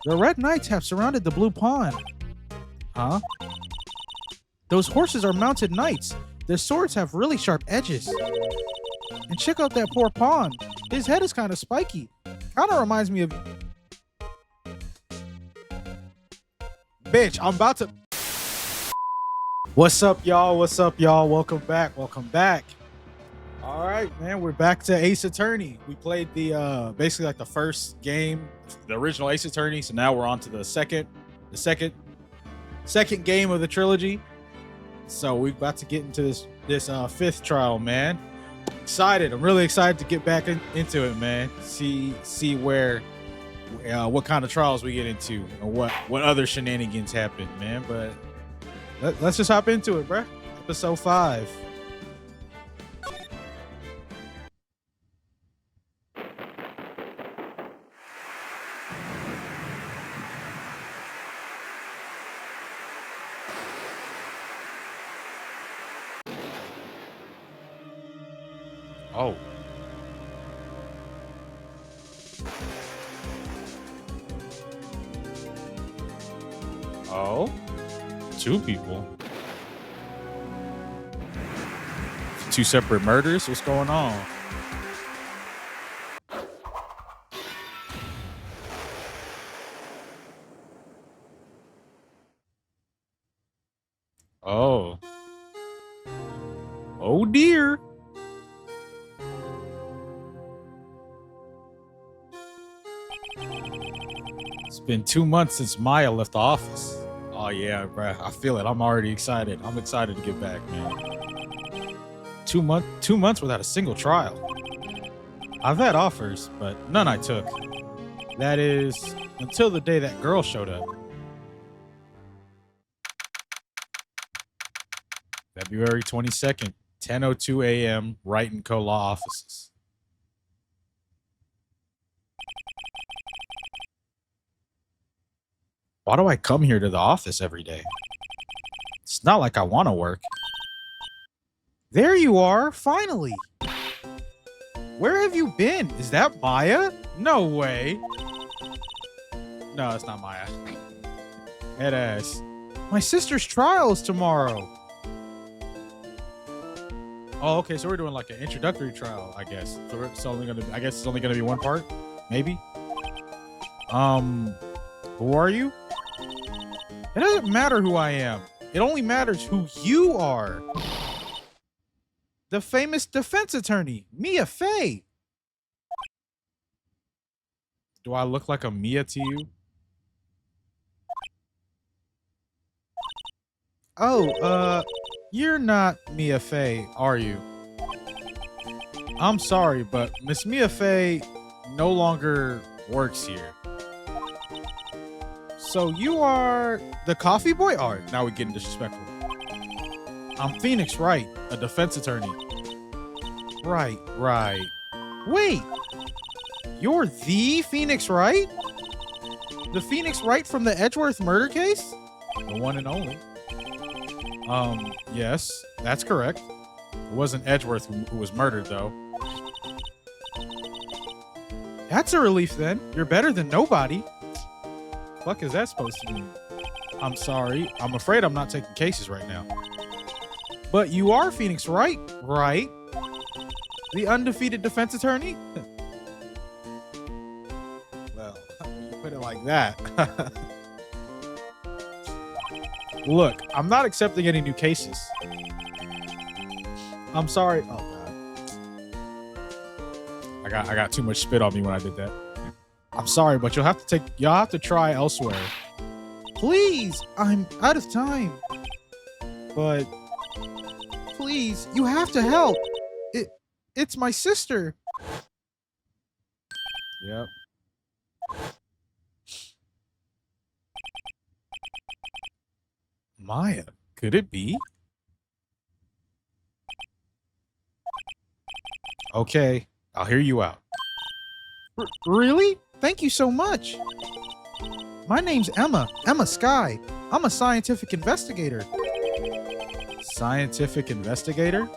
The Red Knights have surrounded the Blue Pond. Huh? Those horses are mounted knights. Their swords have really sharp edges. And check out that poor pawn. His head is kind of spiky. Kind of reminds me of... Bitch, I'm about to... What's up, y'all? What's up, y'all? Welcome back. Welcome back. All right, man. We're back to Ace Attorney. We played the, basically like the first game, the original Ace Attorney. So now we're on to the second game of the trilogy. So we're about to get into this fifth trial, man. Excited. I'm really excited to get back into it, man. See where, what kind of trials we get into, or what other shenanigans happen, man. But let's just hop into it, bruh. Episode 5. Oh. Oh. 2 people. 2 separate murders? What's going on? Oh. Oh dear. It's been 2 months since Maya left the office. Oh yeah, bruh. I feel it. I'm already excited. I'm excited to get back, man. 2 months without a single trial. I've had offers, but none I took. That is, until the day that girl showed up. February 22nd, 10:02 a.m., Wright & Co. Law Offices. Why do I come here to the office every day? It's not like I want to work. There you are, finally. Where have you been? Is that Maya? No way. No, it's not Maya. Head ass. My sister's trial is tomorrow. Oh, okay, so we're doing like an introductory trial, I guess. So it's only gonna be, I guess it's only gonna be one part, maybe. Who are you? It doesn't matter who I am. It only matters who you are. The famous defense attorney, Mia Fey. Do I look like a Mia to you? Oh, you're not Mia Fey, are you? I'm sorry, but Miss Mia Fey no longer works here. So you are the coffee boy? All right, now we're getting disrespectful. I'm Phoenix Wright, a defense attorney. Right. Wait, you're the Phoenix Wright? The Phoenix Wright from the Edgeworth murder case? The one and only. Yes, that's correct. It wasn't Edgeworth who was murdered, though. That's a relief, then. You're better than nobody. Fuck is that supposed to mean? I'm sorry. I'm afraid I'm not taking cases right now. But you are Phoenix Wright, right? The undefeated defense attorney? Well, you put it like that. Look, I'm not accepting any new cases. I'm sorry. Oh god. I got too much spit on me when I did that. I'm sorry, but you'll have to try elsewhere. Please, I'm out of time. But please, you have to help. It's my sister. Yep. Maya, could it be? Okay, I'll hear you out. Really? Thank you so much. My name's Emma Sky. I'm a scientific investigator. Scientific investigator?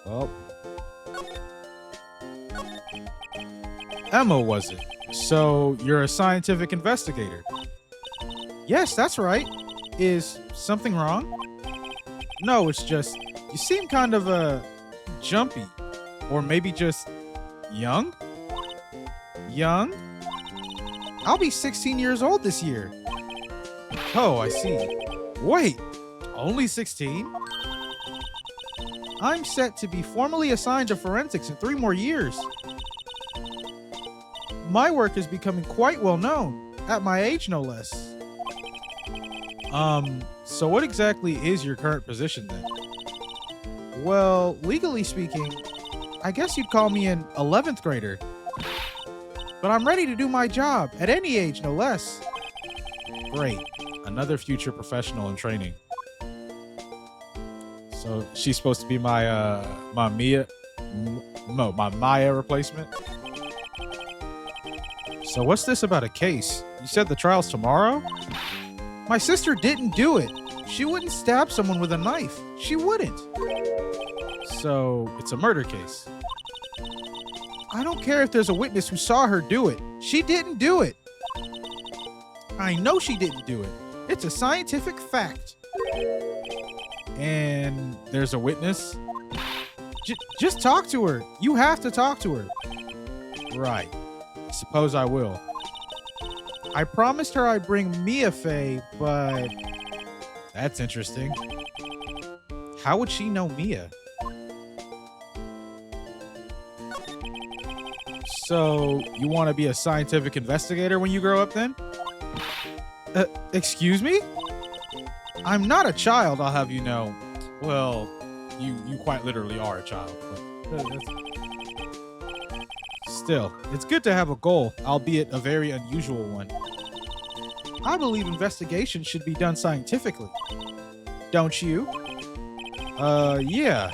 Well, Emma, was it? So you're a scientific investigator? Yes, that's right. Is something wrong? No, it's just you seem kind of jumpy, or maybe just young. Young? I'll be 16 years old this year. Oh, I see. Wait, only 16? I'm set to be formally assigned to forensics in 3 more years. My work is becoming quite well known, at my age no less. So what exactly is your current position then? Well, legally speaking, I guess you'd call me an 11th grader. But I'm ready to do my job, at any age no less. Great. Another future professional in training. So she's supposed to be my Maya replacement. So what's this about a case? You said the trial's tomorrow? My sister didn't do it. She wouldn't stab someone with a knife. She wouldn't. So it's a murder case. I don't care if there's a witness who saw her do it. She didn't do it. I know she didn't do it. It's a scientific fact. And there's a witness? Just talk to her. You have to talk to her. Right. I suppose I will. I promised her I'd bring Mia Fey, but that's interesting. How would she know Mia? So, you want to be a scientific investigator when you grow up then? Excuse me? I'm not a child, I'll have you know. Well, you quite literally are a child. But still, it's good to have a goal, albeit a very unusual one. I believe investigation should be done scientifically. Don't you? Yeah.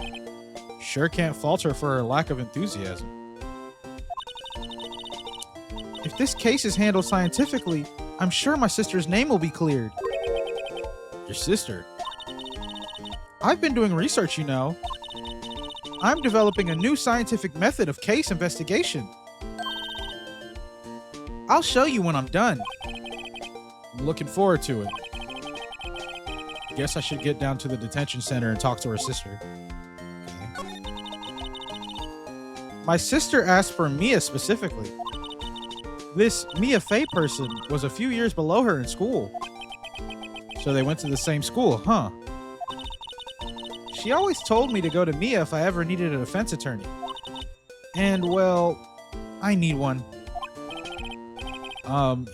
Sure can't fault her for her lack of enthusiasm. If this case is handled scientifically, I'm sure my sister's name will be cleared. Your sister? I've been doing research, you know. I'm developing a new scientific method of case investigation. I'll show you when I'm done. I'm looking forward to it. Guess I should get down to the detention center and talk to her sister. Okay. My sister asked for Mia specifically. This Mia Fey person was a few years below her in school. So they went to the same school, huh? She always told me to go to Mia if I ever needed a defense attorney. And, well, I need one.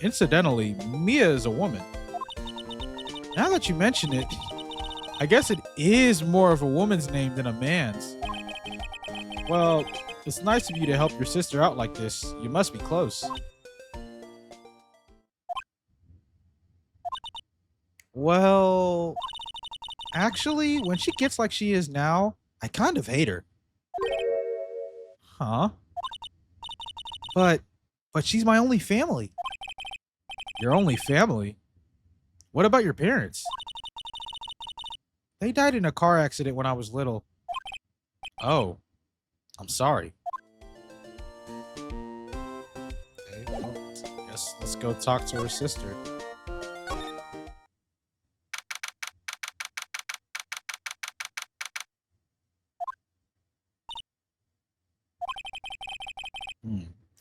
Incidentally, Mia is a woman. Now that you mention it, I guess it is more of a woman's name than a man's. Well, it's nice of you to help your sister out like this. You must be close. Well, actually, when she gets like she is now, I kind of hate her. Huh? But she's my only family. Your only family? What about your parents? They died in a car accident when I was little. Oh, I'm sorry. Okay, well, I guess let's go talk to her sister.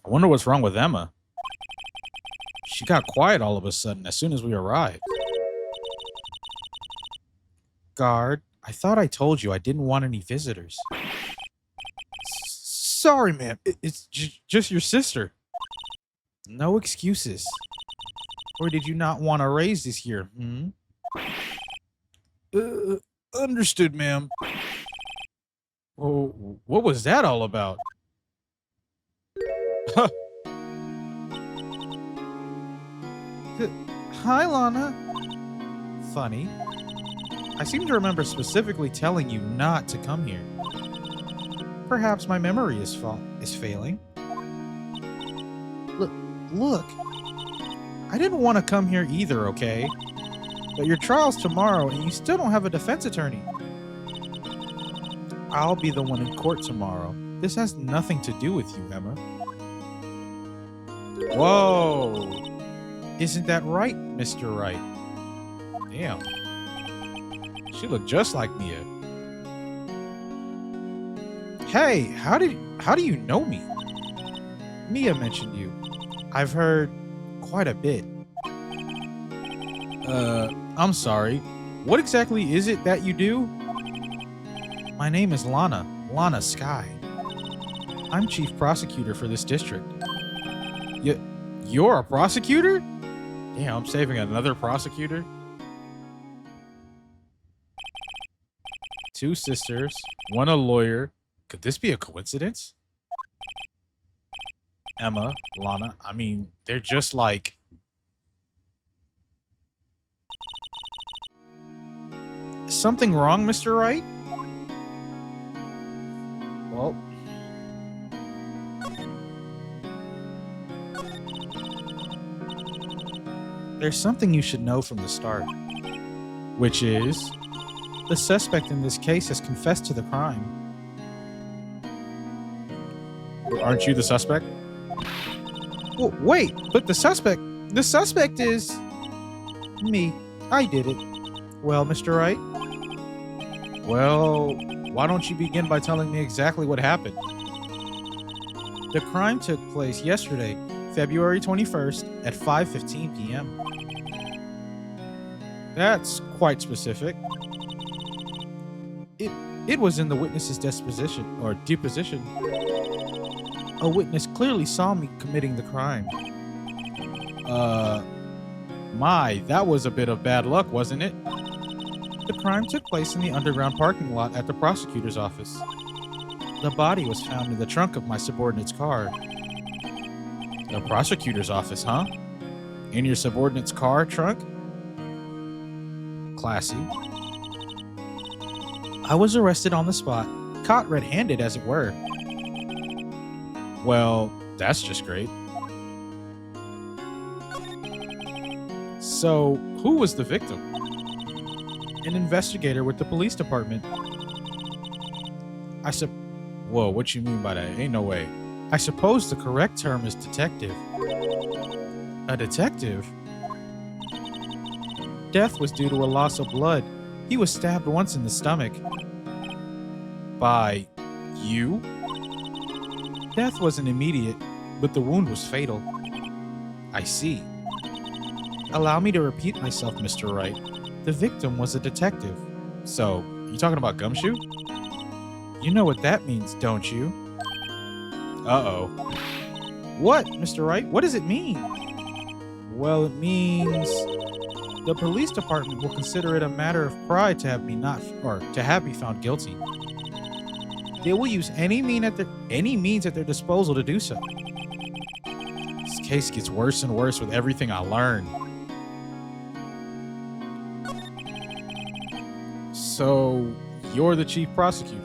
I wonder what's wrong with Emma. She got quiet all of a sudden as soon as we arrived. Guard, I thought I told you I didn't want any visitors. Sorry, ma'am. It's just your sister. No excuses. Or did you not want to raise this year? Understood, ma'am. Oh, what was that all about? Hi, Lana. Funny. I seem to remember specifically telling you not to come here. Perhaps my memory is failing. Look. I didn't want to come here either, okay? But your trial's tomorrow and you still don't have a defense attorney. I'll be the one in court tomorrow. This has nothing to do with you, Emma. Whoa. Isn't that right, Mr. Wright? Damn. She looked just like Mia. Hey, how do you know me? Mia mentioned you. I've heard quite a bit. I'm sorry. What exactly is it that you do? My name is Lana Sky. I'm chief prosecutor for this district. You're a prosecutor? Damn, I'm saving another prosecutor. 2 sisters, 1 a lawyer. Could this be a coincidence? Emma, Lana, I mean, they're just like... Something wrong, Mr. Wright? Well... There's something you should know from the start. Which is... The suspect in this case has confessed to the crime. Aren't you the suspect? Well, wait, but the suspect is... me. I did it. Well, Mr. Wright? Well, why don't you begin by telling me exactly what happened? The crime took place yesterday, February 21st at 5:15 p.m. That's quite specific. It was in the witness's deposition. A witness clearly saw me committing the crime. That was a bit of bad luck, wasn't it? The crime took place in the underground parking lot at the prosecutor's office. The body was found in the trunk of my subordinate's car. The prosecutor's office, huh? In your subordinate's car trunk? Classy. I was arrested on the spot, caught red-handed as it were. Well, that's just great. So, who was the victim? An investigator with the police department. Whoa, what you mean by that? Ain't no way. I suppose the correct term is detective. A detective? Death was due to a loss of blood. He was stabbed once in the stomach. By you? Death wasn't immediate, but the wound was fatal. I see. Allow me to repeat myself, Mr. Wright. The victim was a detective. So, you talking about Gumshoe? You know what that means, don't you? Uh-oh. What, Mr. Wright? What does it mean? Well, it means the police department will consider it a matter of pride to have me found guilty. They will use any means at their disposal to do so. This case gets worse and worse with everything I learn. So, you're the chief prosecutor?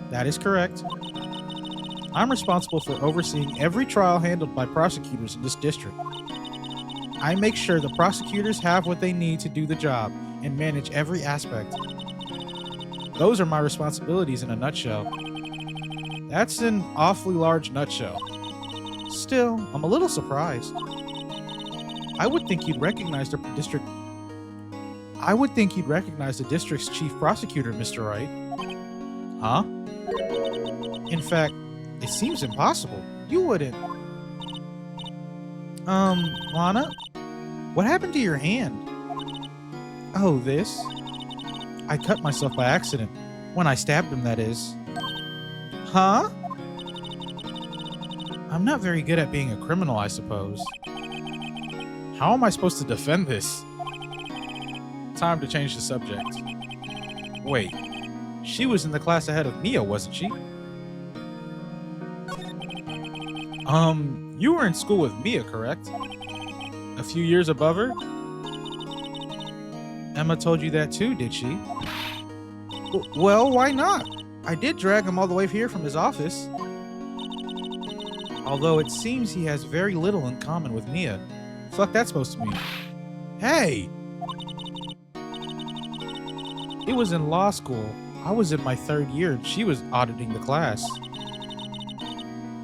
That is correct. I'm responsible for overseeing every trial handled by prosecutors in this district. I make sure the prosecutors have what they need to do the job and manage every aspect. Those are my responsibilities in a nutshell. That's an awfully large nutshell. Still, I'm a little surprised. I would think you'd recognize the district's chief prosecutor, Mr. Wright. Huh? In fact, it seems impossible. You wouldn't. Lana? What happened to your hand? Oh, this? I cut myself by accident. When I stabbed him, that is. Huh? I'm not very good at being a criminal, I suppose. How am I supposed to defend this? Time to change the subject. Wait, she was in the class ahead of Mia, wasn't she? You were in school with Mia, correct? A few years above her? Emma told you that too, did she? Well, why not? I did drag him all the way here from his office. Although it seems he has very little in common with Mia. Fuck that's supposed to mean? Hey! It was in law school. I was in my 3rd year and she was auditing the class.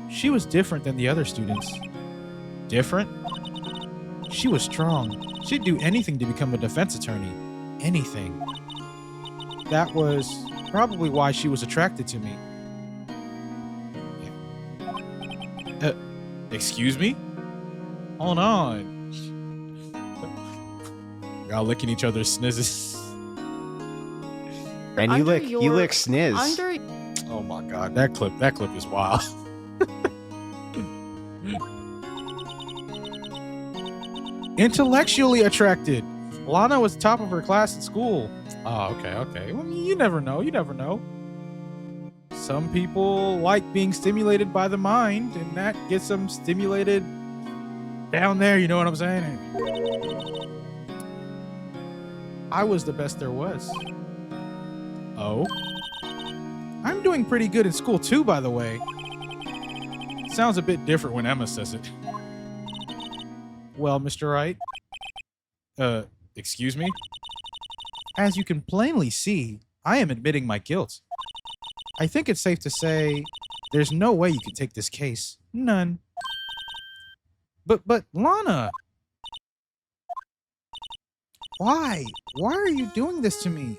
She was different than the other students. Different? She was strong. She'd do anything to become a defense attorney. Anything. That was probably why she was attracted to me. Yeah. Excuse me? Hold on. Y'all licking each other's snizzes. And you lick sniz. Oh my god, that clip is wild. Intellectually attracted. Lana was top of her class at school. Oh, okay. Well, you never know. Some people like being stimulated by the mind, and that gets them stimulated down there, you know what I'm saying? I was the best there was. Oh? I'm doing pretty good in school too, by the way. Sounds a bit different when Emma says it. Well, Mr. Wright? Excuse me? As you can plainly see, I am admitting my guilt. I think it's safe to say there's no way you can take this case. None. But Lana! Why? Why are you doing this to me?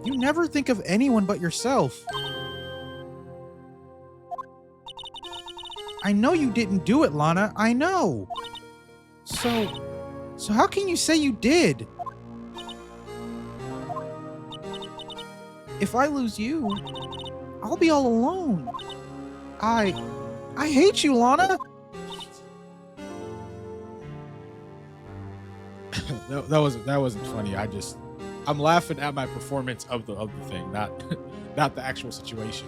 You never think of anyone but yourself. I know you didn't do it, Lana. I know. So how can you say you did? If I lose you, I'll be all alone. I hate you, Lana. that wasn't funny. I'm laughing at my performance of the thing, not the actual situation.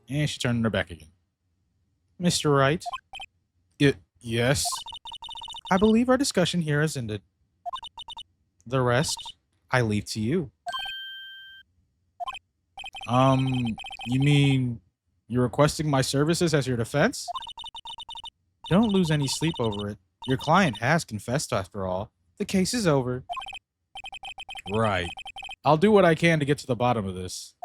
And she turned her back again. Mr. Wright? Yes? I believe our discussion here has ended. The rest, I leave to you. You mean you're requesting my services as your defense? Don't lose any sleep over it. Your client has confessed after all. The case is over. Right. I'll do what I can to get to the bottom of this.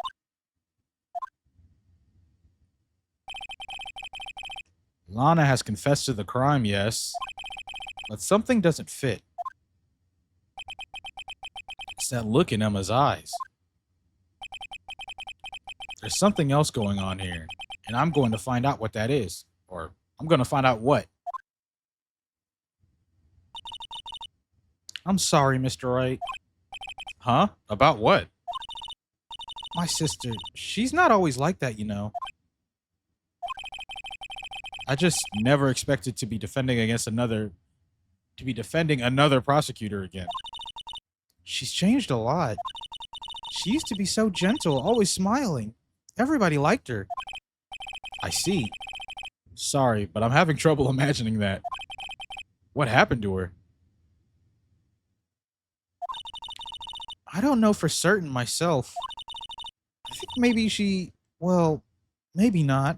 Lana has confessed to the crime, yes. But something doesn't fit. It's that look in Emma's eyes. There's something else going on here, and I'm going to find out what that is. Or I'm going to find out what. I'm sorry, Mr. Wright. Huh? About what? My sister, she's not always like that, you know. I just never expected to be defending another prosecutor again. She's changed a lot. She used to be so gentle, always smiling. Everybody liked her. I see. Sorry, but I'm having trouble imagining that. What happened to her? I don't know for certain myself. I think maybe well, maybe not.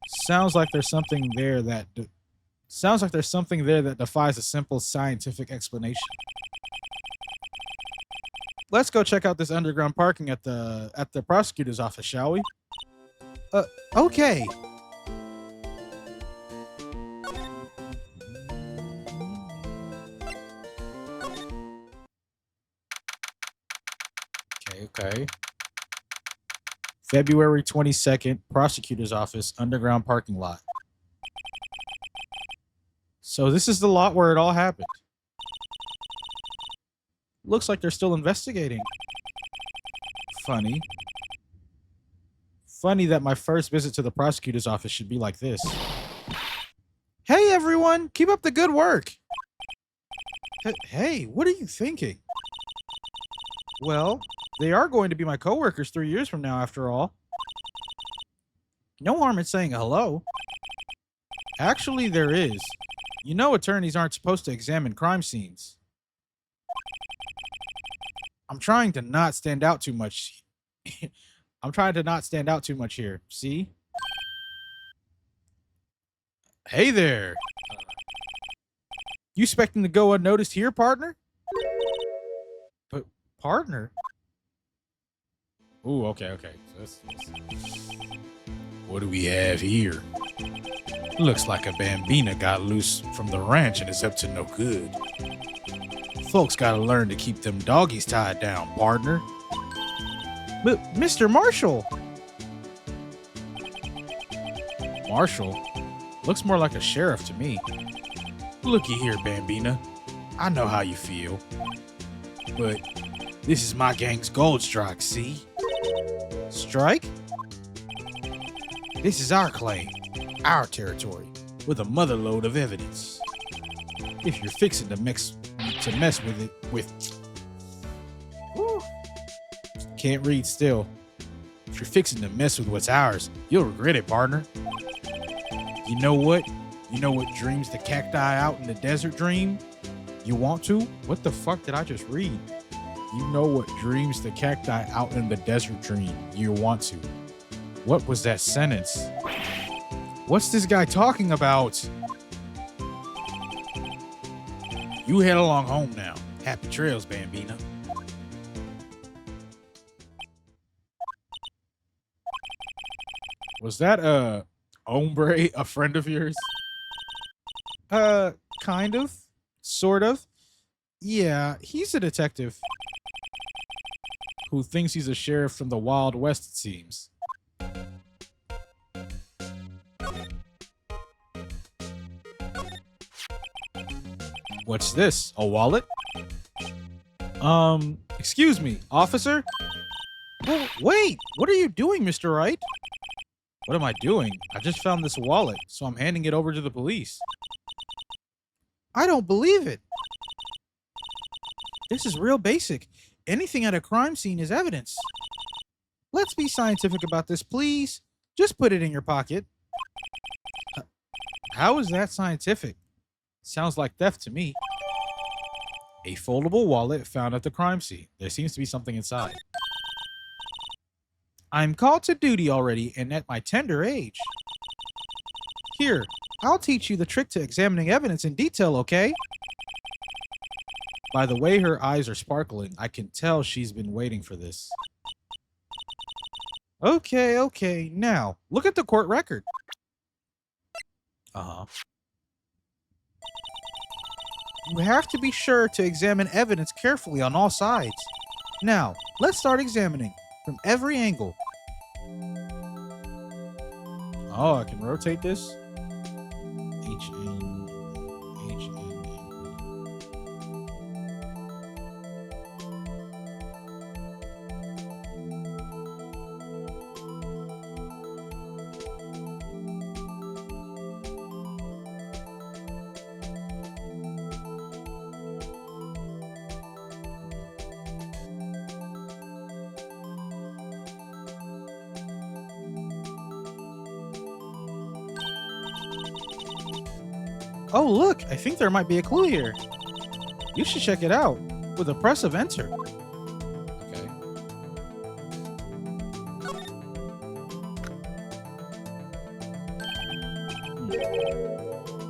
Sounds like there's something there that defies a simple scientific explanation. Let's go check out this underground parking at the prosecutor's office, shall we? Okay. Okay. February 22nd, prosecutor's office, underground parking lot. So this is the lot where it all happened. Looks like they're still investigating. Funny. Funny that my first visit to the prosecutor's office should be like this. Hey everyone, keep up the good work. Hey, what are you thinking? Well, they are going to be my coworkers 3 years from now, after all. No harm in saying hello. Actually, there is. You know attorneys aren't supposed to examine crime scenes. I'm trying to not stand out too much. Here. See? Hey there. You expecting to go unnoticed here, partner? But partner? Ooh, okay. So What do we have here? Looks like a bambina got loose from the ranch and is up to no good. Folks gotta learn to keep them doggies tied down, partner. But Mr. Marshall! Marshall? Looks more like a sheriff to me. Looky here, bambina. I know how you feel. But this is my gang's gold strike, see? Strike? This is our claim, our territory, with a motherload of evidence. If you're fixing to mess with it Whew. Can't read still. If you're fixing to mess with what's ours, you'll regret it, partner. You know what? You know what dreams the cacti out in the desert dream? You want to? What the fuck did I just read? You know what dreams the cacti out in the desert dream? You want to. What was that sentence? What's this guy talking about? You head along home now. Happy trails, Bambina. Was that, hombre a friend of yours? Kind of. Sort of. Yeah, he's a detective. Who thinks he's a sheriff from the Wild West, it seems. What's this? A wallet? Excuse me, officer? Oh, wait! What are you doing, Mr. Wright? What am I doing? I just found this wallet, so I'm handing it over to the police. I don't believe it. This is real basic. Anything at a crime scene is evidence. Let's be scientific about this, please. Just put it in your pocket. How is that scientific? Sounds like theft to me. A foldable wallet found at the crime scene. There seems to be something inside. I'm called to duty already and at my tender age. Here, I'll teach you the trick to examining evidence in detail, okay? By the way her eyes are sparkling, I can tell she's been waiting for this. Okay. Now, look at the court record. You have to be sure to examine evidence carefully on all sides. Now, let's start examining from every angle. Oh, I can rotate this? Oh, look, I think there might be a clue here. You should check it out with a press of enter. Okay.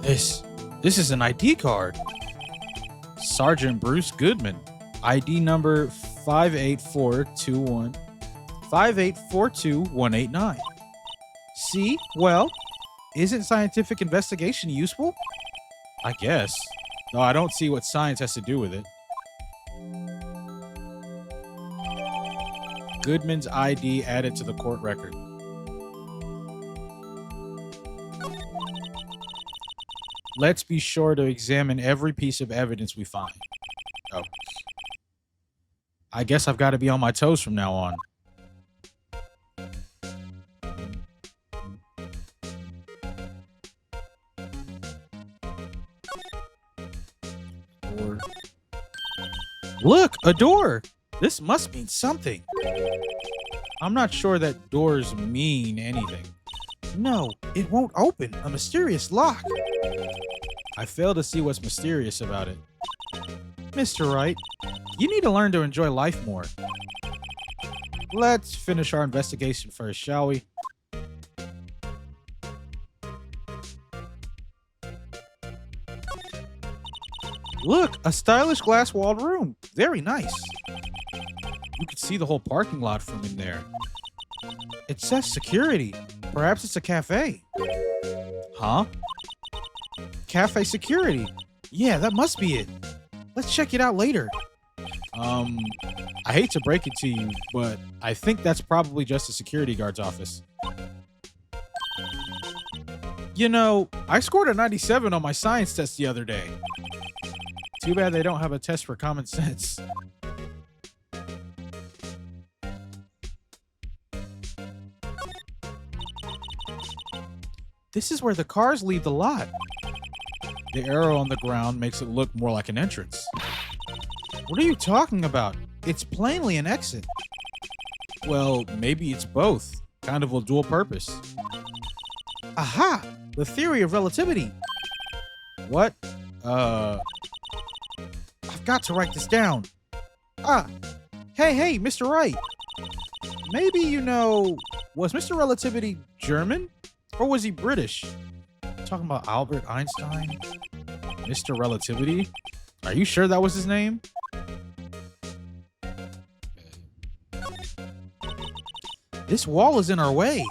This is an ID card. Sergeant Bruce Goodman, ID number 5842189. See? Well, isn't scientific investigation useful? I guess. No, I don't see what science has to do with it. Goodman's ID added to the court record. Let's be sure to examine every piece of evidence we find. Oh. I guess I've got to be on my toes from now on. Look, a door! This must mean something. I'm not sure that doors mean anything. No, it won't open. A mysterious lock. I fail to see what's mysterious about it. Mr. Wright, you need to learn to enjoy life more. Let's finish our investigation first, shall we? Look, a stylish glass-walled room. Very nice. You can see the whole parking lot from in there. It says security, Perhaps it's a cafe. Huh? Cafe security. Yeah, that must be it. Let's check it out later. I hate to break it to you, but I think that's probably just a security guard's office. You know, I scored a 97 on my science test the other day. Too bad they don't have a test for common sense. This is where the cars leave the lot. The arrow on the ground makes it look more like an entrance. What are you talking about? It's plainly an exit. Well, maybe it's both. Kind of a dual purpose. Aha! The theory of relativity. What? I've got to write this down. Ah! Hey, Mr. Wright. Maybe you know, was Mr. Relativity German? Or was he British? Talking about Albert Einstein? Mr. Relativity? Are you sure that was his name? This wall is in our way.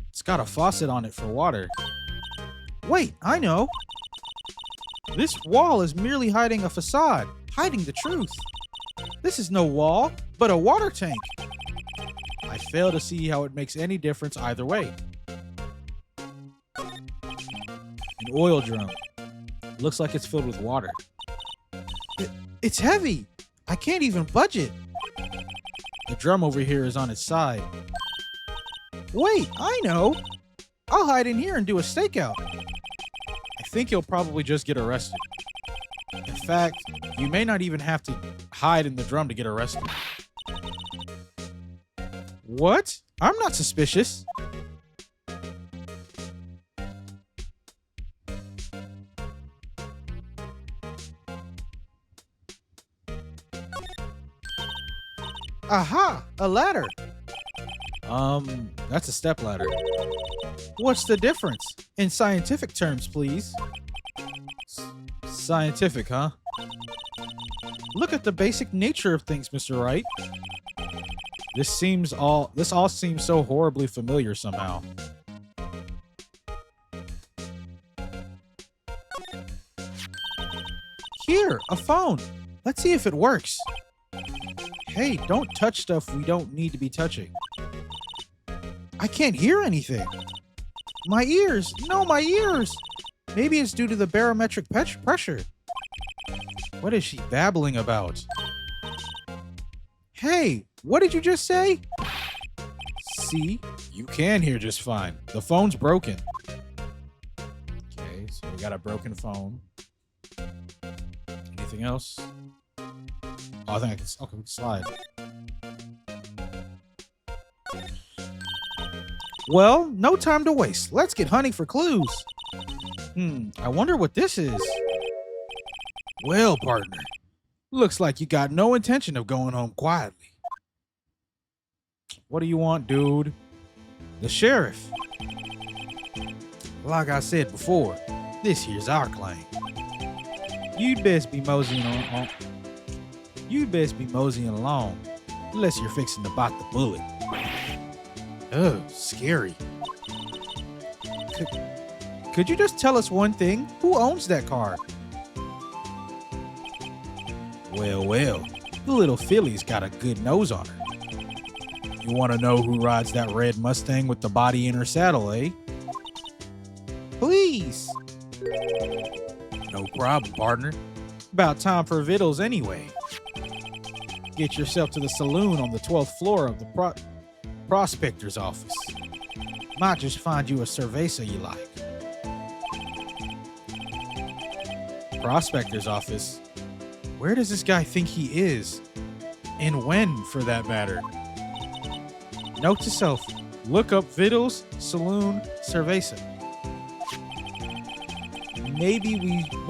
It's got a faucet on it for water. Wait, I know. This wall is merely hiding a facade, hiding the truth. This is no wall, but a water tank. I fail to see how it makes any difference either way. An oil drum. Looks like it's filled with water. It's heavy. I can't even budge it. The drum over here is on its side. Wait, I know. I'll hide in here and do a stakeout. I think you'll probably just get arrested. In fact, you may not even have to hide in the drum to get arrested. What? I'm not suspicious. Aha! A ladder! That's a step ladder. What's the difference? In scientific terms, please. Scientific, huh? Look at the basic nature of things, Mr. Wright. This all seems so horribly familiar somehow. Here, a phone. Let's see if it works. Hey, don't touch stuff we don't need to be touching. I can't hear anything. My ears! No, my ears! Maybe it's due to the barometric pressure. What is she babbling about? Hey, what did you just say? See? You can hear just fine. The phone's broken. Okay, so we got a broken phone. Anything else? Oh, I think I can. Okay, we can slide. Well, no time to waste. Let's get hunting for clues. I wonder what this is. Well, partner, looks like you got no intention of going home quietly. What do you want, dude? The sheriff. Like I said before, this here's our claim. You'd best be moseying along, unless you're fixing to bite the bullet. Oh, scary. Could you just tell us one thing? Who owns that car? Well, the little filly's got a good nose on her. You want to know who rides that red Mustang with the body in her saddle, eh? Please. No problem, partner. About time for vittles anyway. Get yourself to the saloon on the 12th floor of the prospector's office. Might just find you a cerveza you like. Prospector's office? Where does this guy think he is? And when, for that matter? Note to self, look up Vittles, Saloon, Cerveza. Maybe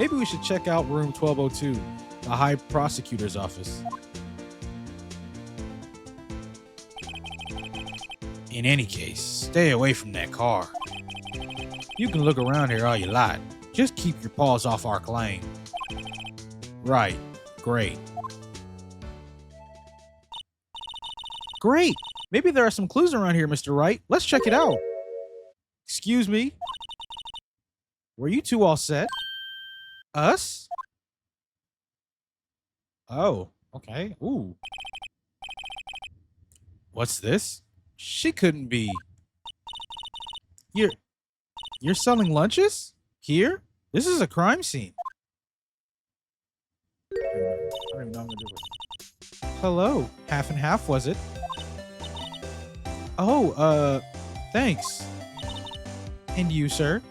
we should check out room 1202, the High Prosecutor's office. In any case, stay away from that car. You can look around here all you like. Just keep your paws off our claim. Right. Great. Great! Maybe there are some clues around here, Mr. Wright. Let's check it out. Excuse me. Were you two all set? Us? Oh, okay. Ooh. What's this? She couldn't be. You're selling lunches? Here? This is a crime scene. I don't even know how I'm gonna do it. Hello. Half and half, was it? Oh, thanks. And you, sir?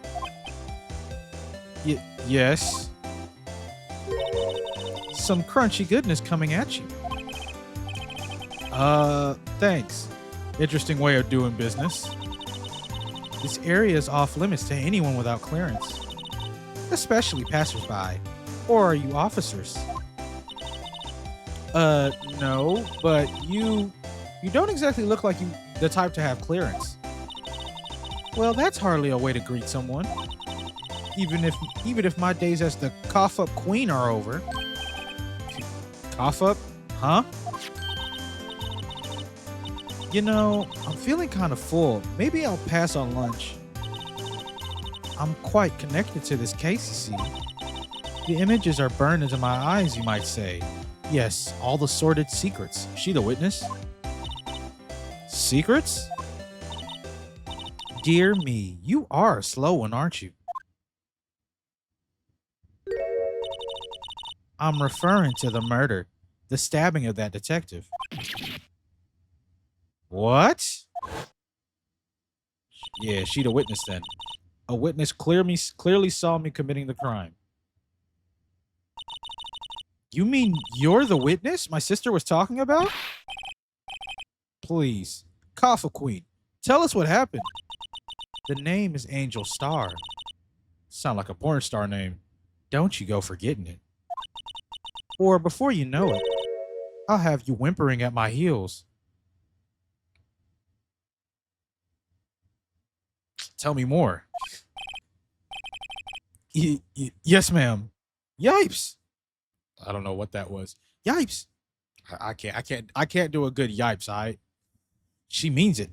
Yes. Some crunchy goodness coming at you. Thanks. Interesting way of doing business. This area is off limits to anyone without clearance, especially passersby. Or are you officers? No, but you don't exactly look like the type to have clearance. Well, that's hardly a way to greet someone. Even if my days as the cough up queen are over. Cough up? Huh? You know, I'm feeling kind of full. Maybe I'll pass on lunch. I'm quite connected to this case, you see. The images are burned into my eyes, you might say. Yes, all the sordid secrets. She the witness? Secrets? Dear me, you are a slow one, aren't you? I'm referring to the murder, the stabbing of that detective. What? Yeah, she the witness then. A witness clearly saw me committing the crime. You mean you're the witness my sister was talking about? Please, Coffee Queen, tell us what happened. The name is Angel Star. Sound like a porn star name. Don't you go forgetting it. Or before you know it, I'll have you whimpering at my heels. Tell me more. Yes, ma'am. Yipes. I don't know what that was. Yipes. I can't do a good yipes, all right? She means it.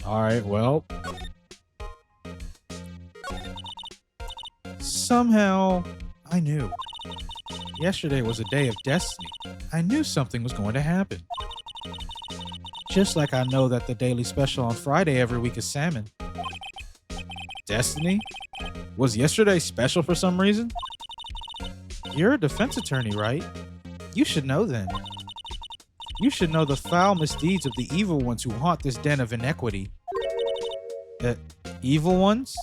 All right, well. Somehow, I knew. Yesterday was a day of destiny. I knew something was going to happen. Just like I know that the daily special on Friday every week is salmon. Destiny? Was yesterday special for some reason? You're a defense attorney, right? You should know then. You should know the foul misdeeds of the evil ones who haunt this den of inequity. The evil ones?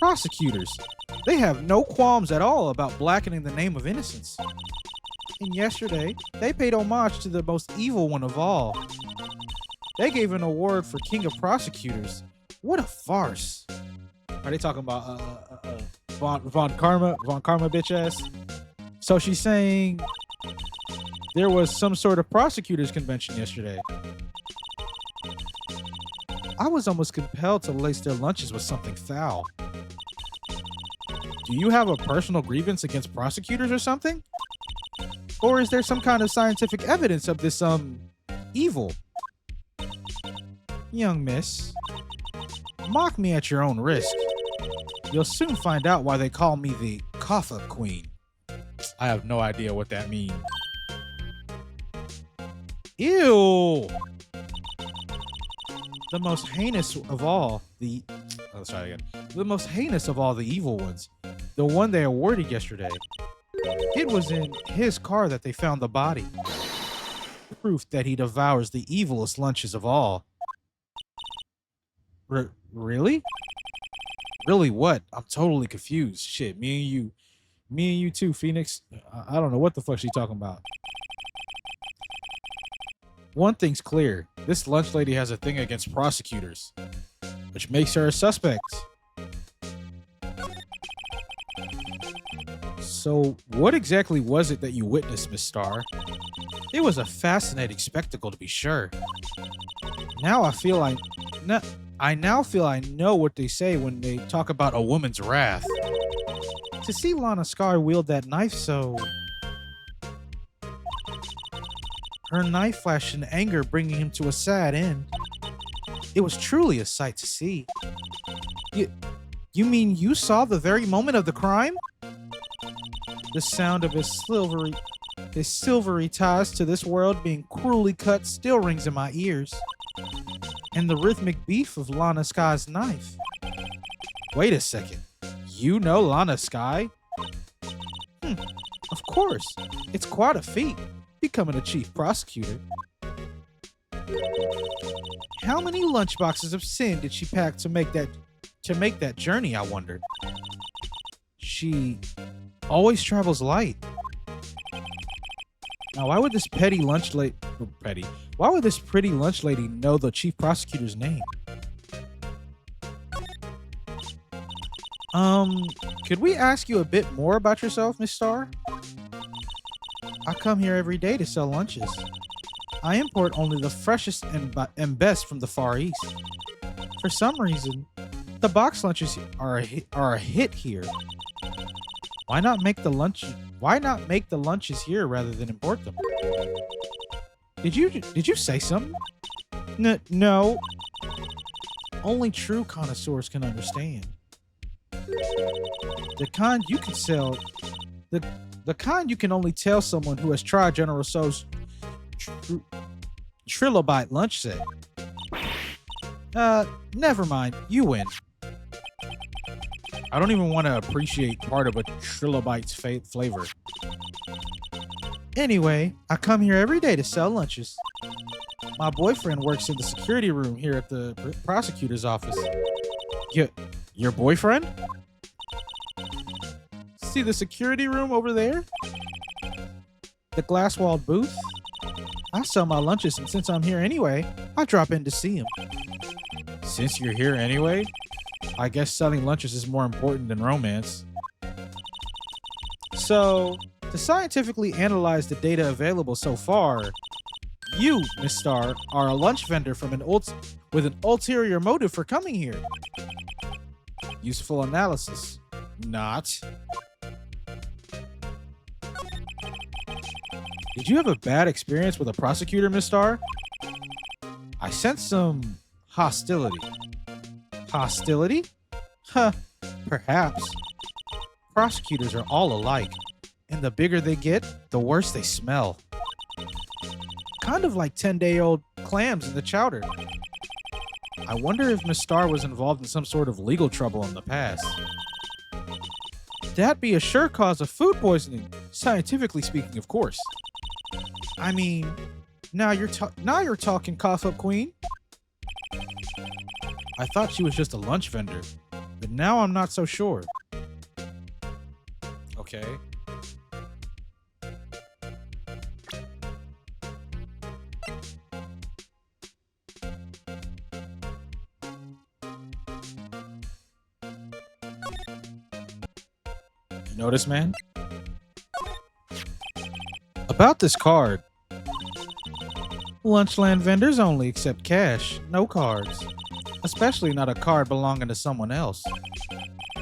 Prosecutors. They have no qualms at all about blackening the name of innocence. And yesterday, they paid homage to the most evil one of all. They gave an award for King of Prosecutors. What a farce. Are they talking about Von Karma bitch ass? So she's saying there was some sort of prosecutors convention yesterday. I was almost compelled to lace their lunches with something foul. Do you have a personal grievance against prosecutors or something? Or is there some kind of scientific evidence of this, evil? Young miss, mock me at your own risk. You'll soon find out why they call me the Coffee Queen. I have no idea what that means. Ew! The most heinous of all the... Let's try again. The most heinous of all the evil ones. The one they awarded yesterday. It was in his car that they found the body. Proof that he devours the evilest lunches of all. Really? Really what? I'm totally confused. Shit, me and you too, Phoenix. I don't know what the fuck she's talking about. One thing's clear. This lunch lady has a thing against prosecutors, which makes her a suspect. So, what exactly was it that you witnessed, Miss Starr? It was a fascinating spectacle, to be sure. Now I feel I know what they say when they talk about a woman's wrath. To see Lana Scar wield that knife so... her knife flashed in anger, bringing him to a sad end. It was truly a sight to see. You mean you saw the very moment of the crime? The sound of his silvery ties to this world being cruelly cut still rings in my ears. And the rhythmic beat of Lana Sky's knife. Wait a second. You know Lana Sky? Of course. It's quite a feat, becoming a chief prosecutor. How many lunchboxes of sin did she pack to make that journey, I wondered. She always travels light. Now, why would this pretty lunch lady know the chief prosecutor's name? Could we ask you a bit more about yourself, Miss Starr? I come here every day to sell lunches. I import only the freshest and best from the Far East. For some reason, the box lunches are a hit here. Why not make the lunches here rather than import them? Did you say something? No. Only true connoisseurs can understand. The kind you can sell, the kind you can only tell someone who has tried General Tso's trilobite lunch set. Never mind. You win. I don't even want to appreciate part of a trilobite's flavor. Anyway, I come here every day to sell lunches. My boyfriend works in the security room here at the prosecutor's office. Your boyfriend? See the security room over there? The glass-walled booth? I sell my lunches, and since I'm here anyway, I drop in to see him. Since you're here anyway? I guess selling lunches is more important than romance. So, to scientifically analyze the data available so far, you, Miss Starr, are a lunch vendor with an ulterior motive for coming here. Useful analysis. Not. Did you have a bad experience with a prosecutor, Miss Starr? I sense some hostility. Hostility? Huh, perhaps. Prosecutors are all alike, and the bigger they get, the worse they smell. Kind of like 10-day-old clams in the chowder. I wonder if Miss Starr was involved in some sort of legal trouble in the past. That'd be a sure cause of food poisoning, scientifically speaking, of course. I mean, now you're talking, cough up queen. I thought she was just a lunch vendor, but now I'm not so sure. Okay. You notice, man? About this card. Lunchland vendors only accept cash, no cards. Especially not a card belonging to someone else.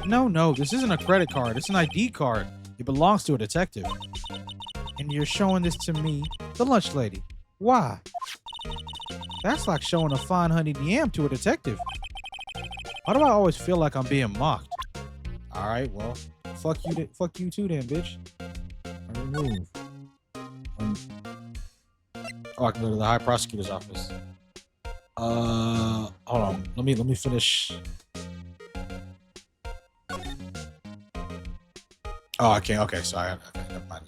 No, this isn't a credit card. It's an ID card. It belongs to a detective. And you're showing this to me, the lunch lady. Why? That's like showing a fine honeyed yam to a detective. Why do I always feel like I'm being mocked? Alright, well, fuck you too then, bitch. I remove. Oh, I can go to the high prosecutor's office. Hold on. Let me finish. Oh, I can't. Okay, sorry. Okay, never mind.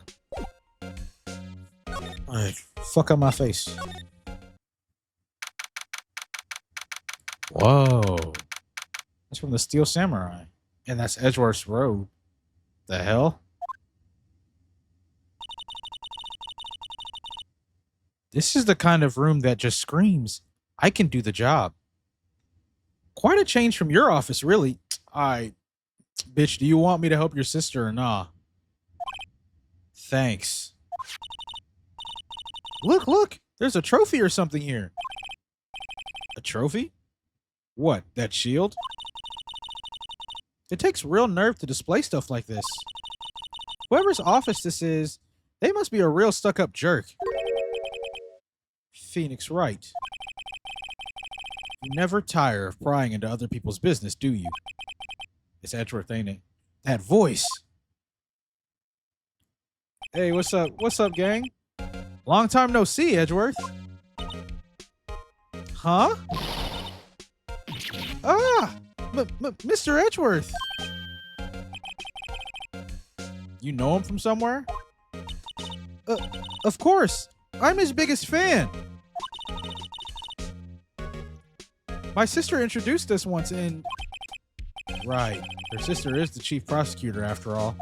Alright, fuck up my face. Whoa. That's from the Steel Samurai. And that's Edgeworth's Road. The hell? This is the kind of room that just screams, I can do the job. Quite a change from your office, really. Alright. Bitch, do you want me to help your sister or nah? Thanks. Look! There's a trophy or something here. A trophy? What, that shield? It takes real nerve to display stuff like this. Whoever's office this is, they must be a real stuck-up jerk. Phoenix Wright. You never tire of prying into other people's business, do you? It's Edgeworth, ain't it? That voice. Hey, what's up? What's up, gang? Long time no see, Edgeworth. Huh? Ah! Mr. Edgeworth! You know him from somewhere? Of course! I'm his biggest fan! My sister introduced us once and... Right. Her sister is the chief prosecutor, after all.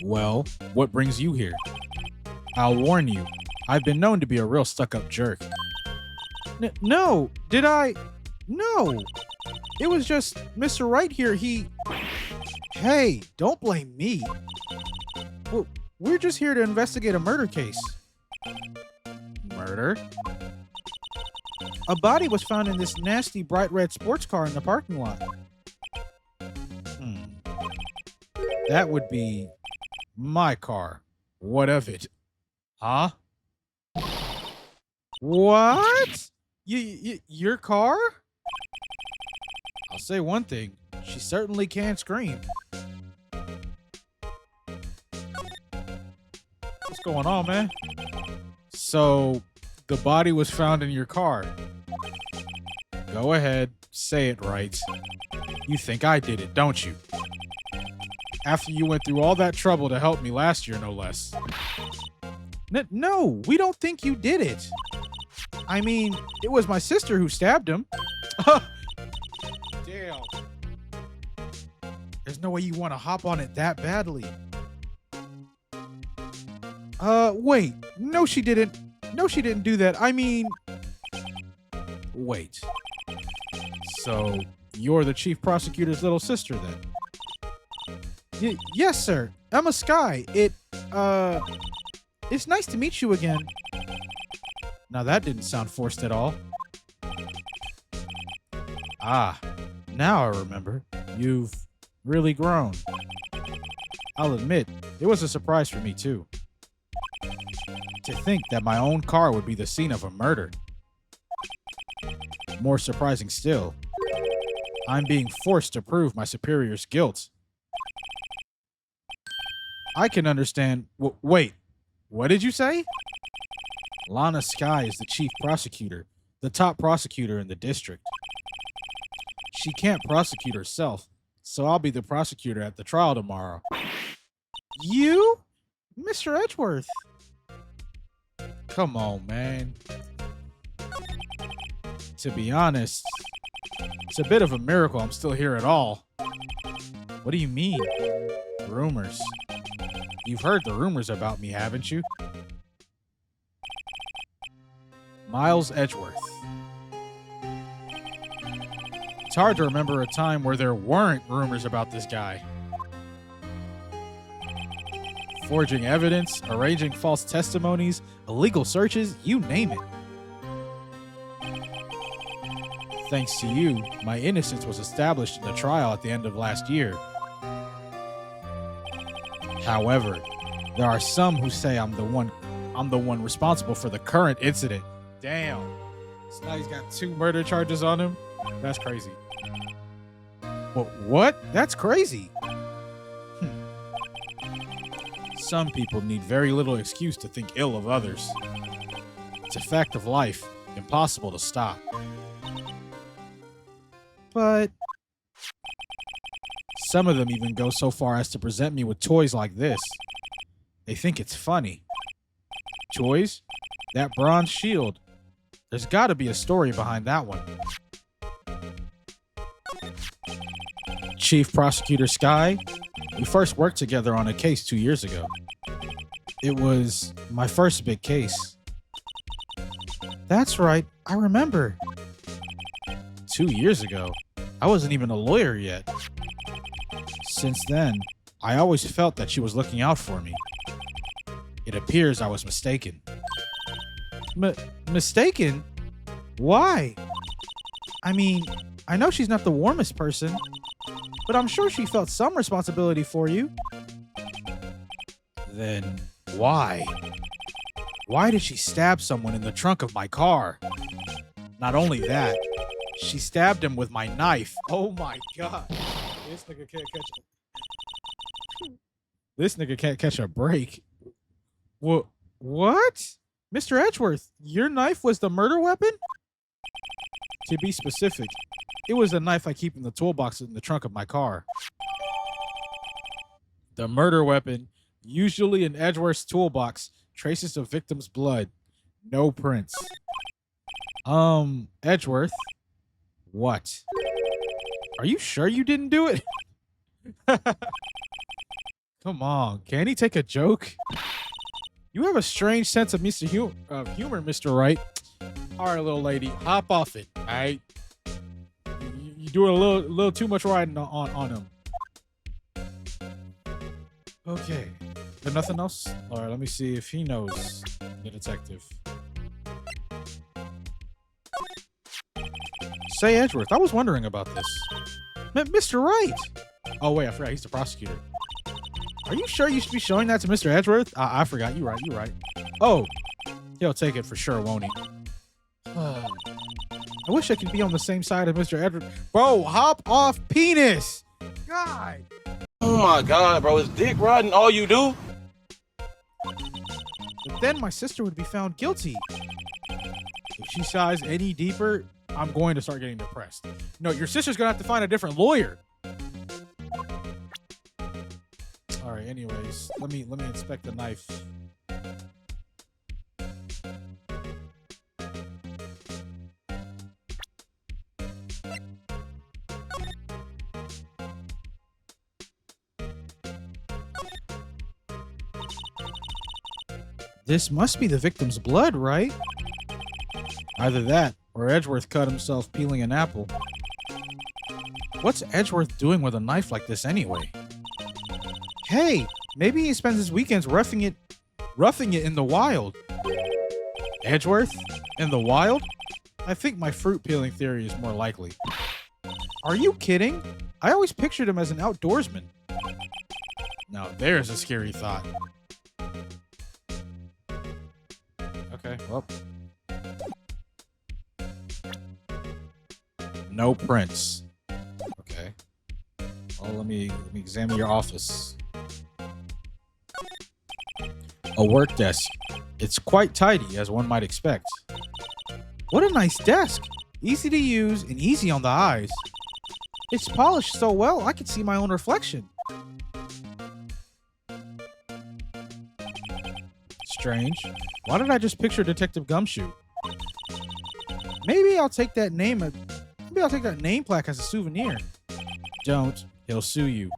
Well, what brings you here? I'll warn you, I've been known to be a real stuck-up jerk. No! Did I... No! It was just Mr. Wright here, he... Hey, don't blame me. Well, we're just here to investigate a murder case. Murder? A body was found in this nasty bright red sports car in the parking lot. That would be my car. What of it? Huh? What? Your car? I'll say one thing. She certainly can scream. What's going on, man? So, the body was found in your car. Go ahead, say it right. You think I did it, don't you? After you went through all that trouble to help me last year, no less. No, we don't think you did it. I mean, it was my sister who stabbed him. Damn. There's no way you want to hop on it that badly. Wait. No, she didn't. No, she didn't do that. I mean... Wait. So, you're the chief prosecutor's little sister, then? Yes, sir. Emma Skye. It's nice to meet you again. Now that didn't sound forced at all. Ah, now I remember. You've really grown. I'll admit, it was a surprise for me too. To think that my own car would be the scene of a murder. More surprising still, I'm being forced to prove my superior's guilt. I can understand... Wait, what did you say? Lana Skye is the chief prosecutor, the top prosecutor in the district. She can't prosecute herself, so I'll be the prosecutor at the trial tomorrow. You? Mr. Edgeworth? Come on, man. To be honest, it's a bit of a miracle I'm still here at all. What do you mean? Rumors. You've heard the rumors about me, haven't you? Miles Edgeworth. It's hard to remember a time where there weren't rumors about this guy. Forging evidence, arranging false testimonies, illegal searches, you name it. Thanks to you, my innocence was established in the trial at the end of last year. However, there are some who say I'm the one responsible for the current incident. Damn. So now he's got 2 murder charges on him? That's crazy. What? That's crazy. Some people need very little excuse to think ill of others. It's a fact of life, impossible to stop. But some of them even go so far as to present me with toys like this. They think it's funny. Toys? That bronze shield. There's got to be a story behind that one. Chief Prosecutor Skye, we first worked together on a case 2 years ago. It was my first big case. That's right, I remember. 2 years ago, I wasn't even a lawyer yet. Since then, I always felt that she was looking out for me. It appears I was mistaken. Mistaken? Why? I mean, I know she's not the warmest person, but I'm sure she felt some responsibility for you. Then why? Why did she stab someone in the trunk of my car? Not only that, she stabbed him with my knife. Oh my god. This nigga can't catch This nigga can't catch a break. What? Mr. Edgeworth, your knife was the murder weapon? To be specific, it was the knife I keep in the toolbox in the trunk of my car. The murder weapon, usually in Edgeworth's toolbox, traces the victim's blood. No prints. Edgeworth, what? Are you sure you didn't do it? Come on, can he take a joke? You have a strange sense of humor, Mr. Wright. All right, little lady, hop off it, all right? You're doing a little too much riding on him. Okay, there nothing else? All right, let me see if he knows the detective. Say, Edgeworth, I was wondering about this. Mr. Wright! Oh, wait, I forgot. He's the prosecutor. Are you sure you should be showing that to Mr. Edgeworth? I forgot. You're right. Oh, he'll take it for sure, won't he? I wish I could be on the same side of Mr. Edgeworth. Bro, hop off penis! God! Oh my God, bro. Is dick riding all you do? But then my sister would be found guilty. If she sighs any deeper, I'm going to start getting depressed. No, your sister's going to have to find a different lawyer. All right, anyways, let me inspect the knife. This must be the victim's blood, right? Either that, or Edgeworth cut himself peeling an apple. What's Edgeworth doing with a knife like this anyway? Hey, maybe he spends his weekends roughing it in the wild. Edgeworth? In the wild? I think my fruit peeling theory is more likely. Are you kidding? I always pictured him as an outdoorsman. Now there's a scary thought. Okay, well. No prints. Okay. Well, let me examine your office. A work desk. It's quite tidy, as one might expect. What a nice desk. Easy to use and easy on the eyes. It's polished so well, I can see my own reflection. Strange. Why did I just picture Detective Gumshoe? Maybe I'll take that name plaque as a souvenir. Don't. He'll sue you.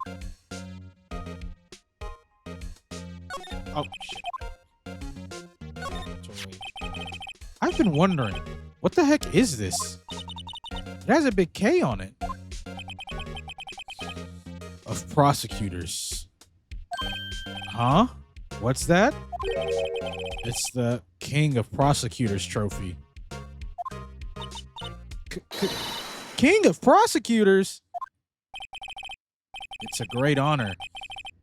Oh, shit. I've been wondering, what the heck is this? It has a big K on it. Of prosecutors. Huh? What's that? It's the King of Prosecutors trophy. King of Prosecutors? It's a great honor.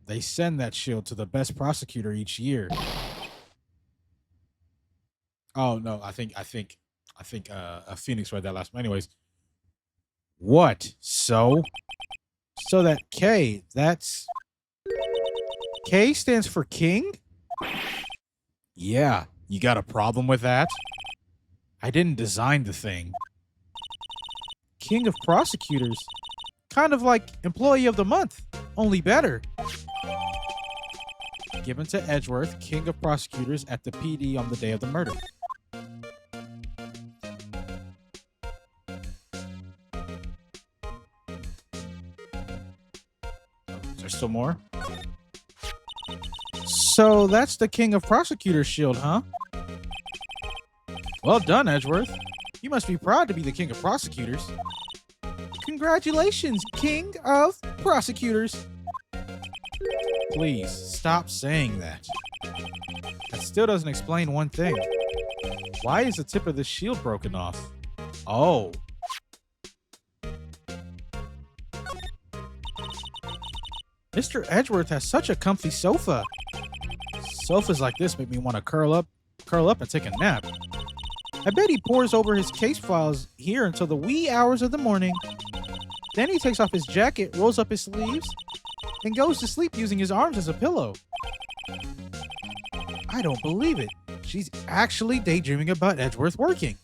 They send that shield to the best prosecutor each year. Oh no, I think Phoenix read that last one. Anyways. What? So that K, that's K stands for king? Yeah, you got a problem with that? I didn't design the thing. King of Prosecutors. Kind of like Employee of the Month, only better. Given to Edgeworth, King of Prosecutors, at the PD on the day of the murder. Is there still more? So that's the King of Prosecutors shield, huh? Well done, Edgeworth. You must be proud to be the King of Prosecutors. Congratulations, King of Prosecutors. Please, stop saying that. That still doesn't explain one thing. Why is the tip of the shield broken off? Oh. Mr. Edgeworth has such a comfy sofa. Sofas like this make me want to curl up curl up and take a nap. I bet he pores over his case files here until the wee hours of the morning. Then he takes off his jacket, rolls up his sleeves, and goes to sleep using his arms as a pillow. I don't believe it. She's actually daydreaming about Edgeworth working.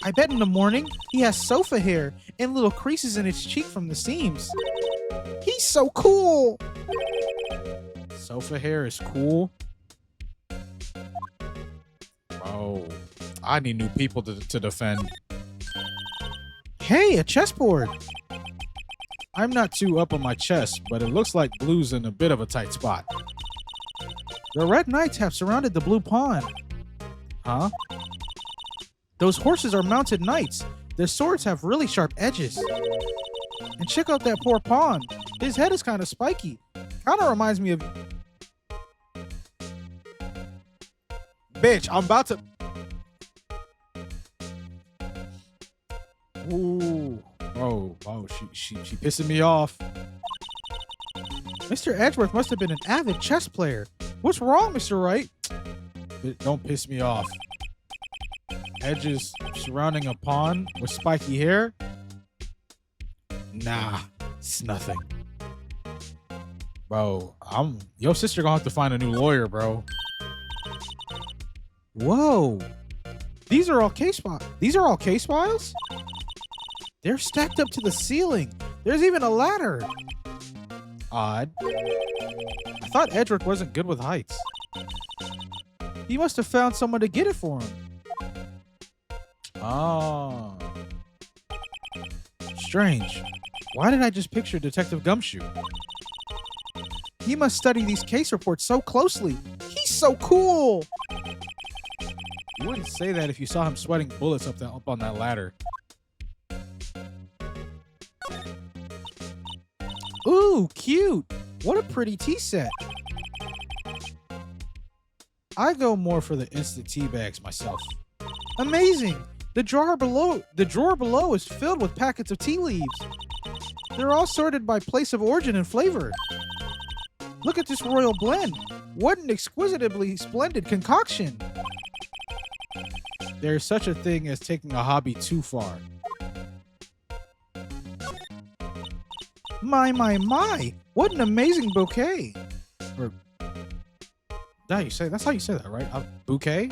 I bet in the morning he has sofa hair and little creases in his cheek from the seams. He's so cool! Sofa hair is cool? Oh, I need new people to defend. Hey, a chessboard! I'm not too up on my chess, but it looks like blue's in a bit of a tight spot. The red knights have surrounded the blue pawn. Huh? Those horses are mounted knights. Their swords have really sharp edges. And check out that poor pawn. His head is kind of spiky. Kind of reminds me of... Bitch, I'm about to... Ooh. Oh, she pissing me off. Mr. Edgeworth must have been an avid chess player. What's wrong, Mr. Wright? Don't piss me off. Edges surrounding a pawn with spiky hair? Nah, it's nothing. Bro, your sister gonna have to find a new lawyer, bro. Whoa. These are all case files? They're stacked up to the ceiling. There's even a ladder. Odd. I thought Edgeworth wasn't good with heights. He must have found someone to get it for him. Oh. Strange. Why did I just picture Detective Gumshoe? He must study these case reports so closely. He's so cool. You wouldn't say that if you saw him sweating bullets up on that ladder. Ooh, cute. What a pretty tea set. I go more for the instant tea bags myself. Amazing. The drawer below is filled with packets of tea leaves. They're all sorted by place of origin and flavor. Look at this royal blend. What an exquisitely splendid concoction. There's such a thing as taking a hobby too far. My. What an amazing bouquet. Or, that's how you say that, right? A bouquet?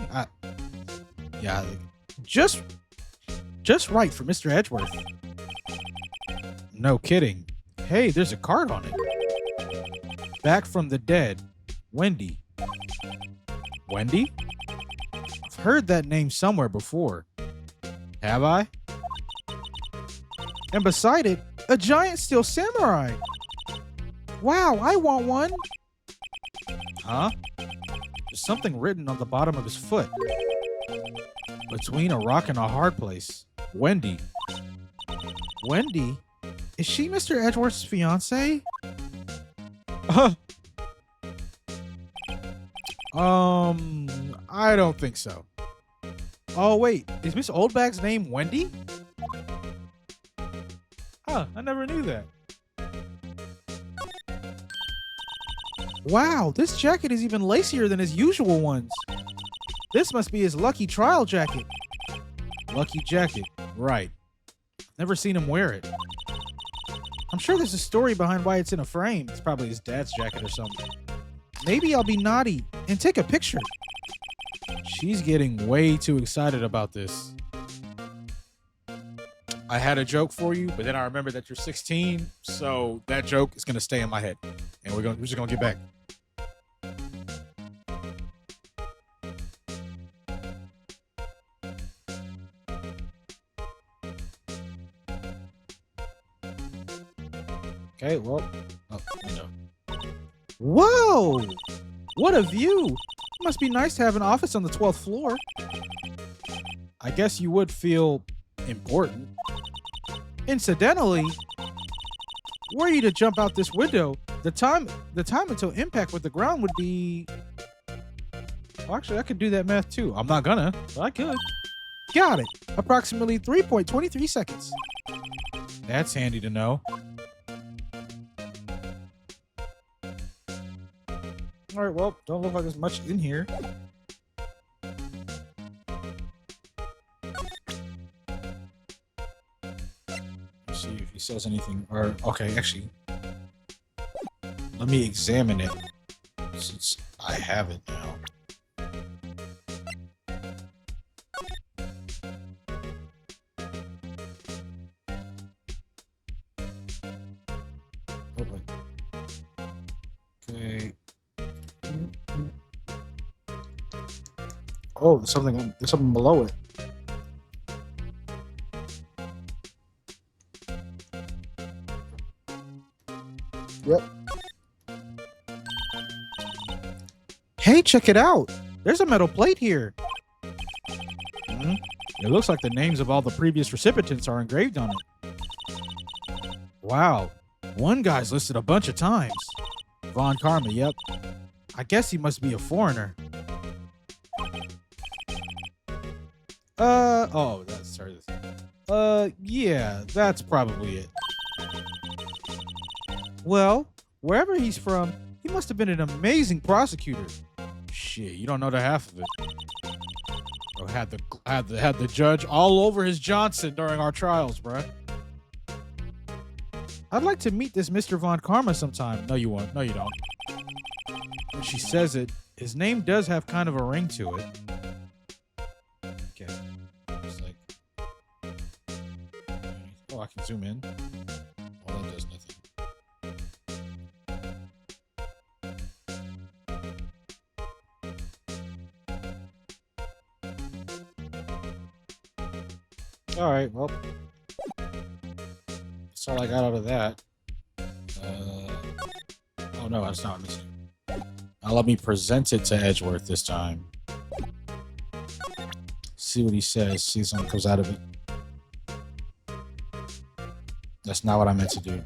Yeah. Just right for Mr. Edgeworth. No kidding. Hey, there's a card on it. Back from the dead. Wendy. Wendy? I've heard that name somewhere before. Have I? And beside it, a giant steel samurai. Wow, I want one. Huh? There's something written on the bottom of his foot. Between a rock and a hard place. Wendy. Wendy? Is she Mr. Edgeworth's fiance? I don't think so. Oh, wait. Is Miss Oldbag's name Wendy? Huh, I never knew that. Wow, this jacket is even lacier than his usual ones. This must be his lucky trial jacket. Lucky jacket, right. Never seen him wear it. I'm sure there's a story behind why it's in a frame. It's probably his dad's jacket or something. Maybe I'll be naughty and take a picture. She's getting way too excited about this. I had a joke for you, but then I remembered that you're 16, so that joke is gonna stay in my head, and we're just gonna get back. Okay, well, no. Whoa! What a view! It must be nice to have an office on the 12th floor. I guess you would feel important. Incidentally, were you to jump out this window, the time until impact with the ground would be... Well, actually, I could do that math too. I'm not gonna, but I could. Got it. Approximately 3.23 seconds. That's handy to know. All right, well, don't look like there's much in here. see if he says anything. Or okay, actually, let me examine it since I have it now. Okay. Oh, there's something below it. Yep. Hey, check it out. There's a metal plate here. It looks like the names of all the previous recipients are engraved on it. Wow. One guy's listed a bunch of times. Von Karma, yep. I guess he must be a foreigner. Oh, that's sorry. Yeah, that's probably it. Well, wherever he's from, he must have been an amazing prosecutor. Shit, you don't know the half of it. Bro, had the judge all over his Johnson during our trials, bruh. I'd like to meet this Mr. Von Karma sometime. No, you won't. No, you don't. When she says it, his name does have kind of a ring to it. Okay. It's like... Oh, I can zoom in. Oh, that does nothing. All right, well, that's all I got out of that. Oh no, that's not missing. Now let me present it to Edgeworth this time. See what he says. See if something comes out of it. That's not what I meant to do.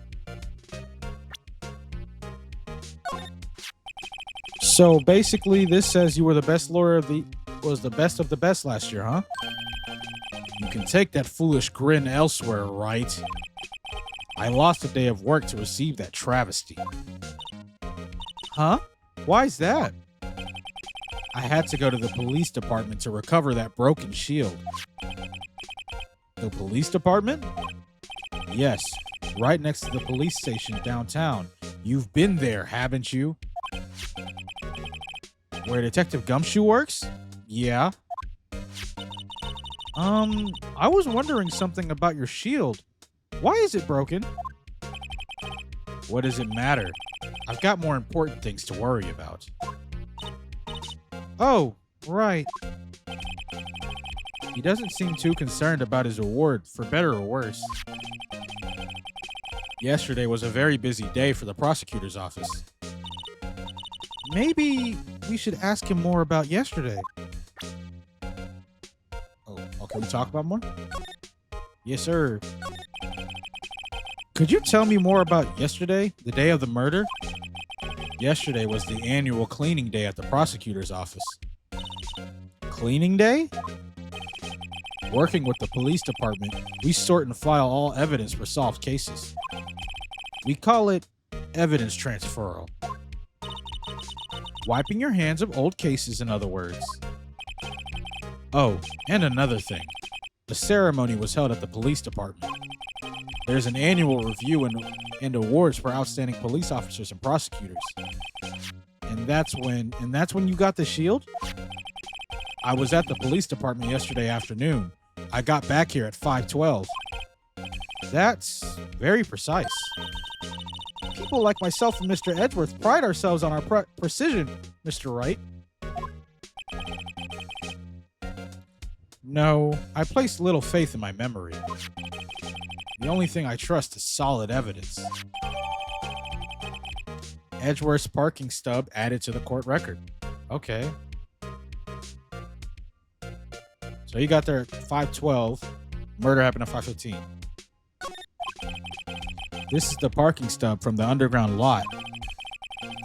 So basically, this says you were the best lawyer was the best of the best last year, huh? You can take that foolish grin elsewhere, right? I lost a day of work to receive that travesty. Huh? Why's that? I had to go to the police department to recover that broken shield. The police department? Yes, right next to the police station downtown. You've been there, haven't you? Where Detective Gumshoe works? Yeah. I was wondering something about your shield. Why is it broken? What does it matter? I've got more important things to worry about. Oh, right. He doesn't seem too concerned about his award, for better or worse. Yesterday was a very busy day for the prosecutor's office. Maybe we should ask him more about yesterday. Oh, can we talk about more? Yes, sir. Could you tell me more about yesterday, the day of the murder? Yesterday was the annual cleaning day at the prosecutor's office. Cleaning day? Working with the police department, we sort and file all evidence for solved cases. We call it evidence transferal. Wiping your hands of old cases, in other words. Oh, and another thing. The ceremony was held at the police department. There's an annual review and awards for outstanding police officers and prosecutors. And that's when you got the shield? I was at the police department yesterday afternoon. I got back here at 5:12. That's very precise. People like myself and Mr. Edgeworth pride ourselves on our precision, Mr. Wright. No, I place little faith in my memory. The only thing I trust is solid evidence. Edgeworth's parking stub added to the court record. Okay. So he got there at 5:12. Murder happened at 5:15. This is the parking stub from the underground lot.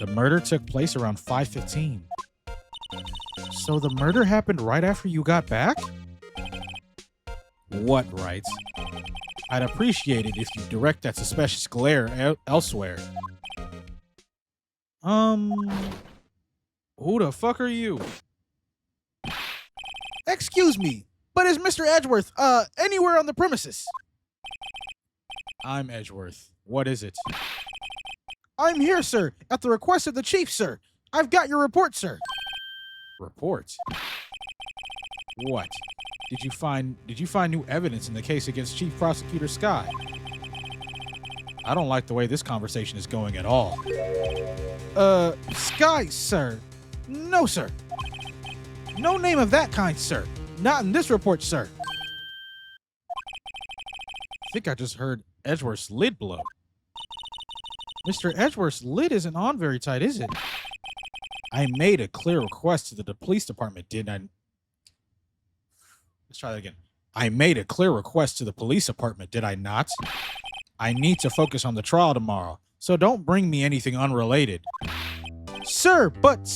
The murder took place around 5:15. So the murder happened right after you got back? What, right? I'd appreciate it if you direct that suspicious glare elsewhere. Who the fuck are you? Excuse me, but is Mr. Edgeworth, anywhere on the premises? I'm Edgeworth. What is it? I'm here, sir, at the request of the chief, sir. I've got your report, sir. Report? What? Did you find new evidence in the case against Chief Prosecutor Sky? I don't like the way this conversation is going at all. Sky, sir. No, sir. No name of that kind, sir. Not in this report, sir. I think I just heard Edgeworth's lid blow. Mr. Edgeworth's lid isn't on very tight, is it? I made a clear request to the police department, didn't I? Let's try that again. I made a clear request to the police department, did I not? I need to focus on the trial tomorrow, so don't bring me anything unrelated. Sir, but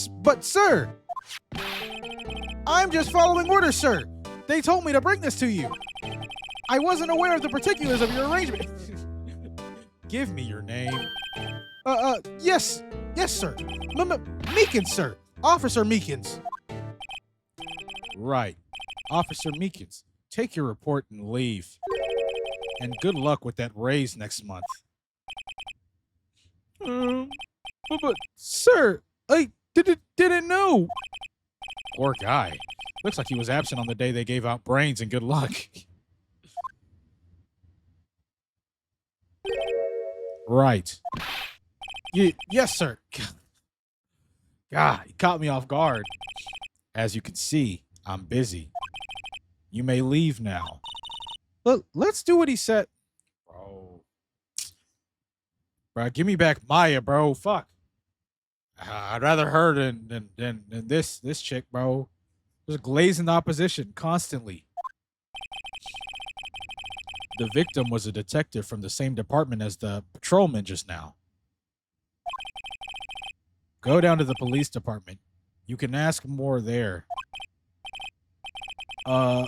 sir! I'm just following orders, sir! They told me to bring this to you! I wasn't aware of the particulars of your arrangement. Give me your name. Yes, sir. Meekins, sir. Officer Meekins. Right. Officer Meekins, take your report and leave. And good luck with that raise next month. But sir, I didn't know. Poor guy. Looks like he was absent on the day they gave out brains, and good luck. Right. Yes, sir. God, he caught me off guard. As you can see, I'm busy. You may leave now. Look, let's do what he said. Bro, give me back Maya, bro. Fuck. I'd rather her than this chick, bro. Just glazing opposition constantly. The victim was a detective from the same department as the patrolman just now. Go down to the police department. You can ask more there. Huh.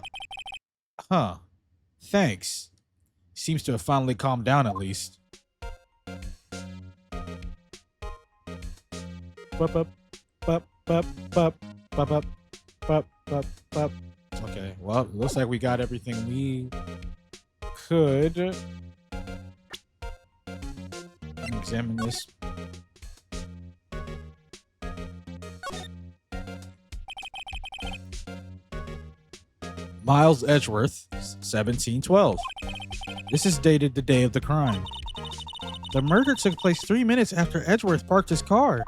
Thanks. Seems to have finally calmed down at least. Okay, well, looks like we got everything we could. Let me examine this. Miles Edgeworth, 1712. This is dated the day of the crime. The murder took place 3 minutes after Edgeworth parked his car.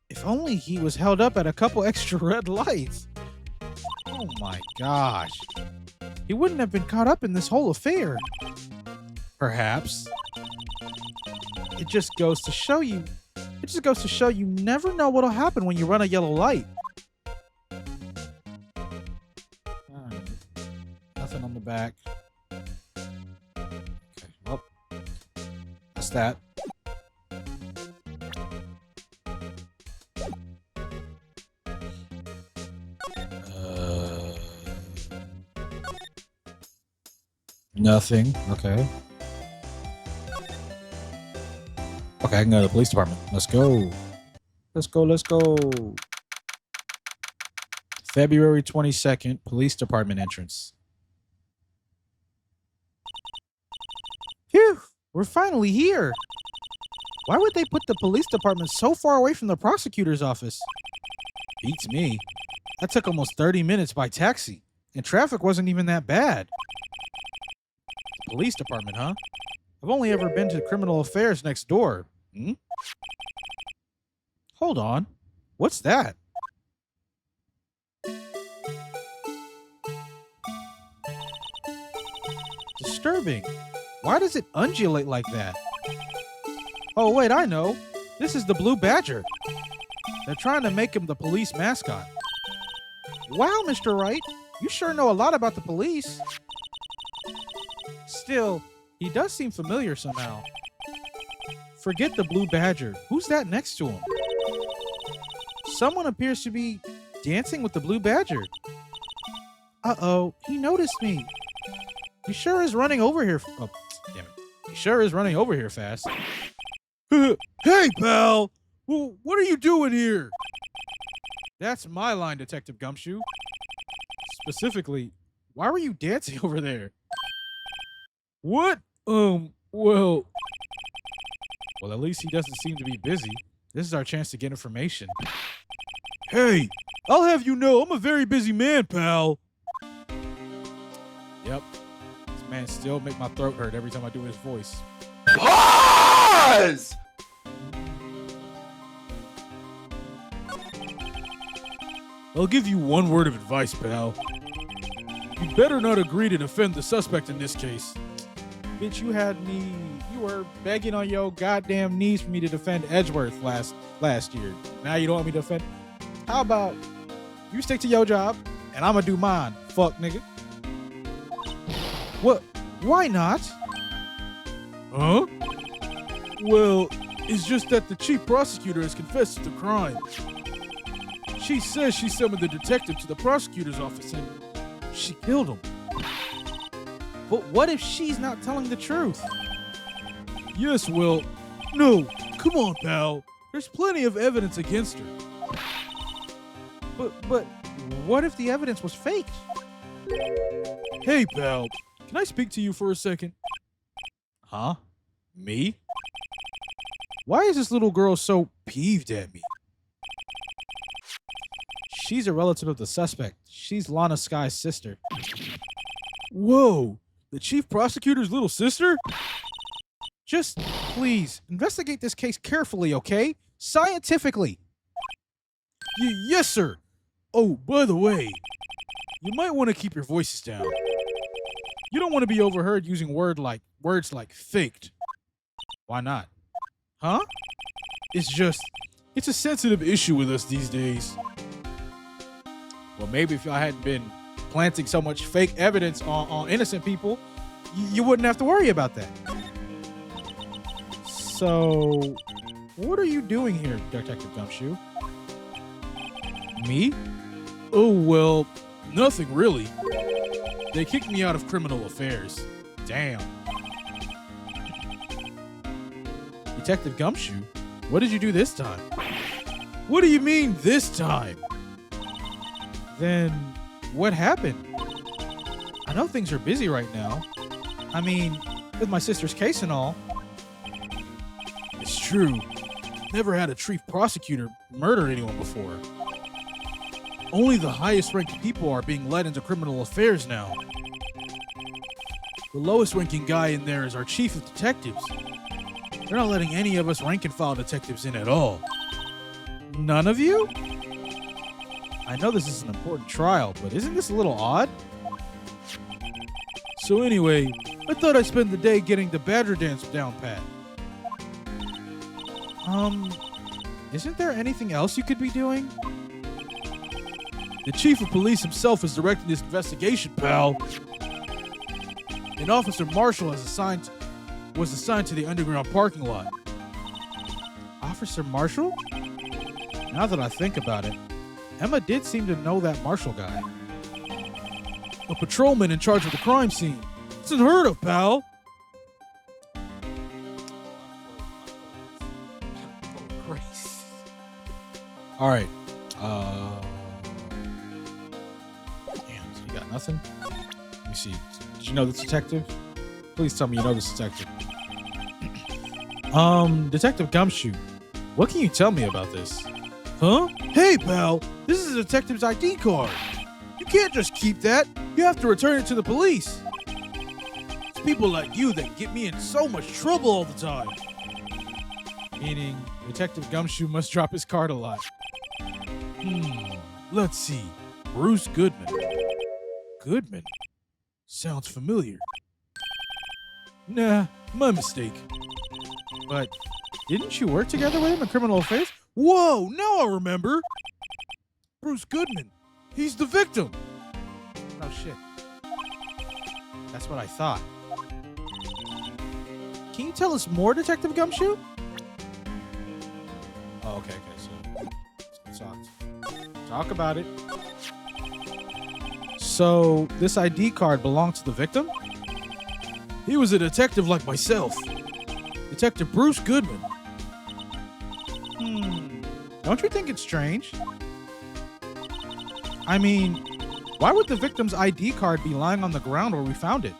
If only he was held up at a couple extra red lights. Oh my gosh. He wouldn't have been caught up in this whole affair. Perhaps. It just goes to show you never know what'll happen when you run a yellow light. Alright. Nothing on the back. Okay, well. That's that. Nothing. Okay. Okay, I can go to the police department. Let's go. Let's go. February 22nd, police department entrance. Phew, we're finally here. Why would they put the police department so far away from the prosecutor's office? Beats me. That took almost 30 minutes by taxi, and traffic wasn't even that bad. Police department, huh? I've only ever been to criminal affairs next door. Hold on. What's that? Disturbing. Why does it undulate like that? Oh, wait, I know. This is the Blue Badger. They're trying to make him the police mascot. Wow, Mr. Wright. You sure know a lot about the police. Still, he does seem familiar somehow. Forget the Blue Badger. Who's that next to him? Someone appears to be dancing with the Blue Badger. Uh-oh, he noticed me. He sure is running over here. Oh, damn it. He sure is running over here fast. Hey, pal! What are you doing here? That's my line, Detective Gumshoe. Specifically, why were you dancing over there? What? Well, at least he doesn't seem to be busy. This is our chance to get information. Hey, I'll have you know I'm a very busy man, pal. Yep. This man still make my throat hurt every time I do his voice. Pause! I'll give you one word of advice, pal. You better not agree to defend the suspect in this case. Bitch, you were begging on your goddamn knees for me to defend Edgeworth last year. Now you don't want me to defend. How about you stick to your job and I'ma do mine, fuck nigga. What? Why not? Huh? Well, it's just that the chief prosecutor has confessed to the crime. She says she summoned the detective to the prosecutor's office and she killed him. But what if she's not telling the truth? Yes, well, no, come on, pal. There's plenty of evidence against her. But what if the evidence was faked? Hey, pal, can I speak to you for a second? Huh? Me? Why is this little girl so peeved at me? She's a relative of the suspect. She's Lana Sky's sister. Whoa, the chief prosecutor's little sister? Just, please, investigate this case carefully, okay? Scientifically. Yes, sir. Oh, by the way, you might want to keep your voices down. You don't want to be overheard using words like faked. Why not? Huh? It's a sensitive issue with us these days. Well, maybe if I hadn't been planting so much fake evidence on innocent people, you wouldn't have to worry about that. So, what are you doing here, Detective Gumshoe? Me? Oh, well, nothing really. They kicked me out of criminal affairs. Damn. Detective Gumshoe? What did you do this time? What do you mean, this time? Then, what happened? I know things are busy right now. I mean, with my sister's case and all. It's true. Never had a chief prosecutor murder anyone before. Only the highest ranked people are being led into criminal affairs now. The lowest ranking guy in there is our chief of detectives. They're not letting any of us rank and file detectives in at all. None of you? I know this is an important trial, but isn't this a little odd? So anyway, I thought I'd spend the day getting the Badger dance down pat. Isn't there anything else you could be doing? The chief of police himself is directing this investigation, pal. An officer marshal was assigned to the underground parking lot. Officer Marshall? Now that I think about it, Emma did seem to know that Marshall guy. A patrolman in charge of the crime scene. It's unheard of, pal. All right. Damn, so you got nothing? Let me see. Did you know this detective? Please tell me you know this detective. Detective Gumshoe, what can you tell me about this? Huh? Hey, pal, this is a detective's ID card. You can't just keep that. You have to return it to the police. It's people like you that get me in so much trouble all the time. Meaning, Detective Gumshoe must drop his card a lot. Let's see. Bruce Goodman. Goodman? Sounds familiar. Nah, my mistake. But didn't you work together with him in criminal affairs? Whoa, now I remember. Bruce Goodman. He's the victim. Oh, shit. That's what I thought. Can you tell us more, Detective Gumshoe? Oh, okay, so let's talk about it. So, this ID card belonged to the victim? He was a detective like myself. Detective Bruce Goodman. Don't you think it's strange? I mean, why would the victim's ID card be lying on the ground where we found it?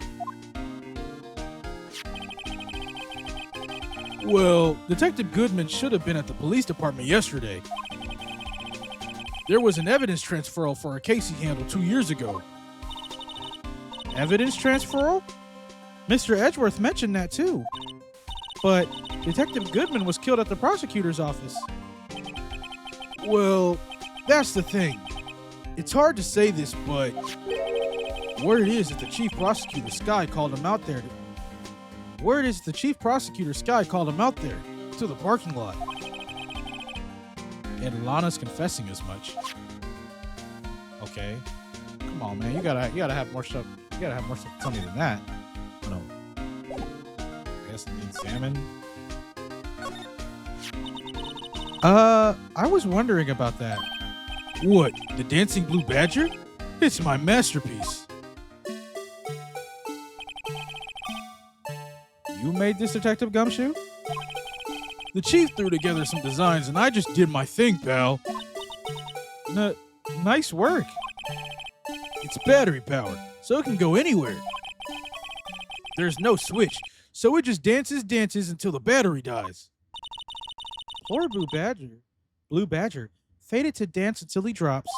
Well, Detective Goodman should have been at the police department yesterday. There was an evidence transferal for a case he handled 2 years ago. Evidence transferal? Mr. Edgeworth mentioned that too. But Detective Goodman was killed at the prosecutor's office. Well, that's the thing. It's hard to say this, but word is that the chief prosecutor, Sky, called him out there. Word is the chief prosecutor, Sky, called him out there to the parking lot. And Lana's confessing as much. Okay. Come on, man. You gotta have more stuff. You gotta have more stuff to tell me than that. Oh, no. I guess I need salmon. I was wondering about that. What? The dancing blue badger? It's my masterpiece. You made this, Detective Gumshoe? The chief threw together some designs and I just did my thing, pal. Nice work. It's battery powered, so it can go anywhere. There's no switch, so it just dances until the battery dies. Poor Blue Badger, fated to dance until he drops.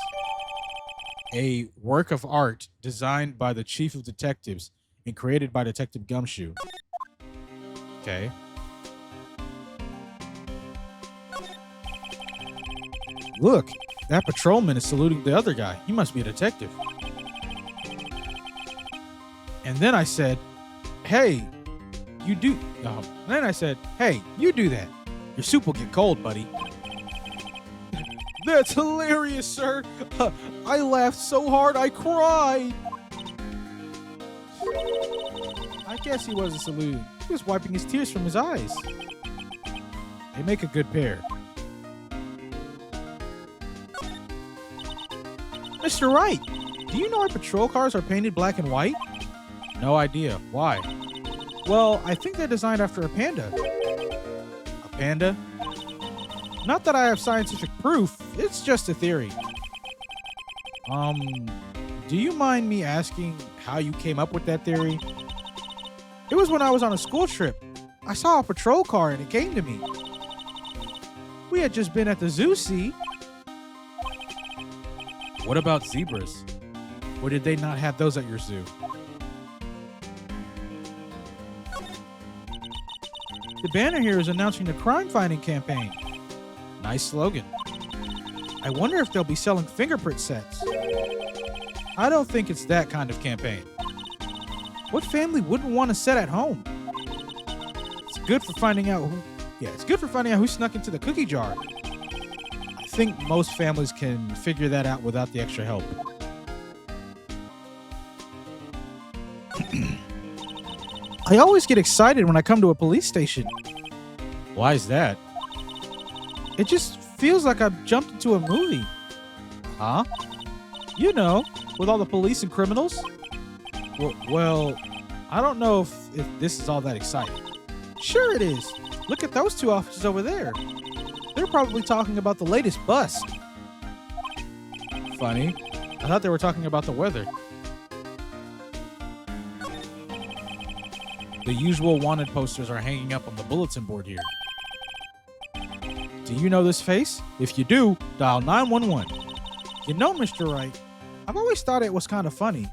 A work of art designed by the chief of detectives and created by Detective Gumshoe. Okay. Look, that patrolman is saluting the other guy. He must be a detective. And then I said, hey, you do... then I said, hey, you do that. Your soup will get cold, buddy. That's hilarious, sir. I laughed so hard I cried. I guess he wasn't saluting. He was wiping his tears from his eyes. They make a good pair. Mr. Wright, do you know our patrol cars are painted black and white? No idea. Why? Well, I think they're designed after a panda. A panda? Not that I have scientific proof. It's just a theory. Do you mind me asking how you came up with that theory? It was when I was on a school trip. I saw a patrol car and it came to me. We had just been at the zoo, see? What about zebras? Or did they not have those at your zoo? The banner here is announcing the crime-fighting campaign. Nice slogan. I wonder if they'll be selling fingerprint sets. I don't think it's that kind of campaign. What family wouldn't want a set at home? It's good for finding out who snuck into the cookie jar. I think most families can figure that out without the extra help. I always get excited when I come to a police station. Why is that? It just feels like I've jumped into a movie. Huh? You know, with all the police and criminals. Well, I don't know if this is all that exciting. Sure it is. Look at those two officers over there. They're probably talking about the latest bust. Funny. I thought they were talking about the weather. The usual wanted posters are hanging up on the bulletin board here. Do you know this face? If you do, dial 911. You know, Mr. Wright, I've always thought it was kind of funny.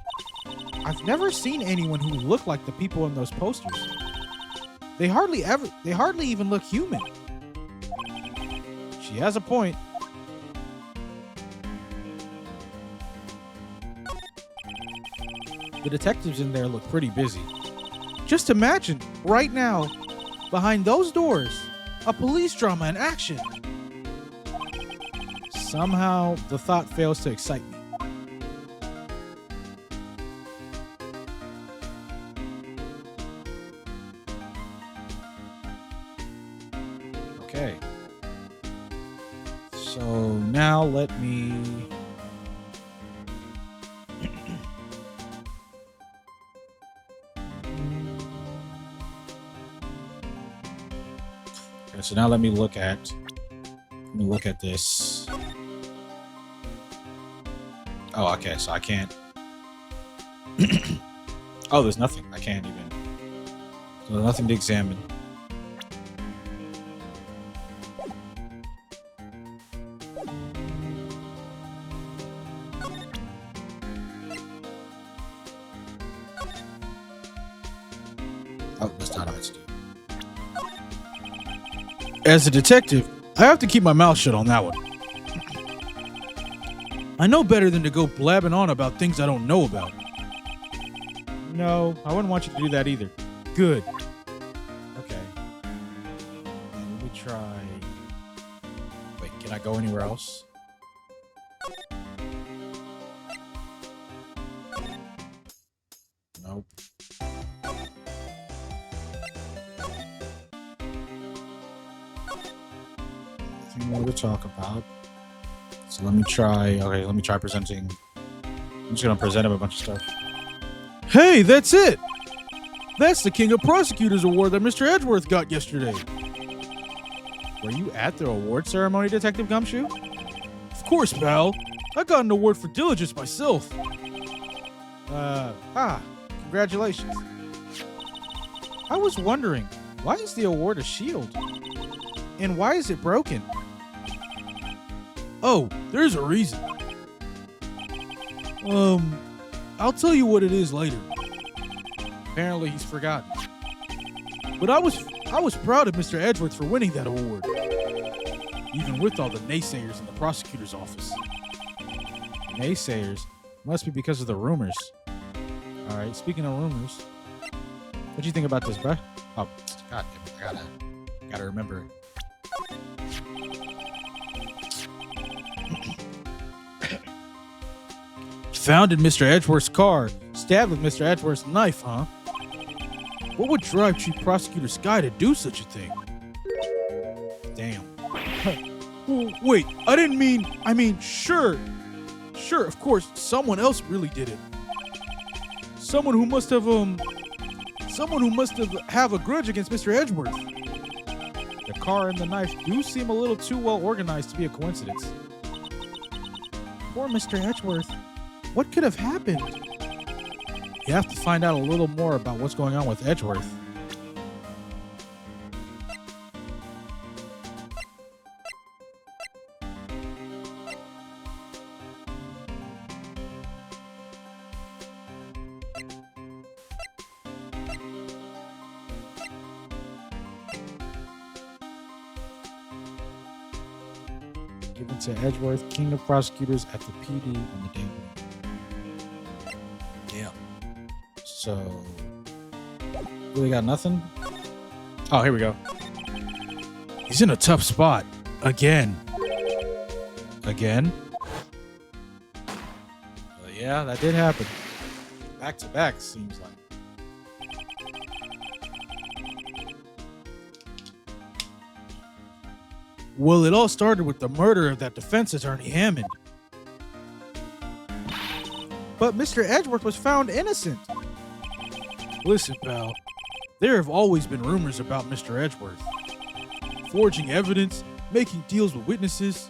I've never seen anyone who looked like the people in those posters. They hardly even look human. She has a point. The detectives in there look pretty busy. Just imagine, right now, behind those doors, a police drama in action. Somehow, the thought fails to excite me. Okay. So now let me... Okay, so now let me look at this. Oh, okay, so I can't. Oh, there's nothing. I can't even. So there's nothing to examine. Oh, that's not how it's done. As a detective, I have to keep my mouth shut on that one. I know better than to go blabbing on about things I don't know about. No, I wouldn't want you to do that either. Good. Okay. Let me try. Wait, can I go anywhere else? Nope. Nothing more to talk about. So let me try. Okay, let me try presenting. I'm just gonna present him a bunch of stuff. Hey, that's it! That's the King of Prosecutors Award that Mr. Edgeworth got yesterday. Were you at the award ceremony, Detective Gumshoe? Of course, pal. I got an award for diligence myself. Congratulations. I was wondering, why is the award a shield? And why is it broken? Oh, there's a reason. I'll tell you what it is later. Apparently he's forgotten. But I was proud of Mr. Edgeworth for winning that award. Even with all the naysayers in the prosecutor's office. Naysayers? Must be because of the rumors. Alright, speaking of rumors, what do you think about this, bruh? Oh, god damn it, I gotta remember. Found in Mr. Edgeworth's car, stabbed with Mr. Edgeworth's knife, huh? What would drive Chief Prosecutor Sky to do such a thing? Damn. Wait, I mean, sure, of course, someone else really did it. Someone who must have have a grudge against Mr. Edgeworth. The car and the knife do seem a little too well organized to be a coincidence. Poor Mr. Edgeworth. What could have happened? You have to find out a little more about what's going on with Edgeworth. Given to Edgeworth, King of Prosecutors at the PD on the day. Yeah. So, really got nothing? Oh, here we go. He's in a tough spot. Again. Again? Yeah, that did happen. Back to back, seems like. Well, it all started with the murder of that defense attorney, Hammond. But Mr. Edgeworth was found innocent. Listen, pal. There have always been rumors about Mr. Edgeworth. Forging evidence, making deals with witnesses.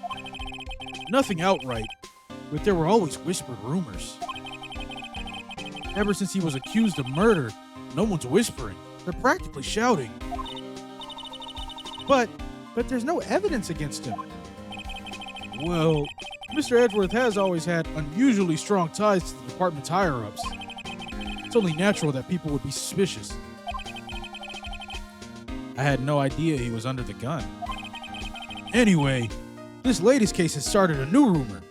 Nothing outright, but there were always whispered rumors. Ever since he was accused of murder, no one's whispering. They're practically shouting. But there's no evidence against him. Well, Mr. Edgeworth has always had unusually strong ties to the department's higher-ups. It's only natural that people would be suspicious. I had no idea he was under the gun. Anyway, this latest case has started a new rumor.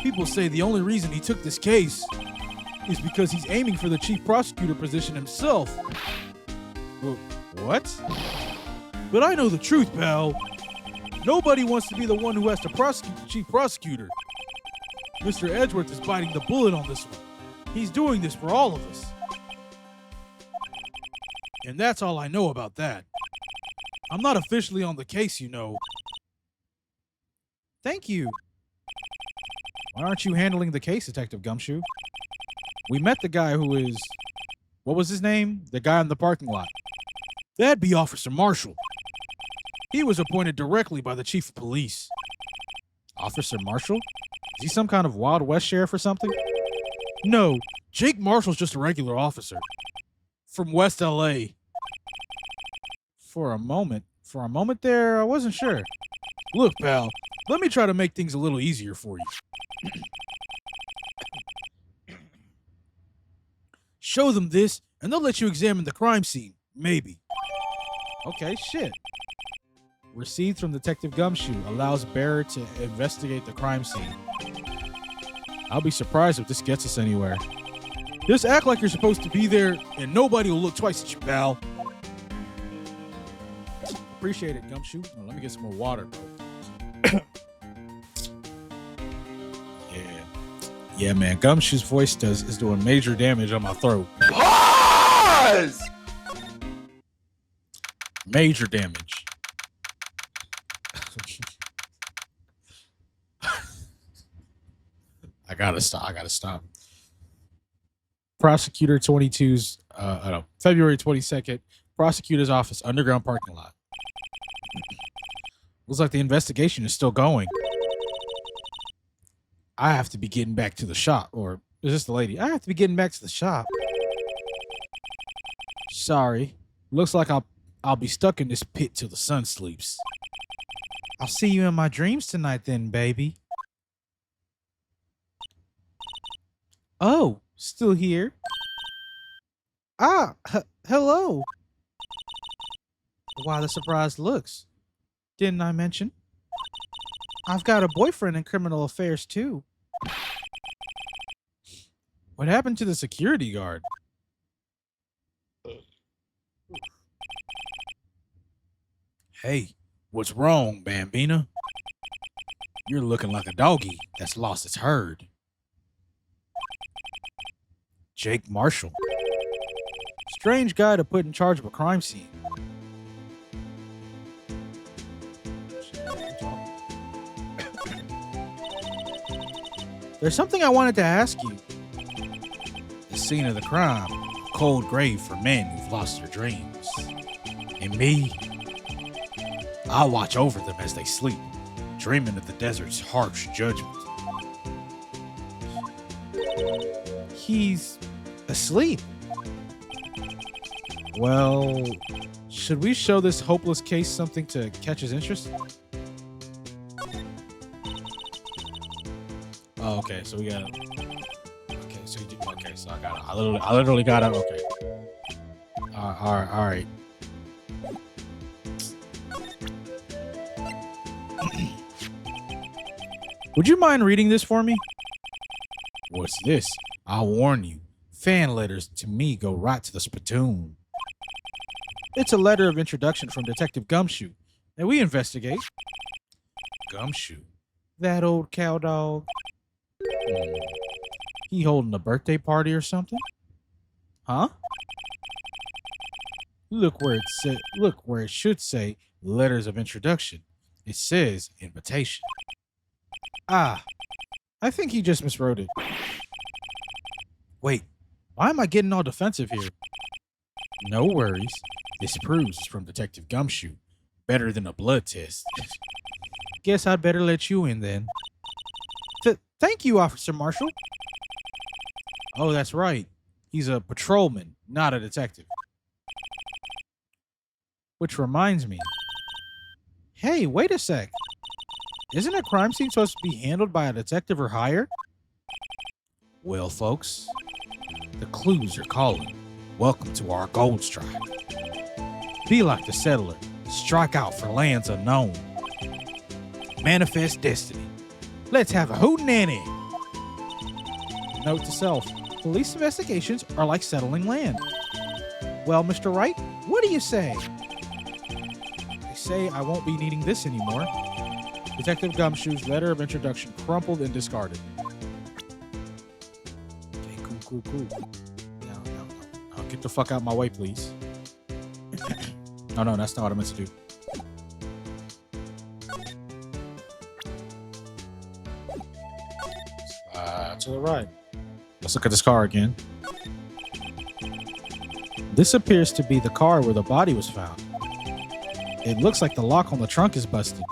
People say the only reason he took this case is because he's aiming for the chief prosecutor position himself. Well, what? But I know the truth, pal. Nobody wants to be the one who has to prosecute the chief prosecutor. Mr. Edgeworth is biting the bullet on this one. He's doing this for all of us. And that's all I know about that. I'm not officially on the case, you know. Thank you. Why aren't you handling the case, Detective Gumshoe? We met the guy who is... What was his name? The guy in the parking lot. That'd be Officer Marshall. He was appointed directly by the chief of police. Officer Marshall? Is he some kind of Wild West sheriff or something? No, Jake Marshall's just a regular officer. From West L.A. For a moment there, I wasn't sure. Look, pal, let me try to make things a little easier for you. Show them this, and they'll let you examine the crime scene. Maybe. Okay, shit. Received from Detective Gumshoe allows bearer to investigate the crime scene. I'll be surprised if this gets us anywhere. Just act like you're supposed to be there, and nobody will look twice at you, pal. Appreciate it, Gumshoe. Oh, let me get some more water, bro. Yeah, man. Gumshoe's voice is doing major damage on my throat. Pause! Major damage. I gotta stop. Prosecutor 22's February 22nd, prosecutor's office, underground parking lot. Looks like the investigation is still going. I have to be getting back to the shop. Or is this the lady? I have to be getting back to the shop. Sorry. Looks like I'll be stuck in this pit till the sun sleeps. I'll see you in my dreams tonight then, baby. Oh, still here? Hello. Wow, the surprised looks. Didn't I mention? I've got a boyfriend in criminal affairs, too. What happened to the security guard? Hey, what's wrong, Bambina? You're looking like a doggy that's lost its herd. Jake Marshall. Strange guy to put in charge of a crime scene. There's something I wanted to ask you. The scene of the crime, a cold grave for men who've lost their dreams. And me, I watch over them as they sleep, dreaming of the desert's harsh judgment. He's asleep. Well, should we show this hopeless case something to catch his interest? Oh, okay, so we gotta. Okay, so you do. Okay, so I gotta. I literally gotta. Okay. All right. Would you mind reading this for me? What's this? I'll warn you. Fan letters to me go right to the spittoon. It's a letter of introduction from Detective Gumshoe, and we investigate. Gumshoe? That old cow dog? He holding a birthday party or something? Huh? Look where it should say letters of introduction. It says invitation. Ah, I think he just miswrote it. Wait, why am I getting all defensive here? No worries. This proves it's from Detective Gumshoe. Better than a blood test. Guess I'd better let you in then. Thank you, Officer Marshall. Oh, that's right. He's a patrolman, not a detective. Which reminds me. Hey, wait a sec. Isn't a crime scene supposed to be handled by a detective or higher? Well, folks, the clues are calling. Welcome to our gold strike. Be like the settler. Strike out for lands unknown. Manifest destiny. Let's have a hootenanny. Note to self. Police investigations are like settling land. Well, Mr. Wright, what do you say? I say I won't be needing this anymore. Detective Gumshoe's letter of introduction crumpled and discarded. Okay, cool. No. Get the fuck out my way, please. No, that's not what I meant to do. To the right. Let's look at this car again. This appears to be the car where the body was found. It looks like the lock on the trunk is busted.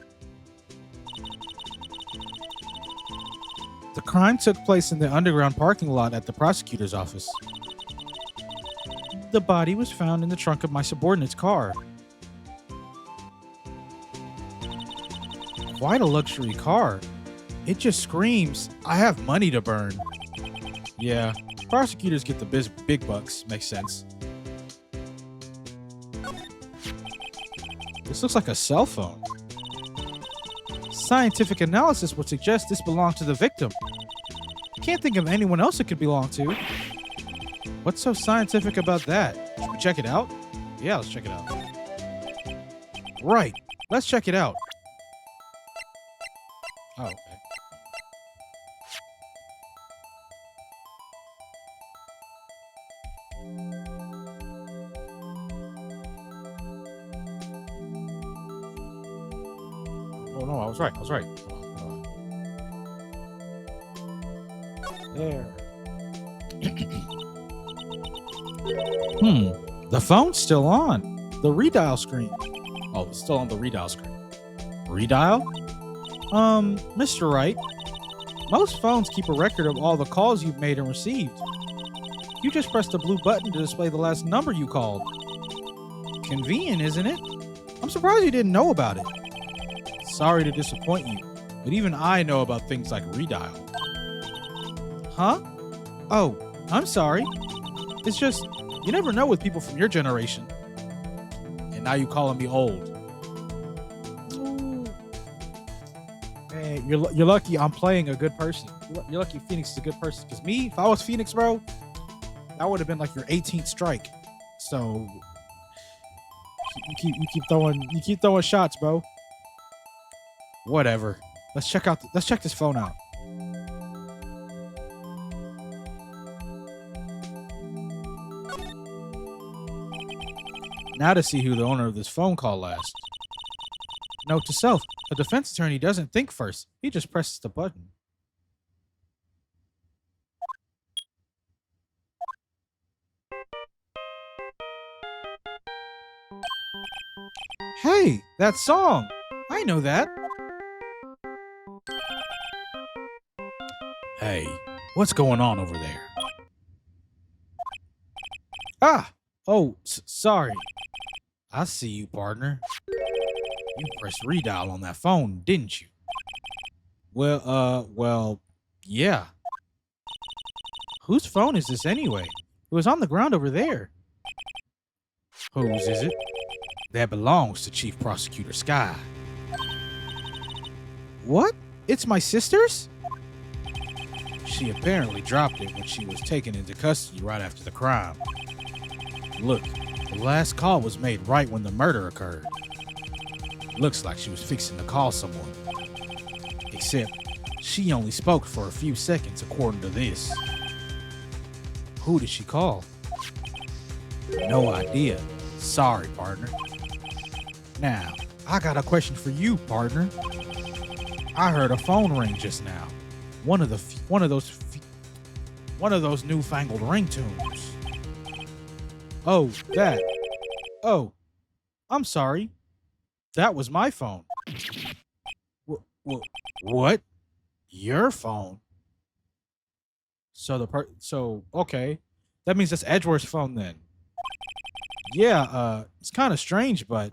The crime took place in the underground parking lot at the prosecutor's office. The body was found in the trunk of my subordinate's car. Quite a luxury car. It just screams, I have money to burn. Yeah, Prosecutors get the big bucks. Makes sense. This looks like a cell phone. Scientific analysis would suggest this belonged to the victim. Can't think of anyone else it could belong to. What's so scientific about that? Should we check it out? Yeah, let's check it out. Right. Let's check it out. Oh, okay. Oh no, I was right. Hold on. There. The phone's still on. The redial screen. Oh, it's still on the redial screen. Redial? Mr. Wright, most phones keep a record of all the calls you've made and received. You just pressed the blue button to display the last number you called. Convenient, isn't it? I'm surprised you didn't know about it. Sorry to disappoint you, but even I know about things like redial. Huh? Oh, I'm sorry. It's just, you never know with people from your generation. And now you calling me old. Hey, you're lucky I'm playing a good person. You're lucky Phoenix is a good person. Because me, if I was Phoenix, bro, that would have been like your 18th strike. So you keep throwing shots, bro. Whatever. Let's check this phone out. Now to see who the owner of this phone call last. Note to self, a defense attorney doesn't think first. He just presses the button. Hey, that song! I know that. Hey, what's going on over there? Ah! Oh, sorry. I see you, partner. You pressed redial on that phone, didn't you? Well, yeah. Whose phone is this anyway? It was on the ground over there. Whose is it? That belongs to Chief Prosecutor Sky. What? It's my sister's? She apparently dropped it when she was taken into custody right after the crime. Look, the last call was made right when the murder occurred. Looks like she was fixing to call someone. Except, she only spoke for a few seconds according to this. Who did she call? No idea. Sorry, partner. Now, I got a question for you, partner. I heard a phone ring just now. One of those newfangled ringtones. Oh, that. Oh, I'm sorry. That was my phone. What? Your phone? So okay. That means that's Edgeworth's phone then. Yeah, it's kind of strange, but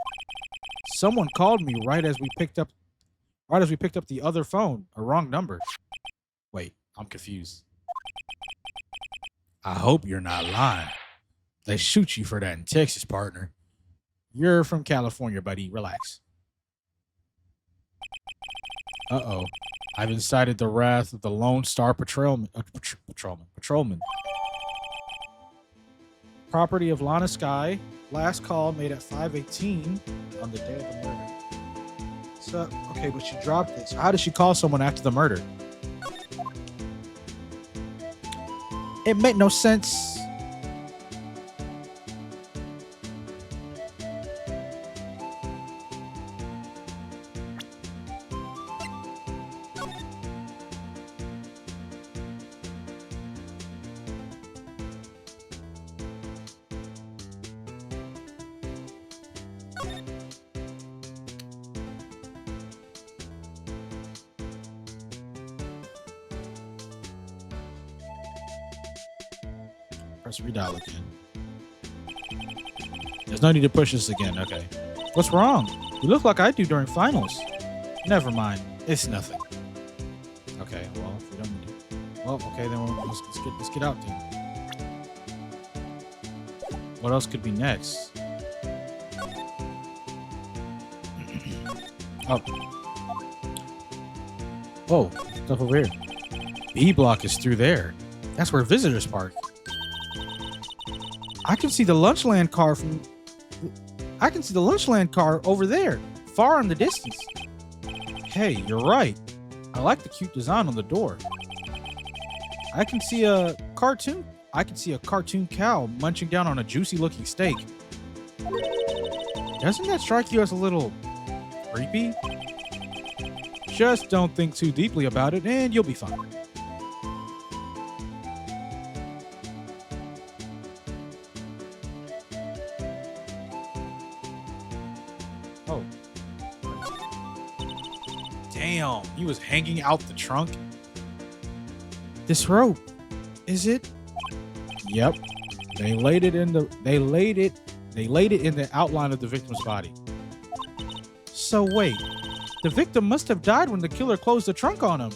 someone called me right as we picked up the other phone, a wrong number. Wait, I'm confused. I hope you're not lying. They shoot you for that in Texas, partner. You're from California, buddy. Relax. Uh-oh. I've incited the wrath of the Lone Star Patrolman. Property of Lana Sky. Last call made at 5:18 on the day of the murder. So, okay, but she dropped it. So how did she call someone after the murder? It made no sense. Press redial again. There's no need to push this again. Okay. What's wrong? You look like I do during finals. Never mind. It's nothing. Okay. Well, if we don't need to. Well, okay. Then let's get out then. What else could be next? Oh. Oh, stuff over here. B block is through there. That's where visitors park. I can see the Lunchland car over there, far in the distance. Hey, you're right. I like the cute design on the door. I can see a cartoon cow munching down on a juicy looking steak. Doesn't that strike you as a little creepy? Just don't think too deeply about it and you'll be fine. Oh. Damn, he was hanging out the trunk. This rope, is it? Yep. They laid it in the outline of the victim's body. So wait, the victim must have died when the killer closed the trunk on him.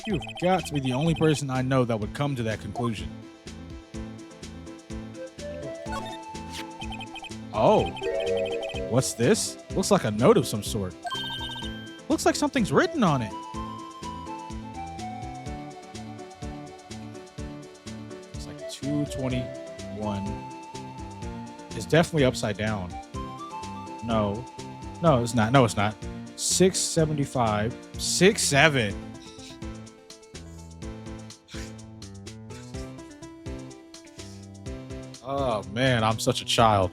You've got to be the only person I know that would come to that conclusion. Oh, what's this? Looks like a note of some sort. Looks like something's written on it. It's like 221. It's definitely upside down. No, it's not. No, it's not. 675. 67. Oh man, I'm such a child.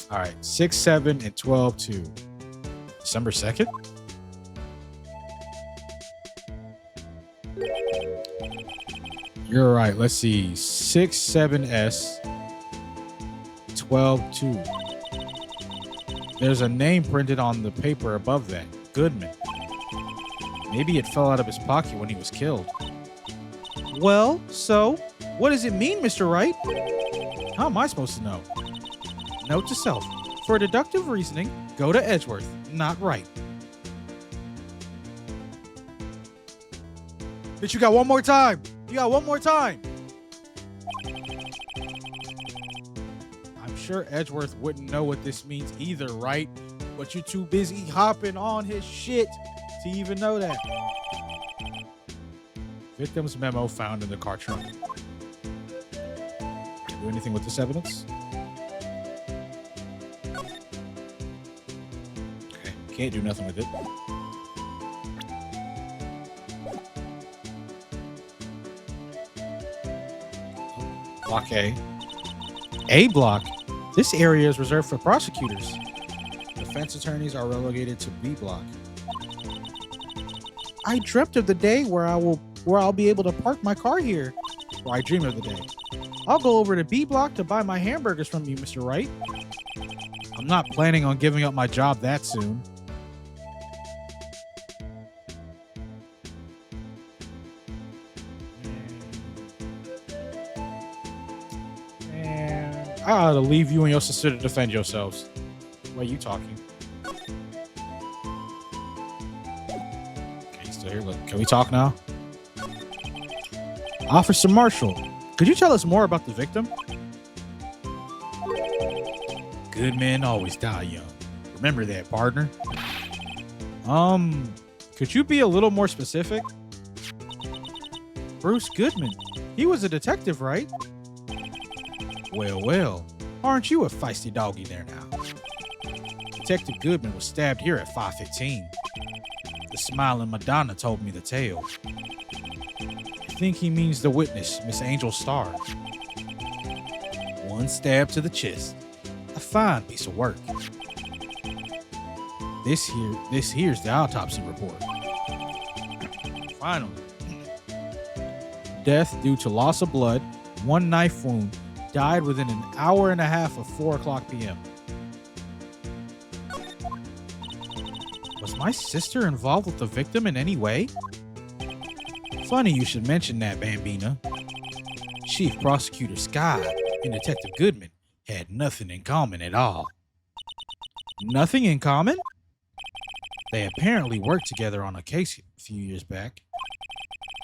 All right, 6, 7, and 12, 2. December 2nd? You're right. Let's see. 6, 7S, 12, 2. There's a name printed on the paper above that. Goodman. Maybe it fell out of his pocket when he was killed. Well, so what does it mean, Mr. Wright? How am I supposed to know? Note to self, for deductive reasoning, go to Edgeworth, not Wright. Bitch, you got one more time. You got one more time. I'm sure Edgeworth wouldn't know what this means either, right? But you're too busy hopping on his shit to even know that. Victim's memo found in the car trunk. Can do anything with this evidence? Okay, can't do nothing with it. Block A. A block? This area is reserved for prosecutors. Defense attorneys are relegated to B block. I dreamt of the day where I'll be able to park my car here. Or I dream of the day. I'll go over to B block to buy my hamburgers from you, Mr. Wright. I'm not planning on giving up my job that soon. I ought to leave you and your sister to defend yourselves. Why are you talking? Okay, he's still here. Look, can we talk now? Officer Marshall, could you tell us more about the victim? Good men always die young. Remember that, partner. Could you be a little more specific? Bruce Goodman. He was a detective, right? Well, aren't you a feisty doggy there now? Detective Goodman was stabbed here at 5:15. The smiling Madonna told me the tale. I think he means the witness, Miss Angel Starr. One stab to the chest. A fine piece of work. This here's the autopsy report. Finally. Death due to loss of blood, one knife wound, died within an hour and a half of 4:00 p.m. Was my sister involved with the victim in any way? Funny you should mention that, Bambina. Chief Prosecutor Sky and Detective Goodman had nothing in common at all. Nothing in common? They apparently worked together on a case a few years back.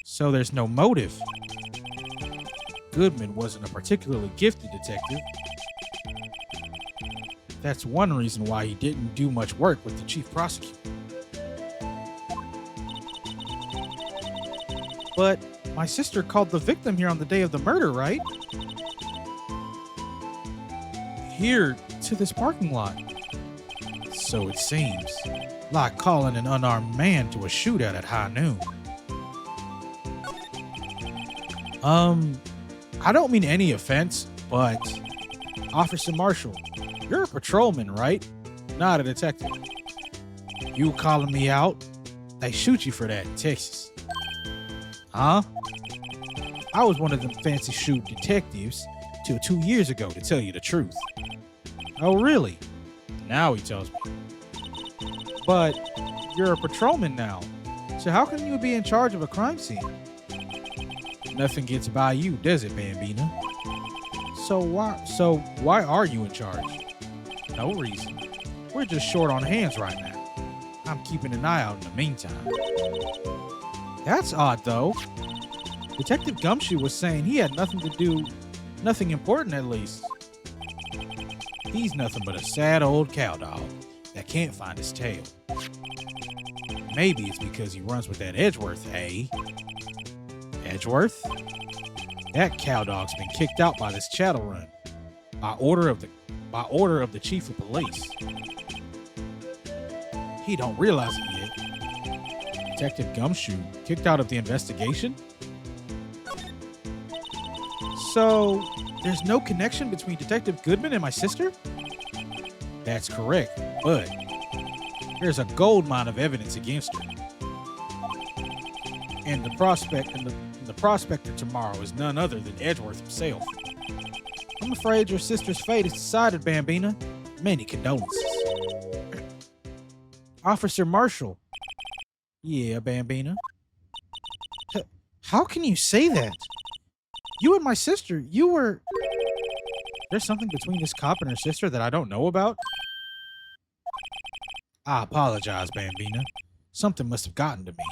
So there's no motive. Goodman wasn't a particularly gifted detective. That's one reason why he didn't do much work with the chief prosecutor. But my sister called the victim here on the day of the murder, right? Here, to this parking lot. So it seems. Like calling an unarmed man to a shootout at high noon. I don't mean any offense, but Officer Marshall, you're a patrolman, right? Not a detective. You calling me out? They shoot you for that in Texas. Huh? I was one of them fancy shoot detectives till 2 years ago, to tell you the truth. Oh, really? Now he tells me. But you're a patrolman now, so how can you be in charge of a crime scene? Nothing gets by you, does it, Bambina? So why are you in charge? No reason. We're just short on hands right now. I'm keeping an eye out in the meantime. That's odd, though. Detective Gumshoe was saying he had nothing important at least. He's nothing but a sad old cowdog that can't find his tail. Maybe it's because he runs with that Edgeworth, eh? Edgeworth? That cowdog's been kicked out by this chattel run by order of the chief of police. He don't realize it yet. Detective Gumshoe kicked out of the investigation? So, there's no connection between Detective Goodman and my sister? That's correct, but there's a gold mine of evidence against her. And the prospector tomorrow is none other than Edgeworth himself. I'm afraid your sister's fate is decided, Bambina. Many condolences. Officer Marshall. Yeah, Bambina. How can you say that? You and my sister, you were... There's something between this cop and her sister that I don't know about? I apologize, Bambina. Something must have gotten to me.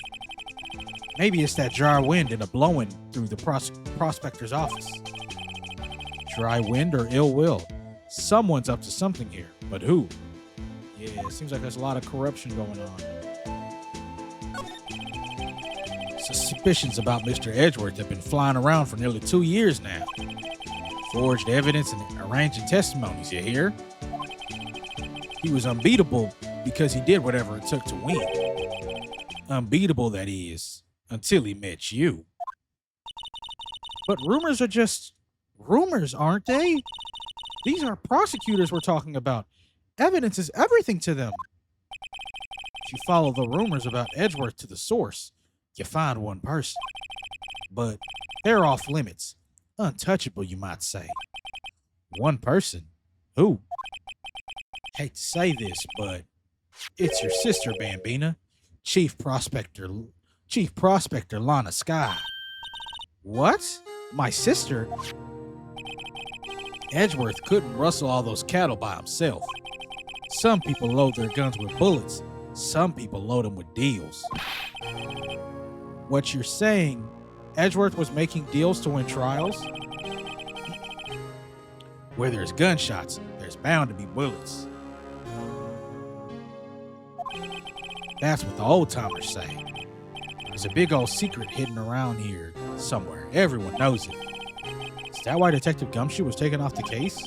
Maybe it's that dry wind and a blowing through the prospector's office. Dry wind or ill will? Someone's up to something here, but who? Yeah, it seems like there's a lot of corruption going on. Suspicions about Mr. Edgeworth have been flying around for nearly 2 years now. Forged evidence and arranging testimonies, you hear? He was unbeatable because he did whatever it took to win. Unbeatable, that is, until he met you. But rumors are just rumors, aren't they? These are prosecutors we're talking about. Evidence is everything to them. If you follow the rumors about Edgeworth to the source, you find one person. But they're off limits. Untouchable, you might say. One person? Who? Hate to say this, but it's your sister, Bambina. Chief Prospector Lana Skye. What? My sister? Edgeworth couldn't rustle all those cattle by himself. Some people load their guns with bullets. Some people load them with deals. What you're saying, Edgeworth was making deals to win trials? Where there's gunshots, there's bound to be bullets. That's what the old timers say. There's a big old secret hidden around here somewhere. Everyone knows it. Is that why Detective Gumshoe was taken off the case?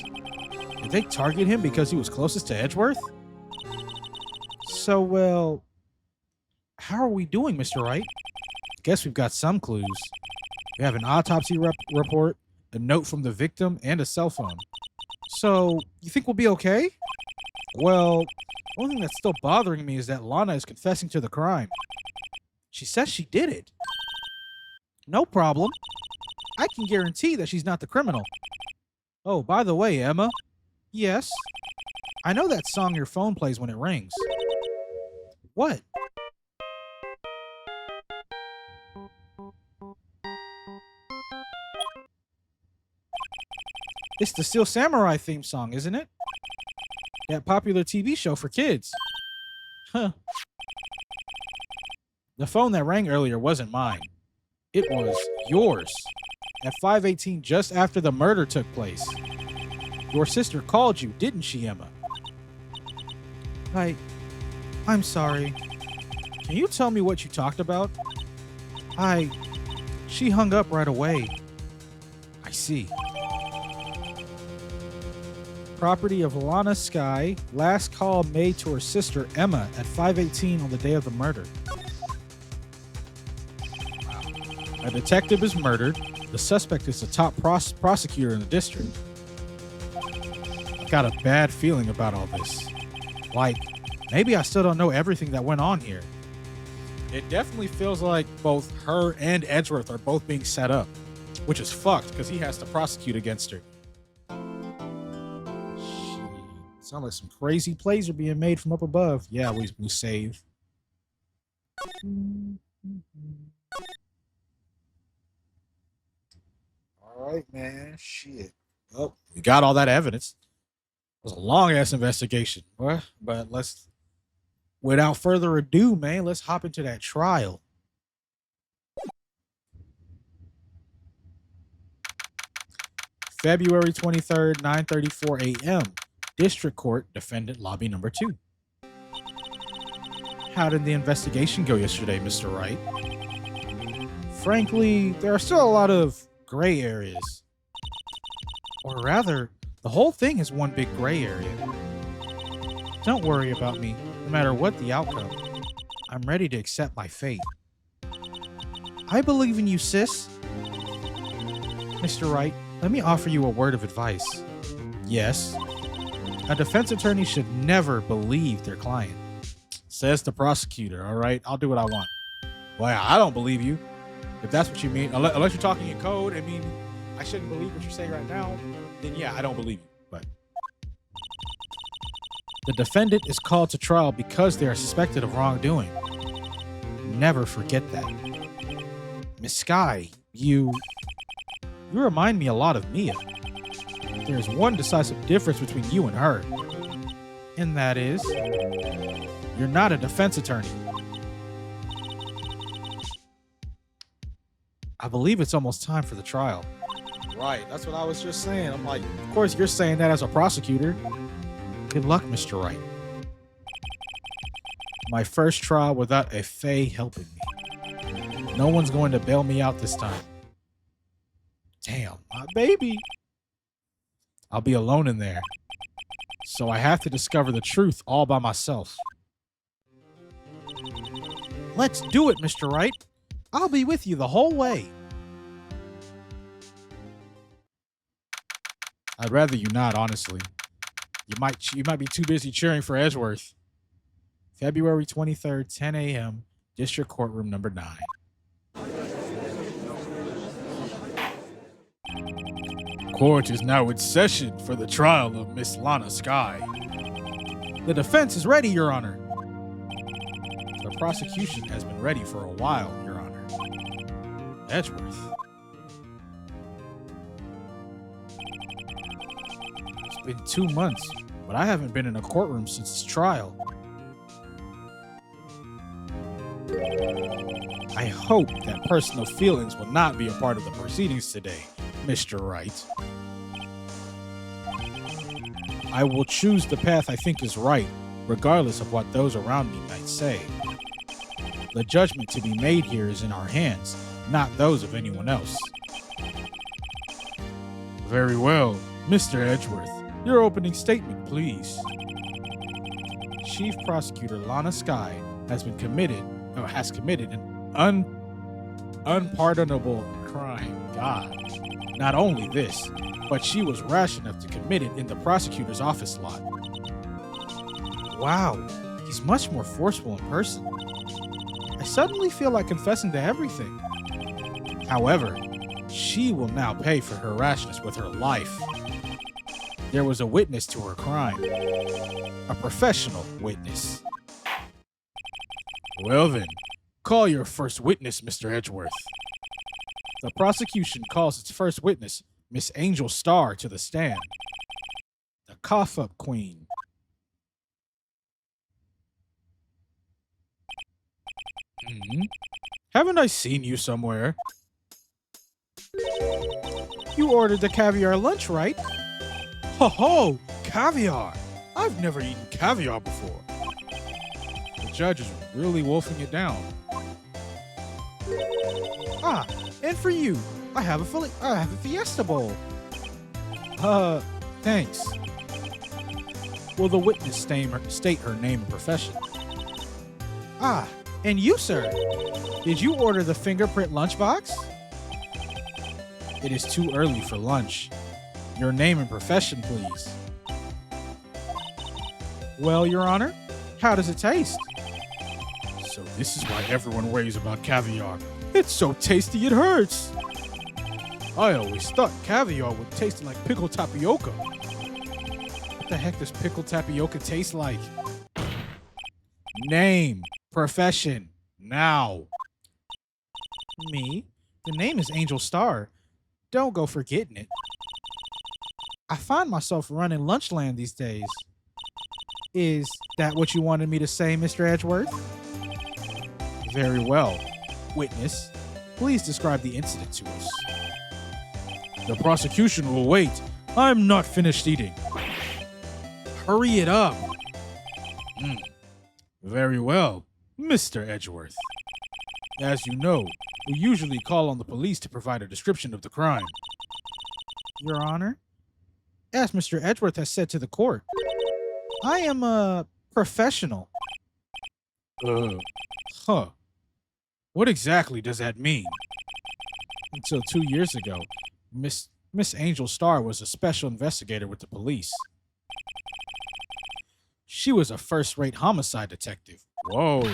Did they target him because he was closest to Edgeworth? So, well, how are we doing, Mr. Wright? Guess we've got some clues. We have an autopsy report, a note from the victim, and a cell phone. So, you think we'll be okay? Well, the only thing that's still bothering me is that Lana is confessing to the crime. She says she did it. No problem. I can guarantee that she's not the criminal. Oh, by the way, Emma. Yes? I know that song your phone plays when it rings. What? It's the Steel Samurai theme song, isn't it? That popular TV show for kids. Huh. The phone that rang earlier wasn't mine. It was yours. at 5:18 just after the murder took place. Your sister called you, didn't she, Emma? I'm sorry. Can you tell me what you talked about? She hung up right away. I see. Property of Lana Sky. Last call made to her sister Emma at 5:18 on the day of the murder. A detective is murdered. The suspect is the top prosecutor in the district. I've got a bad feeling about all this. Maybe I still don't know everything that went on here. It definitely feels like both her and Edgeworth are both being set up, which is fucked because he has to prosecute against her. Shit. Sound like some crazy plays are being made from up above. Yeah, we save. All right, man. Shit. Well, we got all that evidence. It was a long ass investigation, but without further ado, man, let's hop into that trial. February 23rd, 9:34 a.m. District Court, Defendant Lobby Number 2. How did the investigation go yesterday, Mr. Wright? Frankly, there are still a lot of gray areas. Or rather, the whole thing is one big gray area. Don't worry about me. No matter what the outcome, I'm ready to accept my fate. I believe in you, sis. Mr. Wright, let me offer you a word of advice. Yes. A defense attorney should never believe their client. Says the prosecutor, all right? I'll do what I want. Well, I don't believe you. If that's what you mean, unless you're talking in code, I mean, I shouldn't believe what you're saying right now, then yeah, I don't believe you. But the defendant is called to trial because they are suspected of wrongdoing. Never forget that. Miss Sky, you remind me a lot of Mia. There's one decisive difference between you and her. And that is, you're not a defense attorney. I believe it's almost time for the trial. Right, that's what I was just saying. I'm like, of course you're saying that as a prosecutor. Good luck, Mr. Wright. My first trial without a Fae helping me. No one's going to bail me out this time. Damn, my baby. I'll be alone in there. So I have to discover the truth all by myself. Let's do it, Mr. Wright. I'll be with you the whole way. I'd rather you not, honestly. You might be too busy cheering for Edgeworth. February 23rd, 10 a.m., District Courtroom number 9. Court is now in session for the trial of Miss Lana Sky. The defense is ready, Your Honor. The prosecution has been ready for a while, Your Honor. Edgeworth. It's been 2 months, but I haven't been in a courtroom since this trial. I hope that personal feelings will not be a part of the proceedings today, Mr. Wright. I will choose the path I think is right, regardless of what those around me might say. The judgment to be made here is in our hands, not those of anyone else. Very well, Mr. Edgeworth. Your opening statement, please. Chief Prosecutor Lana Sky has committed an unpardonable crime. God. Not only this, but she was rash enough to commit it in the prosecutor's office lot. Wow, he's much more forceful in person. I suddenly feel like confessing to everything. However, she will now pay for her rashness with her life. There was a witness to her crime. A professional witness. Well then, call your first witness, Mr. Edgeworth. The prosecution calls its first witness, Miss Angel Starr, to the stand. The cough-up queen. Haven't I seen you somewhere? You ordered the caviar lunch, right? Ho ho! Caviar! I've never eaten caviar before. The judge is really wolfing it down. Ah, and for you, I have a Fiesta bowl. Thanks. Will the witness state her name and profession? Ah, and you, sir. Did you order the fingerprint lunchbox? It is too early for lunch. Your name and profession, please. Well, Your Honor, how does it taste? So this is why everyone raves about caviar. It's so tasty it hurts. I always thought caviar would taste like pickled tapioca. What the heck does pickled tapioca taste like? Name, profession, now. Me? The name is Angel Star. Don't go forgetting it. I find myself running Lunchland these days. Is that what you wanted me to say, Mr. Edgeworth? Very well. Witness, please describe the incident to us. The prosecution will wait. I'm not finished eating. Hurry it up. Very well, Mr. Edgeworth. As you know, we usually call on the police to provide a description of the crime. Your Honor, as Mr. Edgeworth has said to the court, I am a professional. What exactly does that mean? Until 2 years ago, Miss Angel Star was a special investigator with the police. She was a first-rate homicide detective. Whoa.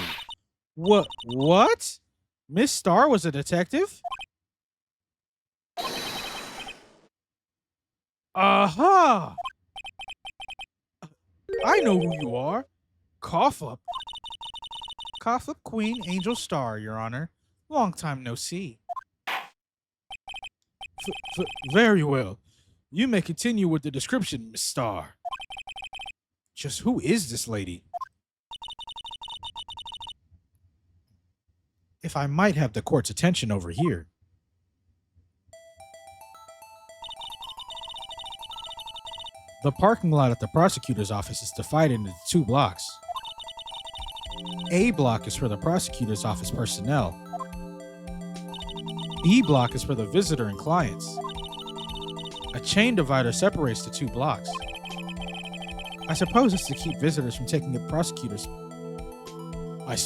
What? Miss Star was a detective? Aha! I know who you are. Cough up. Cough up Queen Angel Star, Your Honor. Long time no see. Very well. You may continue with the description, Miss Star. Just who is this lady? If I might have the court's attention over here. The parking lot at the prosecutor's office is divided into 2 blocks. A block is for the prosecutor's office personnel. B block is for the visitor and clients. A chain divider separates the 2 blocks. I suppose it's to keep visitors from taking up prosecutors. That's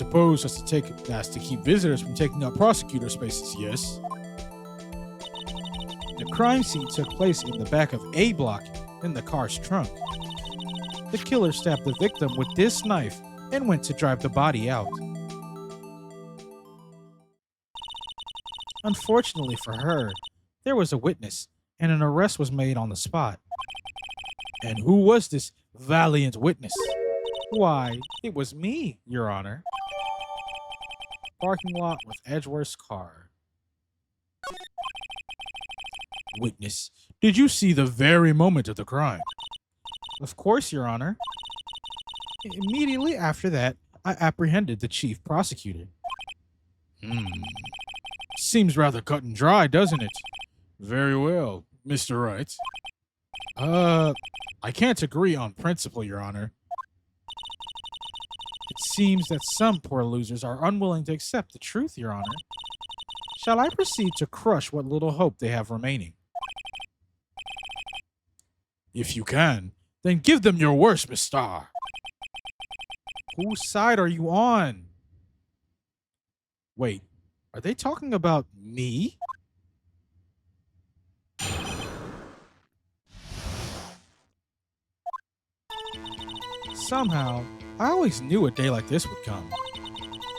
to keep visitors from taking up prosecutor spaces, yes. The crime scene took place in the back of A block in the car's trunk. The killer stabbed the victim with this knife and went to drive the body out. Unfortunately for her, there was a witness and an arrest was made on the spot. And who was this valiant witness? Why, it was me, Your Honor. Parking lot with Edgeworth's car. Witness, did you see the very moment of the crime? Of course, Your Honor. Immediately after that, I apprehended the chief prosecutor. Seems rather cut and dry, doesn't it? Very well, Mr. Wright. I can't agree on principle, Your Honor. It seems that some poor losers are unwilling to accept the truth, Your Honor. Shall I proceed to crush what little hope they have remaining? If you can, then give them your worst, Miss Star. Whose side are you on? Wait, are they talking about me? Somehow, I always knew a day like this would come.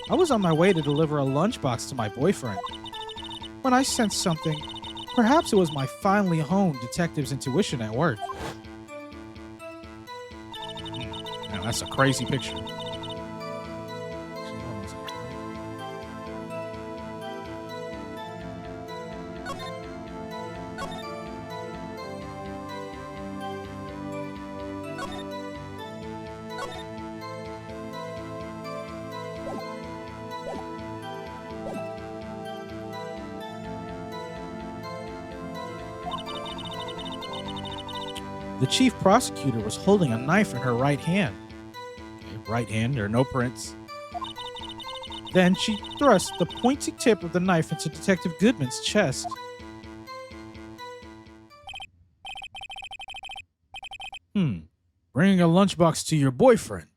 I was on my way to deliver a lunchbox to my boyfriend when I sensed something. Perhaps it was my finely honed detective's intuition at work. Now that's a crazy picture. The chief prosecutor was holding a knife in her right hand. Okay, right hand, there are no prints. Then she thrust the pointy tip of the knife into Detective Goodman's chest. Bringing a lunchbox to your boyfriend.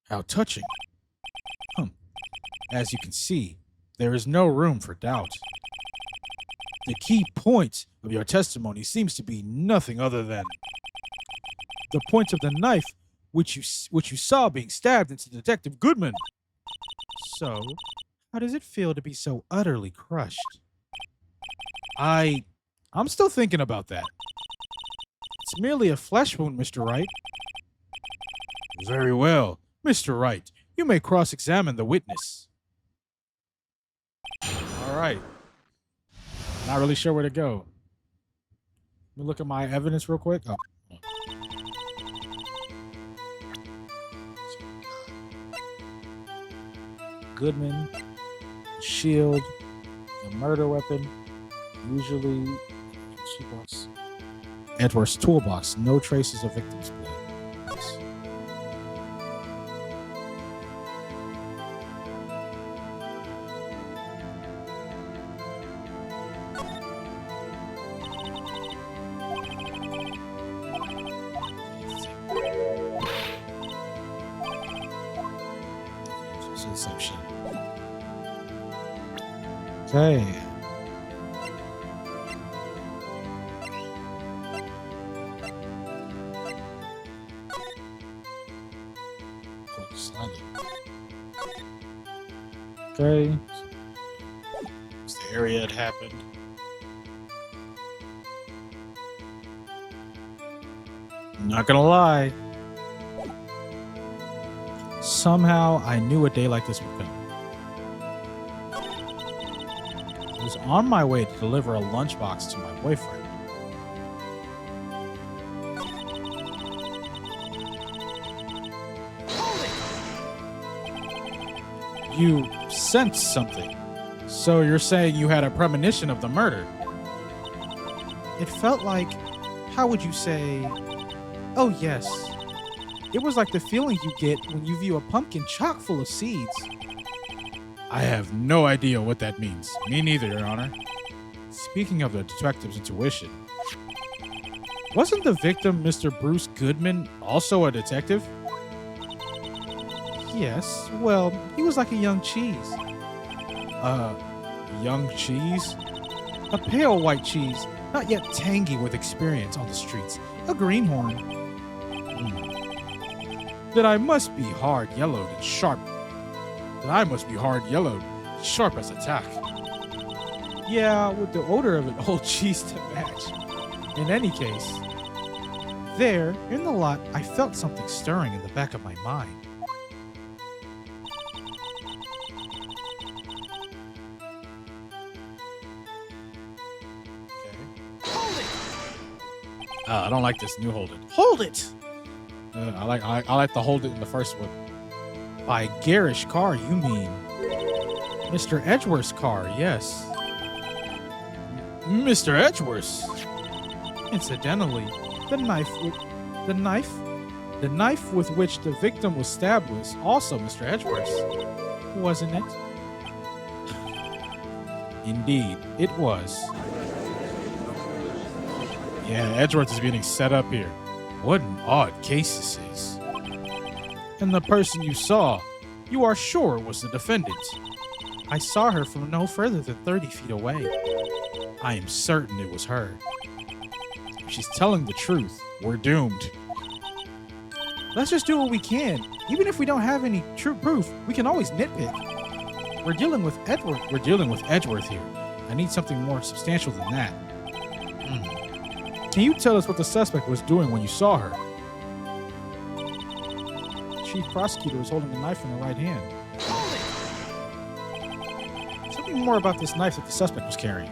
How touching. As you can see, there is no room for doubt. The key point of your testimony seems to be nothing other than the point of the knife which you saw being stabbed into Detective Goodman. So, how does it feel to be so utterly crushed? I'm still thinking about that. It's merely a flesh wound, Mr. Wright. Very well. Mr. Wright, you may cross-examine the witness. All right. Not really sure where to go. Let me look at my evidence real quick. Oh. Goodman, shield, the murder weapon, usually shoebox. Edward's toolbox, no traces of victim's blood. Nice. Same shit. Okay. Okay. It's the area it happened. I'm not gonna lie. Somehow I knew a day like this would come. I was on my way to deliver a lunchbox to my boyfriend. You sensed something. So you're saying you had a premonition of the murder? It felt like, how would you say? Oh yes. It was like the feeling you get when you view a pumpkin chock full of seeds. I have no idea what that means. Me neither, Your Honor. Speaking of the detective's intuition, wasn't the victim Mr. Bruce Goodman also a detective? Yes, well, he was like a young cheese. Young cheese? A pale white cheese, not yet tangy with experience on the streets. A greenhorn. That I must be hard yellowed and sharp. Sharp as a tack. Yeah, with the odor of an old cheese to match. In any case, there, in the lot, I felt something stirring in the back of my mind. I don't like this new hold it. Hold it! I like the hold it in the first one. By garish car, you mean Mr. Edgeworth's car? Yes. Mr. Edgeworth. Incidentally, the knife with which the victim was stabbed was also Mr. Edgeworth's, wasn't it? Indeed, it was. Yeah, Edgeworth is getting set up here. What an odd case this is. And the person you saw, you are sure was the defendant. I saw her from no further than 30 feet away. I am certain it was her. If she's telling the truth, we're doomed. Let's just do what we can. Even if we don't have any true proof, we can always nitpick. We're dealing with Edgeworth here. I need something more substantial than that. Can you tell us what the suspect was doing when you saw her? The chief prosecutor was holding a knife in her right hand. Tell me more about this knife that the suspect was carrying.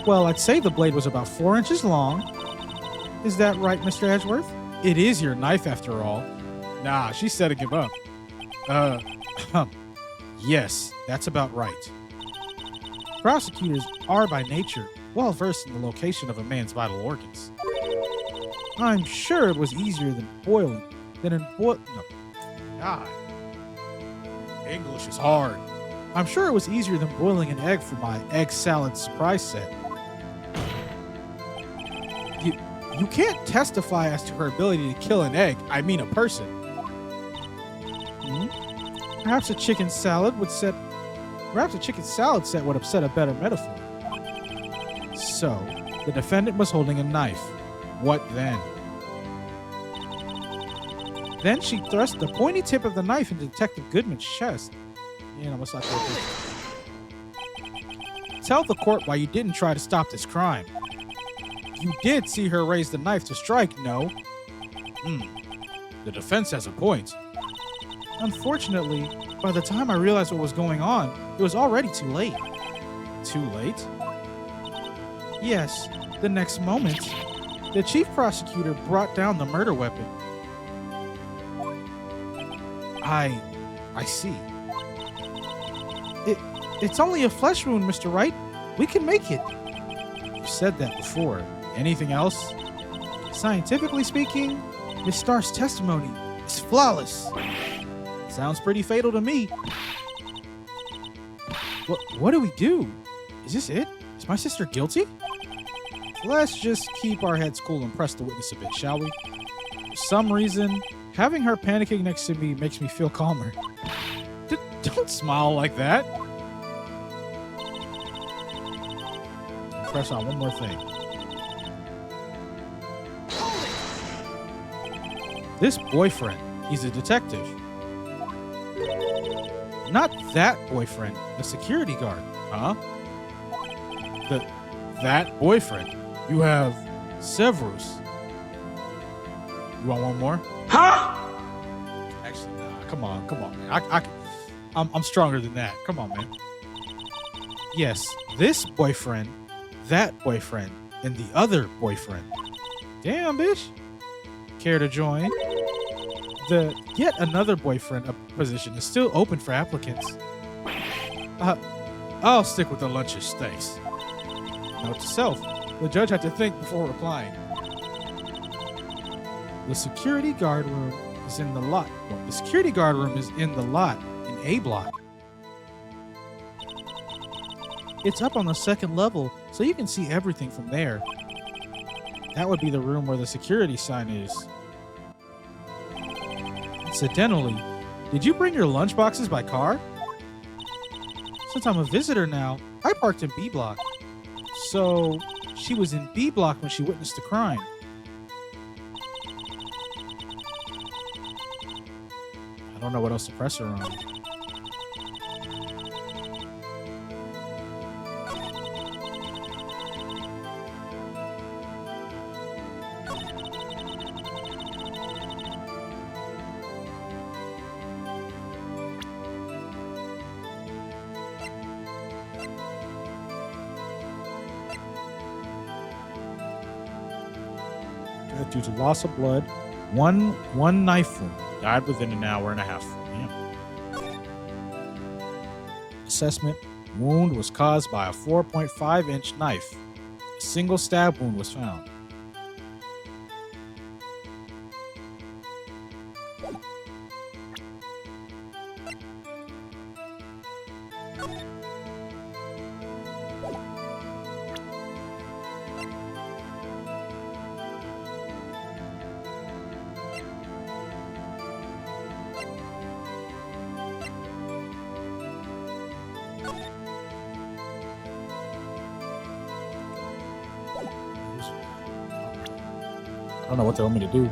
Well, I'd say the blade was about 4 inches long. Is that right, Mr. Edgeworth? It is your knife, after all. Nah, she's setting him up. Yes, that's about right. Prosecutors are, by nature, well versed in the location of a man's vital organs. I'm sure it was easier than boiling. No. God. English is hard. I'm sure it was easier than boiling an egg for my egg salad surprise set. You can't testify as to her ability to kill an egg. I mean a person. Perhaps a chicken salad set would upset a better metaphor. So, the defendant was holding a knife. What then? Then she thrust the pointy tip of the knife into Detective Goodman's chest. Tell the court why you didn't try to stop this crime. You did see her raise the knife to strike, no? The defense has a point. Unfortunately, by the time I realized what was going on, it was already too late. Too late? Yes, the next moment, the chief prosecutor brought down the murder weapon. I see. It's only a flesh wound, Mr. Wright. We can make it. You said that before. Anything else? Scientifically speaking, Miss Starr's testimony is flawless. Sounds pretty fatal to me. What do we do? Is this it? Is my sister guilty? Let's just keep our heads cool and press the witness a bit, shall we? For some reason, having her panicking next to me makes me feel calmer. Don't smile like that. Press on one more thing. This boyfriend, he's a detective. Not that boyfriend, the security guard. Huh? That boyfriend. You have Severus. You want one more? Huh? Actually, nah. Come on, man. I'm stronger than that. Come on, man. Yes, this boyfriend, that boyfriend, and the other boyfriend. Damn, bitch. Care to join? The yet another boyfriend position is still open for applicants. I'll stick with the lunch steaks. Note to self, the judge had to think before replying. The security guard room is in the lot. Well, the security guard room is in the lot in A block. It's up on the second level, so you can see everything from there. That would be the room where the security sign is. Incidentally, did you bring your lunch boxes by car? Since I'm a visitor now, I parked in B block. So, she was in B block when she witnessed the crime. I don't know what else to press her on. Due to loss of blood, one knife wound. Died within an hour and a half. Damn. Assessment: wound was caused by a 4.5-inch knife. A single stab wound was found. I don't know what they want me to do.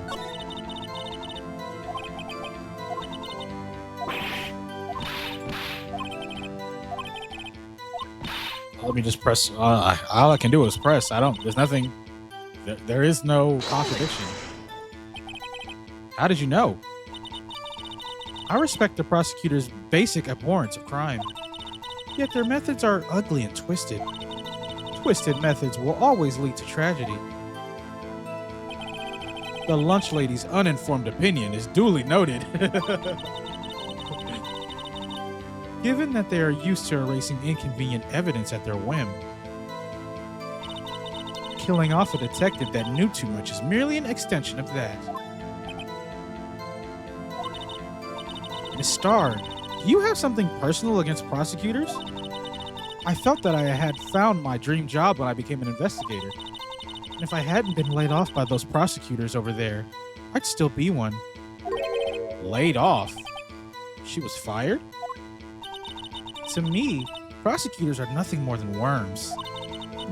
Let me just press. All I can do is press. There's nothing. There is no contradiction. How did you know? I respect the prosecutor's basic abhorrence of crime. Yet their methods are ugly and twisted. Twisted methods will always lead to tragedy. The lunch lady's uninformed opinion is duly noted. Given that they are used to erasing inconvenient evidence at their whim. killing off a detective that knew too much is merely an extension of that. Miss Starr, do you have something personal against prosecutors? I felt that I had found my dream job when I became an investigator. And if I hadn't been laid off by those prosecutors over there, I'd still be one. Laid off? She was fired? To me, prosecutors are nothing more than worms.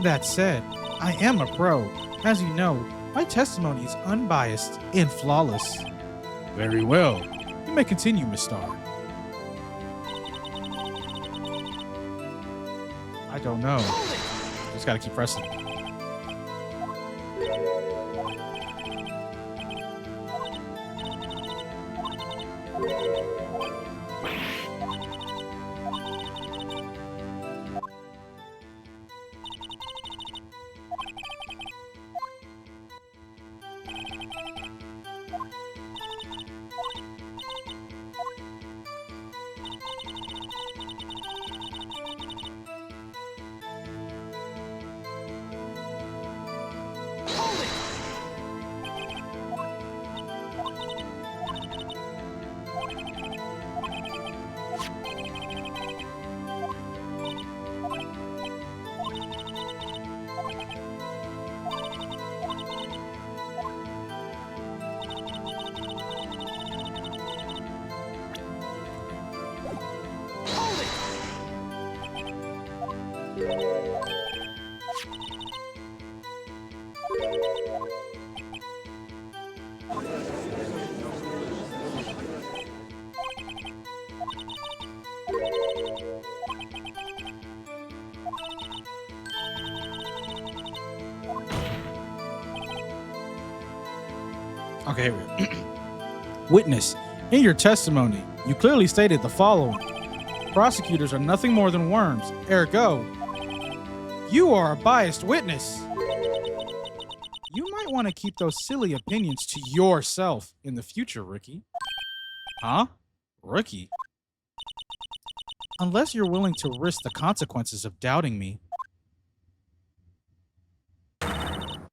That said, I am a pro. As you know, my testimony is unbiased and flawless. Very well. You may continue, Miss Starr. I don't know. Just gotta keep pressing. Okay. Witness, in your testimony, you clearly stated the following. Prosecutors are nothing more than worms. Ergo, you are a biased witness. You might want to keep those silly opinions to yourself in the future, Rookie. Huh? Rookie? Unless you're willing to risk the consequences of doubting me,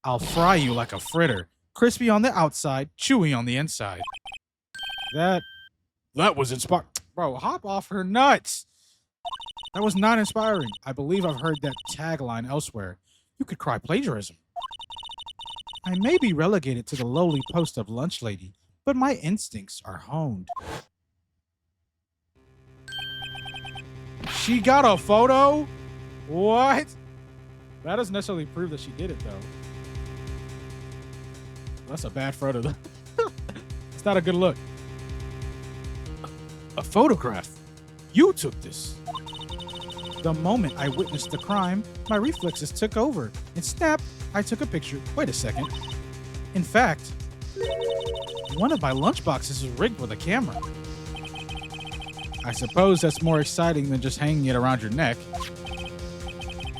I'll fry you like a fritter. Crispy on the outside, chewy on the inside. That was inspiring. Bro, hop off her nuts. That was not inspiring. I believe I've heard that tagline elsewhere. You could cry plagiarism. I may be relegated to the lowly post of lunch lady, but my instincts are honed. She got a photo? What? That doesn't necessarily prove that she did it, though. That's a bad photo. It's not a good look. A photograph? You took this. The moment I witnessed the crime, my reflexes took over, and snap, I took a picture. Wait a second. In fact, one of my lunchboxes is rigged with a camera. I suppose that's more exciting than just hanging it around your neck.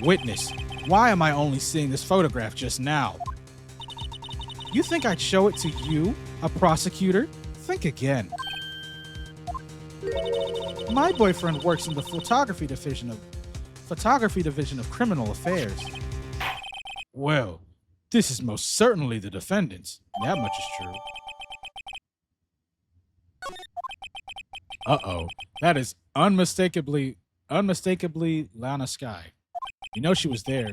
Witness, why am I only seeing this photograph just now? You think I'd show it to you, a prosecutor? Think again. My boyfriend works in the photography division of criminal affairs. Well, this is most certainly the defendant's. That much is true. Uh-oh. That is unmistakably Lana Sky. You know she was there.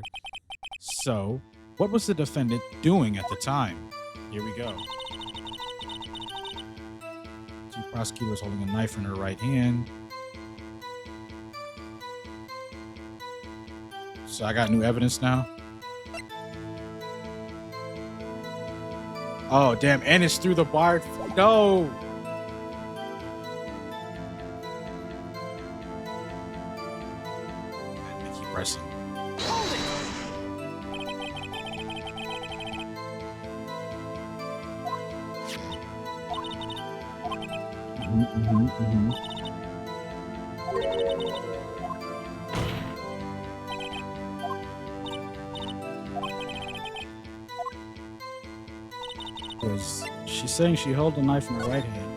So, what was the defendant doing at the time? Here we go. Two prosecutors holding a knife in her right hand. So I got new evidence now. Oh, damn. And it's through the bar. No. I keep pressing. Because she's saying she held the knife in her right hand.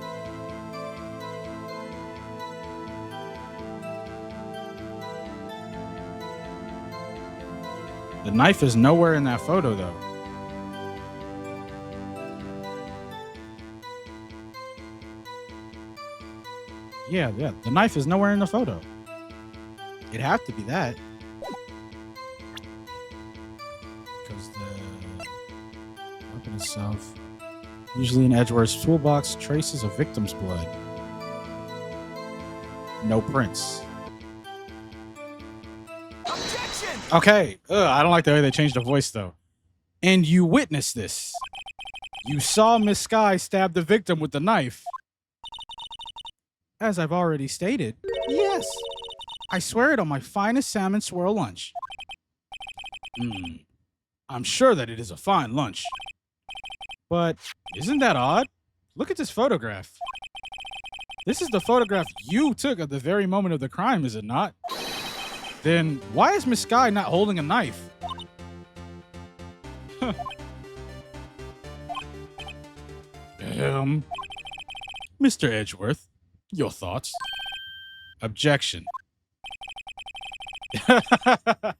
The knife is nowhere in that photo, though. Yeah, the knife is nowhere in the photo. It'd have to be that. Because the weapon itself, usually in Edgeworth's toolbox, traces of victim's blood. No prints. Objection! Okay, I don't like the way they changed the voice, though. And you witnessed this. You saw Miss Sky stab the victim with the knife. As I've already stated, yes. I swear it on my finest salmon swirl lunch. I'm sure that it is a fine lunch. But isn't that odd? Look at this photograph. This is the photograph you took at the very moment of the crime, is it not? Then why is Miss Sky not holding a knife? Mr. Edgeworth, your thoughts? Objection. That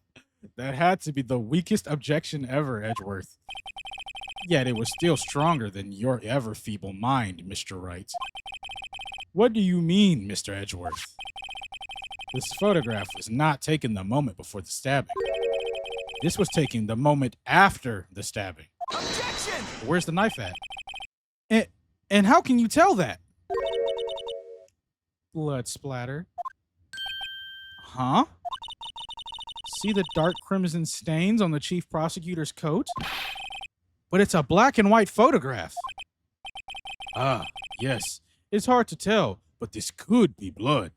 had to be the weakest objection ever, Edgeworth. Yet it was still stronger than your ever feeble mind, Mr. Wright. What do you mean, Mr. Edgeworth? This photograph was not taken the moment before the stabbing. This was taken the moment after the stabbing. Objection! Where's the knife at? And how can you tell that? Blood splatter. Huh? See the dark crimson stains on the chief prosecutor's coat? But it's a black and white photograph. Ah, yes. It's hard to tell, but this could be blood.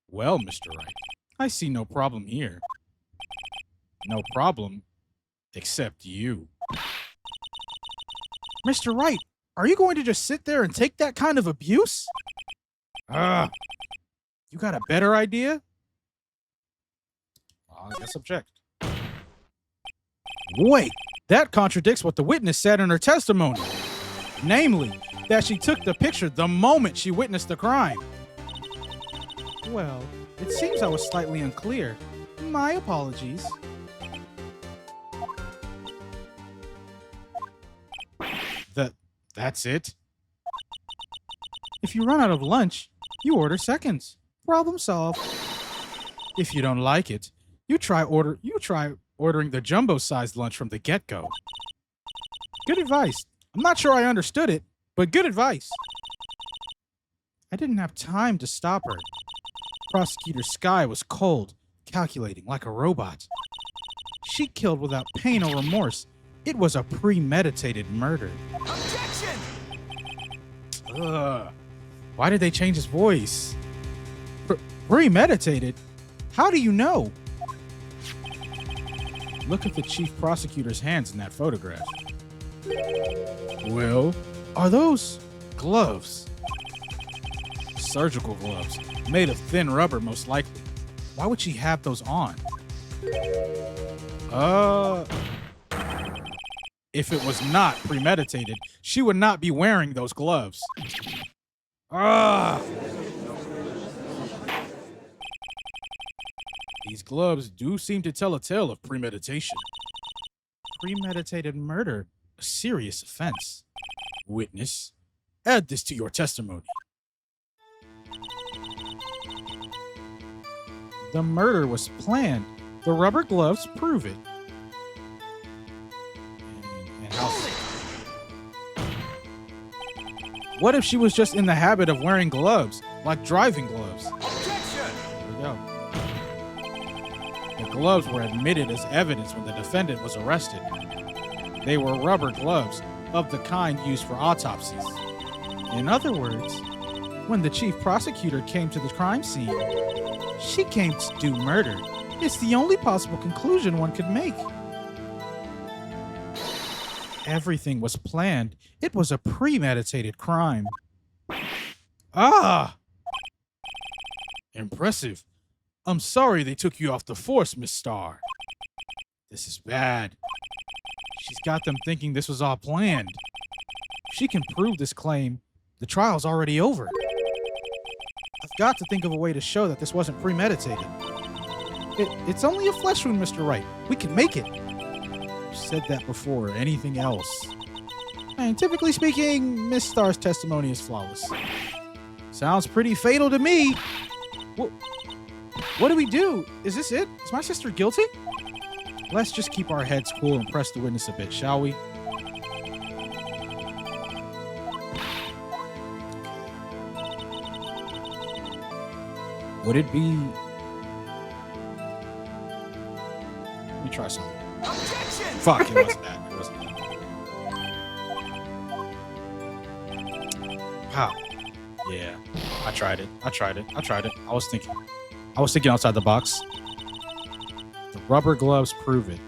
Well, Mr. Wright, I see no problem here. No problem, except you. Mr. Wright, are you going to just sit there and take that kind of abuse? You got a better idea? I guess object. Wait, that contradicts what the witness said in her testimony. Namely, that she took the picture the moment she witnessed the crime. Well, it seems I was slightly unclear. My apologies. That's it? If you run out of lunch, you order seconds. Problem solved. If you don't like it, you try ordering the jumbo-sized lunch from the get-go. Good advice. I'm not sure I understood it, but good advice. I didn't have time to stop her. Prosecutor Sky was cold, calculating like a robot. She killed without pain or remorse. It was a premeditated murder. Objection! Why did they change his voice? Premeditated? How do you know? Look at the chief prosecutor's hands in that photograph. Well, are those gloves? Surgical gloves, made of thin rubber most likely. Why would she have those on? If it was not premeditated, she would not be wearing those gloves. These gloves do seem to tell a tale of premeditation. Premeditated murder, a serious offense. Witness, add this to your testimony. The murder was planned. The rubber gloves prove it. What if she was just in the habit of wearing gloves, like driving gloves? Objection! There we go. The gloves were admitted as evidence when the defendant was arrested. They were rubber gloves, of the kind used for autopsies. In other words, when the chief prosecutor came to the crime scene, she came to do murder. It's the only possible conclusion one could make. Everything was planned. It was a premeditated crime. Impressive. I'm sorry they took you off the force, Miss Starr. This is bad. She's got them thinking this was all planned. If she can prove this claim, the trial's already over. I've got to think of a way to show that this wasn't premeditated. It's only a flesh wound, Mr. Wright. We can make it. said that before. Anything else? And typically speaking, Miss Star's testimony is flawless. Sounds pretty fatal to me. What do we do? Is this it? Is my sister guilty? Let's just keep our heads cool and press the witness a bit, shall we? Would it be... Let me try something. Objection! Fuck, it wasn't that. It wasn't that. Wow. Yeah. I tried it. I was thinking outside the box. The rubber gloves prove it.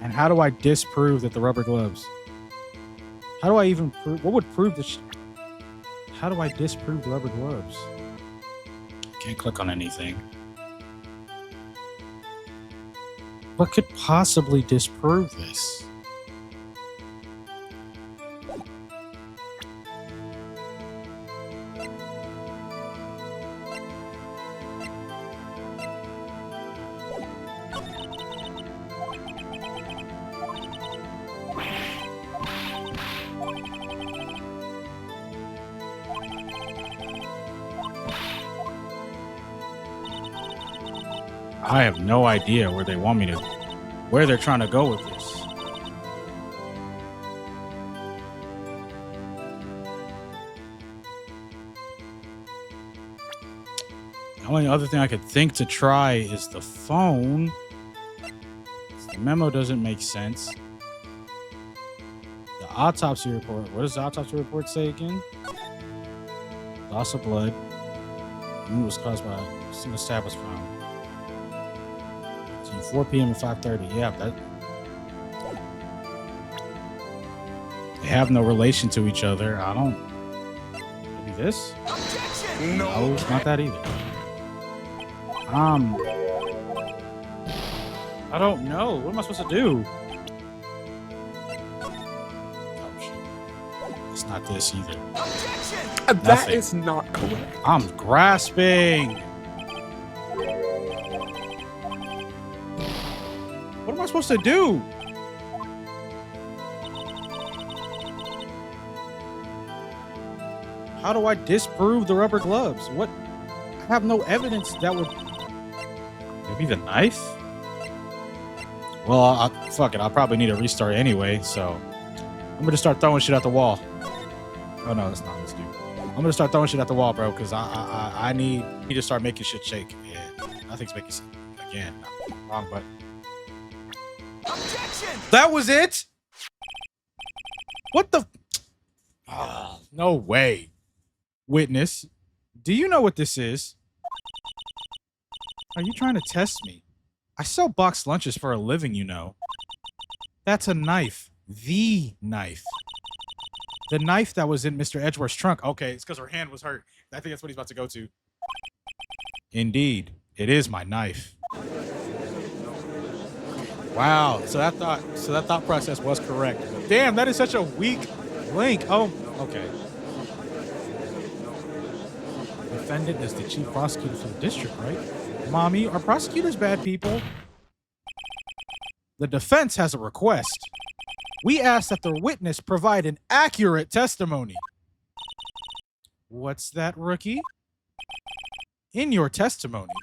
And how do I disprove that the rubber gloves? How do I even prove... What would prove this? How do I disprove the rubber gloves? Can't click on anything. What could possibly disprove this? I have no idea where they want me to, where they're trying to go with this. The only other thing I could think to try is the phone. The memo doesn't make sense. The autopsy report. What does the autopsy report say again? Loss of blood. Wound was caused by a single stab was found. 4 p.m. and 5:30. Yeah, that they have no relation to each other. I don't. Maybe this? Objection! No, it's not that either. I don't know. What am I supposed to do? Oh shit! It's not this either. Objection! That is not correct. I'm grasping. What am I supposed to do? How do I disprove the rubber gloves? What? I have no evidence that would... Maybe the knife? Well, fuck it. I'll probably need a restart anyway, so... I'm gonna start throwing shit at the wall. Oh no, that's not this dude. I'm gonna start throwing shit at the wall, bro, because I need to start making shit shake. And nothing's making sense. Again, wrong button. Objection! That was it? What the? No way. Witness, do you know what this is? Are you trying to test me? I sell boxed lunches for a living, you know. That's a knife. The knife. The knife that was in Mr. Edgeworth's trunk. Okay, it's because her hand was hurt. I think that's what he's about to go to. Indeed, it is my knife. Wow, so that thought process was correct. Damn, that is such a weak link. Oh, okay. Defendant is the chief prosecutor for the district, right? Mommy, are prosecutors bad people? The defense has a request. We ask that the witness provide an accurate testimony. What's that, rookie? In your testimony,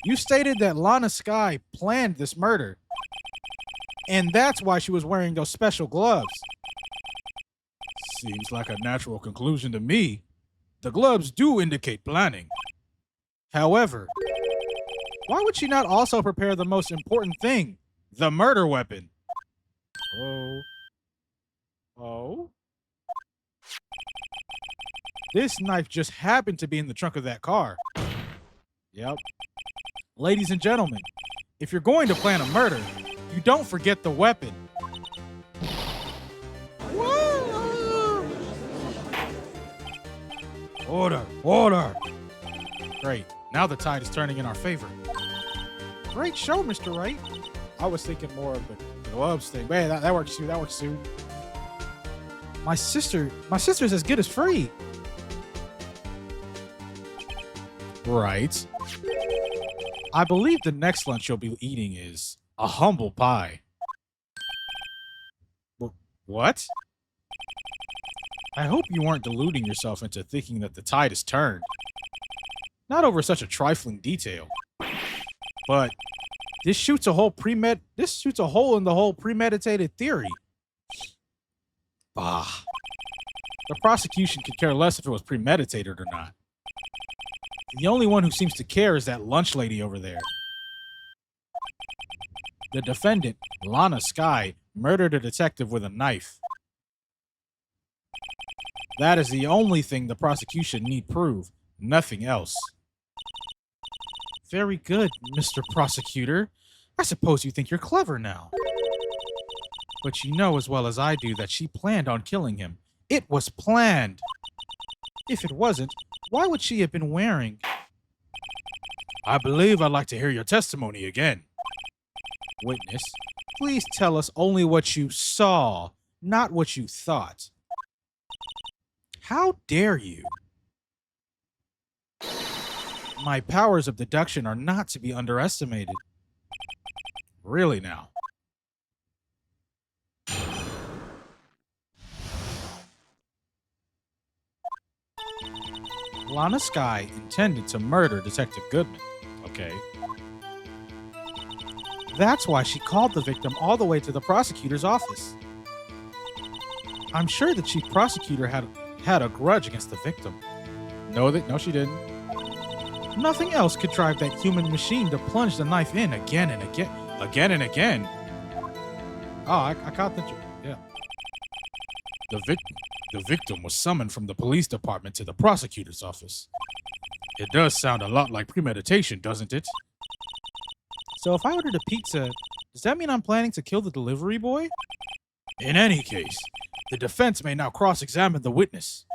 you stated that Lana Skye planned this murder. And that's why she was wearing those special gloves. Seems like a natural conclusion to me. The gloves do indicate planning. However, why would she not also prepare the most important thing, the murder weapon? Oh? This knife just happened to be in the trunk of that car. Yep. Ladies and gentlemen, if you're going to plan a murder, you don't forget the weapon. Whoa! Order. Great. Now the tide is turning in our favor. Great show, Mr. Wright. I was thinking more of the gloves thing. Man, that works too. My sister's as good as free. Right. I believe the next lunch you'll be eating is a humble pie. What? I hope you aren't deluding yourself into thinking that the tide has turned. Not over such a trifling detail. But this shoots a hole in the whole premeditated theory. Bah. The prosecution could care less if it was premeditated or not. The only one who seems to care is that lunch lady over there. The defendant, Lana Skye, murdered a detective with a knife. That is the only thing the prosecution need prove, nothing else. Very good, Mr. Prosecutor. I suppose you think you're clever now. But you know as well as I do that she planned on killing him. It was planned. If it wasn't, why would she have been wearing? I believe I'd like to hear your testimony again. Witness, please tell us only what you saw, not what you thought. How dare you? My powers of deduction are not to be underestimated. Really now. Lana Skye intended to murder Detective Goodman. Okay. That's why she called the victim all the way to the prosecutor's office. I'm sure the chief prosecutor had a grudge against the victim. No, she didn't. Nothing else could drive that human machine to plunge the knife in again and again. Again and again. Oh, I caught the... Yeah. The victim was summoned from the police department to the prosecutor's office. It does sound a lot like premeditation, doesn't it? So if I ordered a pizza, does that mean I'm planning to kill the delivery boy? In any case, the defense may now cross-examine the witness.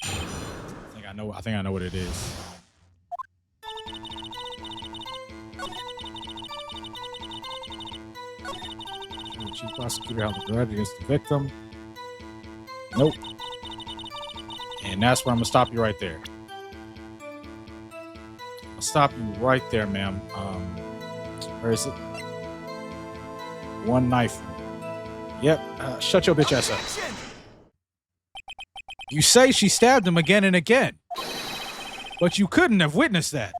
I think I know what it is. The chief prosecutor held a grudge against the victim. Nope. And that's where I'm gonna stop you right there. I'll stop you right there, ma'am. Where is it? One knife. Yep. Shut your bitch ass up. You say she stabbed him again and again, but you couldn't have witnessed that.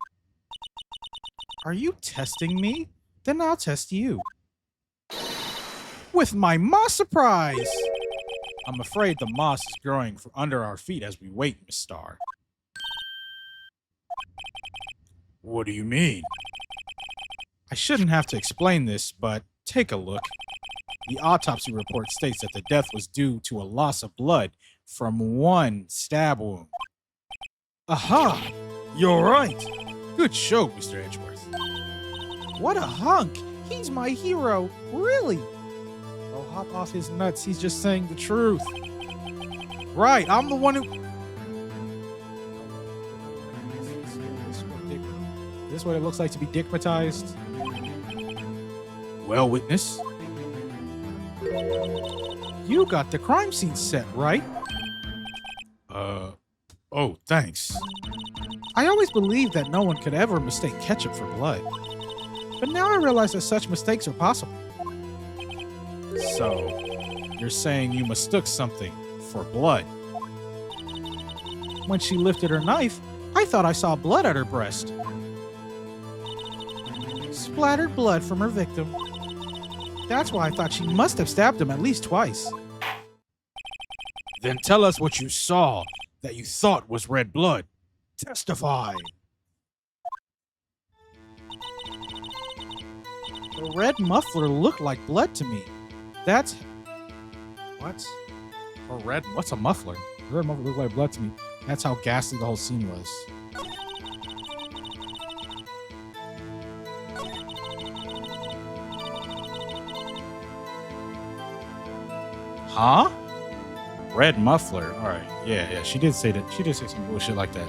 Are you testing me? Then I'll test you. With my moss surprise! I'm afraid the moss is growing from under our feet as we wait, Miss Starr. What do you mean? I shouldn't have to explain this, but take a look. The autopsy report states that the death was due to a loss of blood from one stab wound. Aha! You're right! Good show, Mr. Edgeworth. What a hunk! He's my hero! Really? Oh, hop off his nuts. He's just saying the truth. Right, I'm the one who... Is this what it looks like to be dickmatized? Well, witness. You got the crime scene set, right? Oh, thanks. I always believed that no one could ever mistake ketchup for blood. But now I realize that such mistakes are possible. So, you're saying you mistook something for blood? When she lifted her knife, I thought I saw blood at her breast. Splattered blood from her victim. That's why I thought she must have stabbed him at least twice. Then tell us what you saw that you thought was red blood. Testify. The red muffler looked like blood to me. That's... What? What's a muffler? The red muffler looked like blood to me. That's how ghastly the whole scene was. Huh? Red muffler. All right. Yeah. She did say that. She did say some bullshit like that.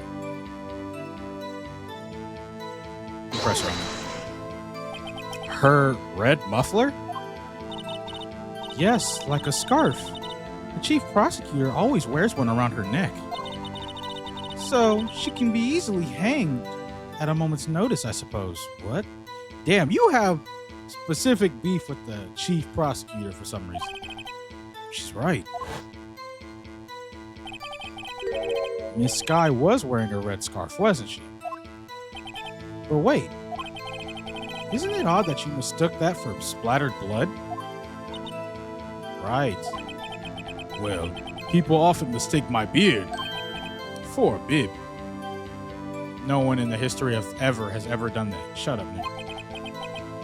Press her on that. Her red muffler? Yes, like a scarf. The chief prosecutor always wears one around her neck. So she can be easily hanged at a moment's notice, I suppose. What? Damn, you have specific beef with the chief prosecutor for some reason. She's right. Miss Sky was wearing a red scarf, wasn't she? But wait, isn't it odd that you mistook that for splattered blood? Right. Well, people often mistake my beard for a bib. No one in the history of ever has ever done that. Shut up, Nick.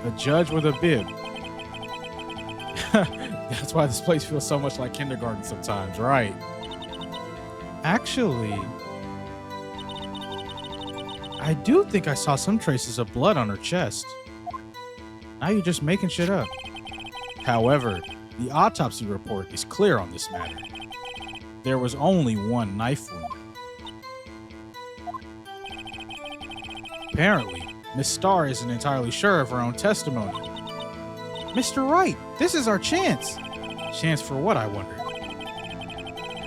A judge with a bib. That's why this place feels so much like kindergarten sometimes, right? Actually, I do think I saw some traces of blood on her chest. Now you're just making shit up. However, the autopsy report is clear on this matter. There was only one knife wound. Apparently, Miss Starr isn't entirely sure of her own testimony. Mr. Wright, this is our chance. Chance for what, I wonder?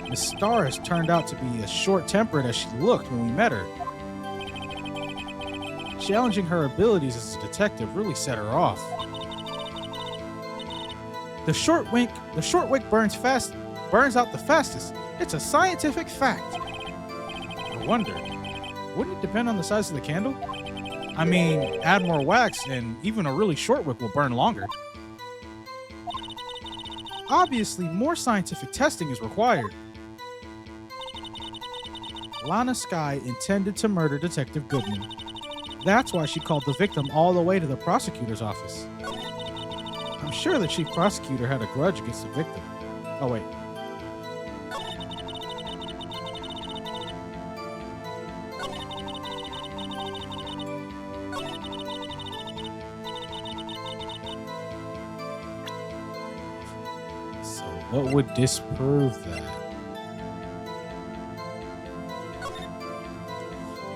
Miss Starr has turned out to be as short-tempered as she looked when we met her. Challenging her abilities as a detective really set her off. The short wick burns out the fastest. It's a scientific fact. I wonder, wouldn't it depend on the size of the candle? I mean, add more wax and even a really short wick will burn longer. Obviously, more scientific testing is required. Lana Sky intended to murder Detective Goodman. That's why she called the victim all the way to the prosecutor's office. I'm sure the chief prosecutor had a grudge against the victim. Oh, wait. So what would disprove that?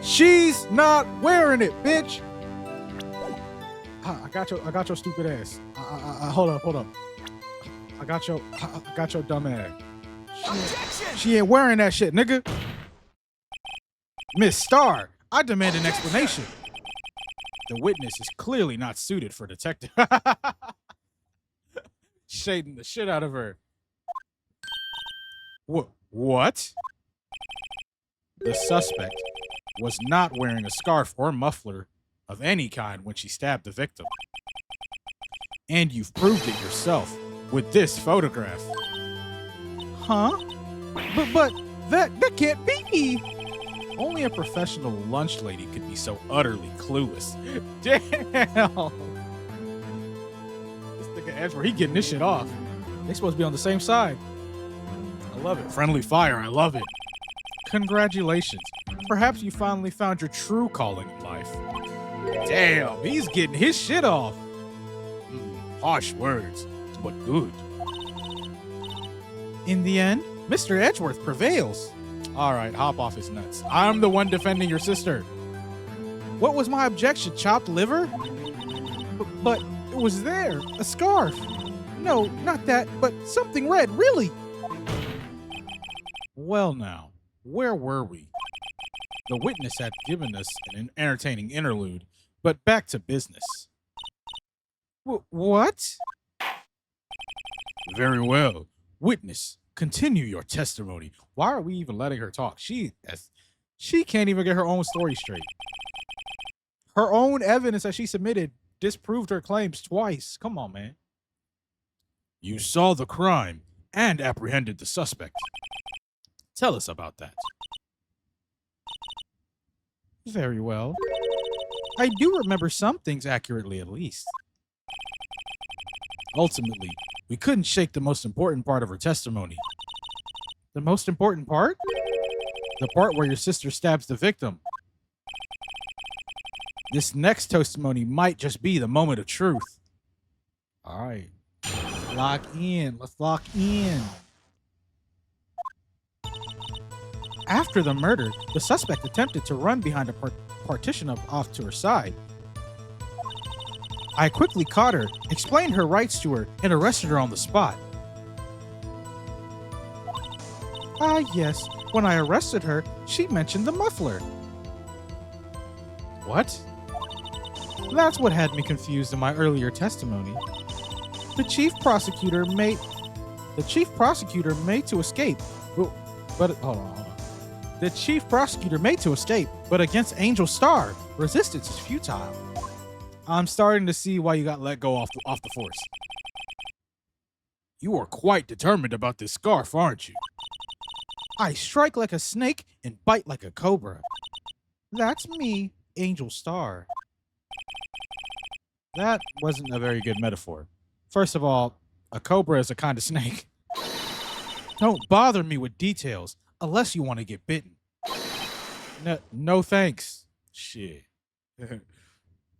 She's not wearing it, bitch. I got your stupid ass. Hold up. I got your dumb ass. She ain't wearing that shit, nigga. Miss Starr, I demand an explanation. The witness is clearly not suited for detective. Shading the shit out of her. What? The suspect was not wearing a scarf or muffler of any kind when she stabbed the victim. And you've proved it yourself with this photograph. Huh? But that can't be. Only a professional lunch lady could be so utterly clueless. Damn. This nigga Edward, he getting this shit off. They supposed to be on the same side. I love it. Friendly fire. I love it. Congratulations. Perhaps you finally found your true calling in life. Damn, he's getting his shit off. Harsh words, but good. In the end, Mr. Edgeworth prevails. All right, hop off his nuts. I'm the one defending your sister. What was my objection? Chopped liver? But it was there. A scarf. No, not that, but something red, really. Well now, where were we? The witness had given us an entertaining interlude, but back to business. What? Very well. Witness, continue your testimony. Why are we even letting her talk? She can't even get her own story straight. Her own evidence that she submitted disproved her claims twice. Come on, man. You saw the crime and apprehended the suspect. Tell us about that. Very well. I do remember some things accurately, at least. Ultimately, we couldn't shake the most important part of her testimony. The most important part? The part where your sister stabs the victim. This next testimony might just be the moment of truth. All right. Let's lock in. Let's lock in. After the murder, the suspect attempted to run behind a partition off to her side. I quickly caught her, explained her rights to her, and arrested her on the spot. Ah, yes. When I arrested her, she mentioned the muffler. What? That's what had me confused in my earlier testimony. The chief prosecutor made to escape. But hold on. The chief prosecutor made to escape, but against Angel Star, resistance is futile. I'm starting to see why you got let go off the force. You are quite determined about this scarf, aren't you? I strike like a snake and bite like a cobra. That's me, Angel Star. That wasn't a very good metaphor. First of all, a cobra is a kind of snake. Don't bother me with details unless you want to get bitten. No thanks. Shit.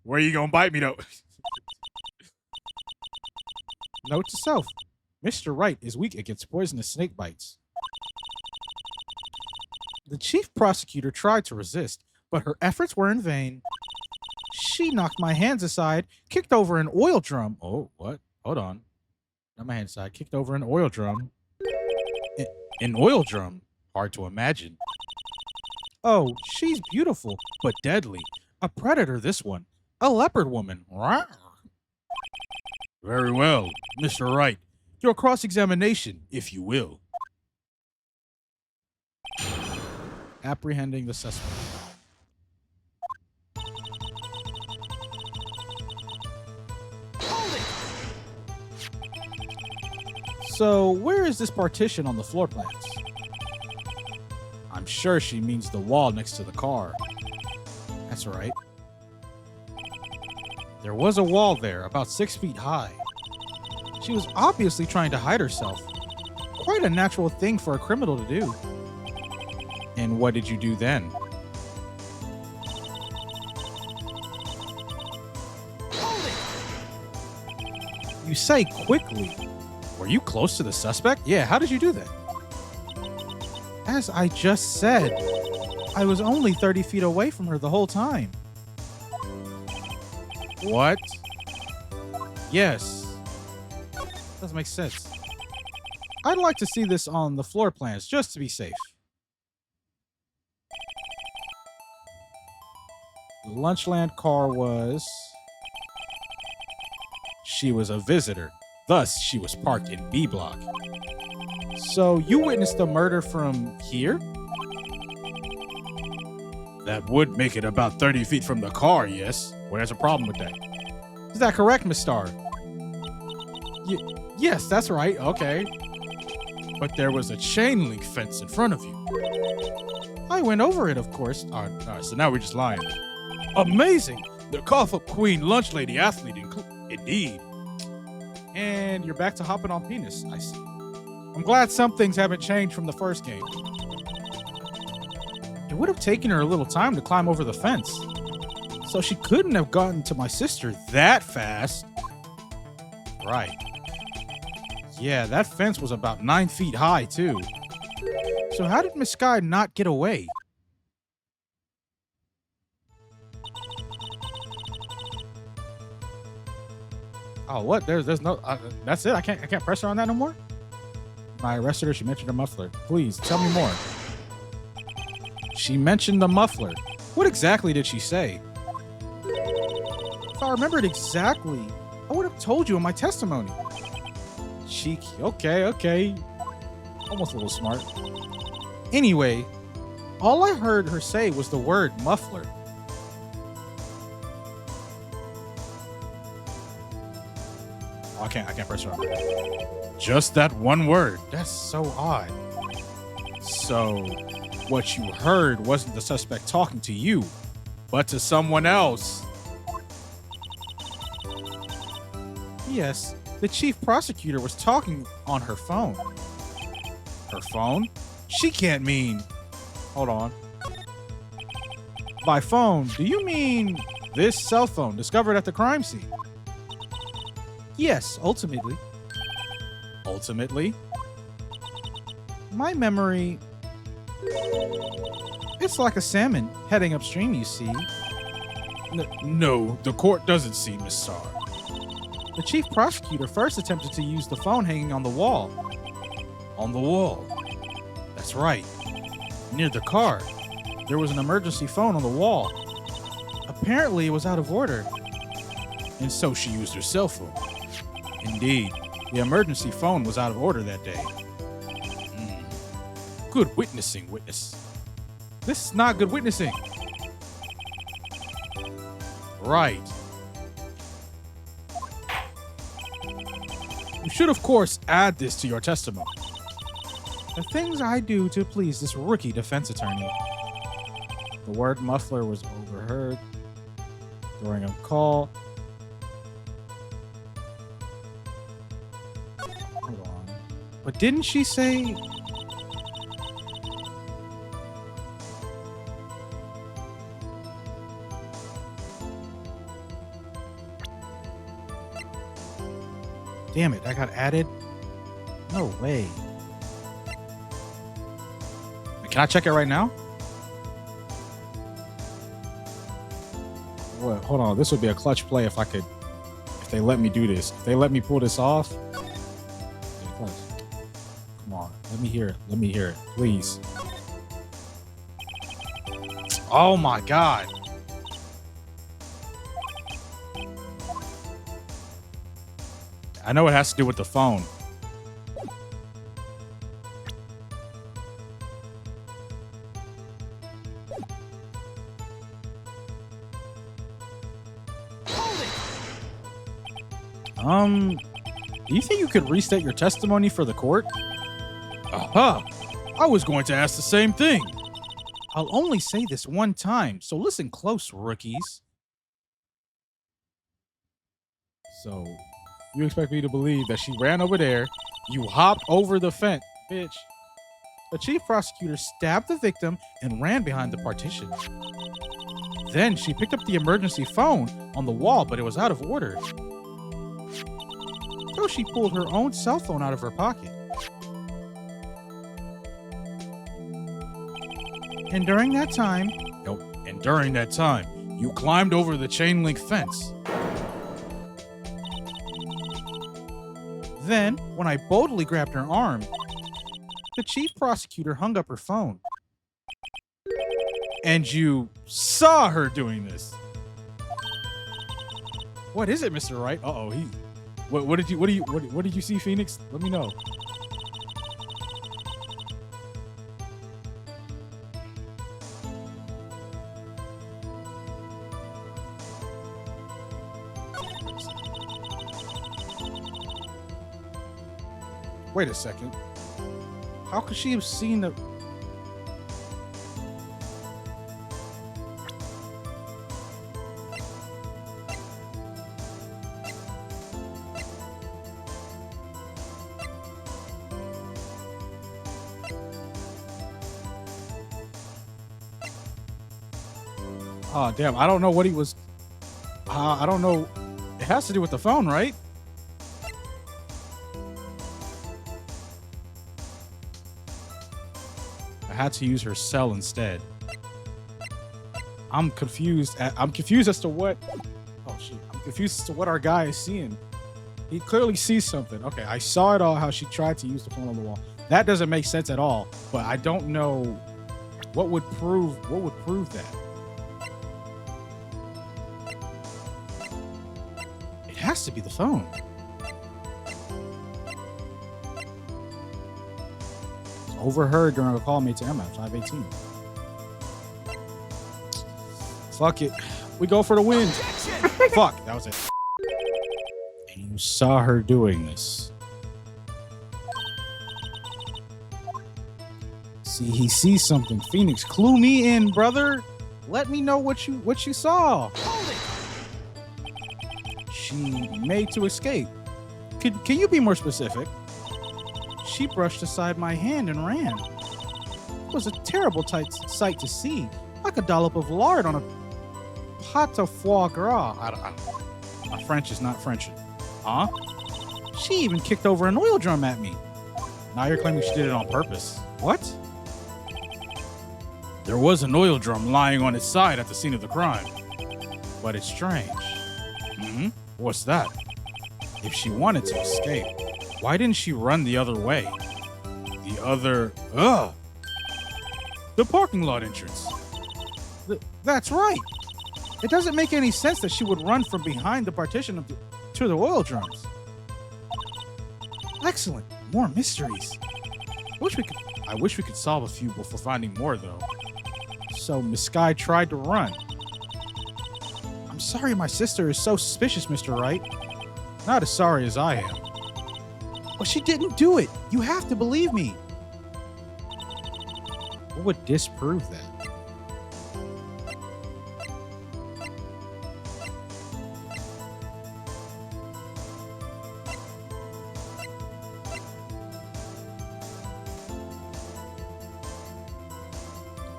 Where you gonna bite me though? Note to self. Mr. Wright is weak against poisonous snake bites. The chief prosecutor tried to resist, but her efforts were in vain. She knocked my hands aside, kicked over an oil drum. Oh, what? Hold on. Not my hands aside, kicked over an oil drum. An oil drum? Hard to imagine. Oh, she's beautiful, but deadly. A predator, this one. A leopard woman. Rawr. Very well, Mr. Wright. Your cross-examination, if you will. Apprehending the suspect. So, where is this partition on the floor plans? I'm sure she means the wall next to the car. That's right. There was a wall there, about 6 feet high. She was obviously trying to hide herself. Quite a natural thing for a criminal to do. And what did you do then? You say quickly. Were you close to the suspect? Yeah, how did you do that? As I just said, I was only 30 feet away from her the whole time. What? Yes. Doesn't make sense. I'd like to see this on the floor plans, just to be safe. The Lunchland car was... She was a visitor. Thus, she was parked in B block. So, you witnessed the murder from here? That would make it about 30 feet from the car, yes. Well, there's a problem with that. Is that correct, Miss Starr? Yes, that's right. Okay. But there was a chain link fence in front of you. I went over it, of course. All right, so now we're just lying. Amazing! The cough-up queen lunch lady athlete, indeed. And you're back to hopping on penis, I see. I'm glad some things haven't changed from the first game. It would have taken her a little time to climb over the fence. So she couldn't have gotten to my sister that fast. Right. Yeah, that fence was about 9 feet high, too. So how did Miss Sky not get away? Oh, what? There's no... that's it? I can't press her on that no more? I arrested her. She mentioned a muffler. Please, tell me more. She mentioned the muffler. What exactly did she say? If I remembered exactly, I would have told you in my testimony. Cheeky. Okay. Almost a little smart. Anyway, all I heard her say was the word muffler. Oh, I can't press her on. Just that one word. That's so odd. So, what you heard wasn't the suspect talking to you, but to someone else. Yes, the chief prosecutor was talking on her phone. Her phone? She can't mean... Hold on. By phone, do you mean this cell phone discovered at the crime scene? Yes, ultimately. Ultimately? My memory... It's like a salmon heading upstream, you see. No, the court doesn't see, Miss Sarr. The chief prosecutor first attempted to use the phone hanging on the wall. On the wall? That's right. Near the car. There was an emergency phone on the wall. Apparently, it was out of order. And so she used her cell phone. Indeed, the emergency phone was out of order that day. Good witnessing, witness. This is not good witnessing. Right. You should, of course, add this to your testimony. The things I do to please this rookie defense attorney. The word muffler was overheard during a call. Hold on. But didn't she say... Damn it, I got added? No way. Can I check it right now? What? Hold on. This would be a clutch play if they let me do this. If they let me pull this off. Come on. Let me hear it. Let me hear it. Please. Oh my God. I know it has to do with the phone. Do you think you could restate your testimony for the court? Aha! I was going to ask the same thing. I'll only say this one time, so listen close, rookies. So, you expect me to believe that she ran over there, you hopped over the fence, bitch. The chief prosecutor stabbed the victim and ran behind the partition. Then she picked up the emergency phone on the wall, but it was out of order. So she pulled her own cell phone out of her pocket. And during that time, you climbed over the chain link fence. Then, when I boldly grabbed her arm, the chief prosecutor hung up her phone. And you saw her doing this. What is it, Mr. Wright? Uh-oh, what did you see, Phoenix? Let me know. Wait a second. How could she have seen the... Oh, damn. I don't know what he was... I don't know. It has to do with the phone, right? I had to use her cell instead. I'm confused. I'm confused as to what... Oh, shit. I'm confused as to what our guy is seeing. He clearly sees something. Okay, I saw it all, how she tried to use the phone on the wall. That doesn't make sense at all, but I don't know what would prove that. It has to be the phone. Overheard during a call made to Emma at 5:18. Fuck it. We go for the win. Fuck, that was it. And you saw her doing this. See, he sees something. Phoenix, clue me in, brother. Let me know what you saw. She made to escape. Can you be more specific? She brushed aside my hand and ran. It was a terrible sight to see, like a dollop of lard on a pot of foie gras. My French is not French. Huh? She even kicked over an oil drum at me. Now you're claiming she did it on purpose. What? There was an oil drum lying on its side at the scene of the crime. But it's strange. What's that? If she wanted to escape, why didn't she run the other way? The parking lot entrance. That's right. It doesn't make any sense that she would run from behind the partition to the oil drums. Excellent. More mysteries. I wish we could solve a few before finding more, though. So Miss Sky tried to run. I'm sorry my sister is so suspicious, Mr. Wright. Not as sorry as I am. But she didn't do it. You have to believe me. What would disprove that?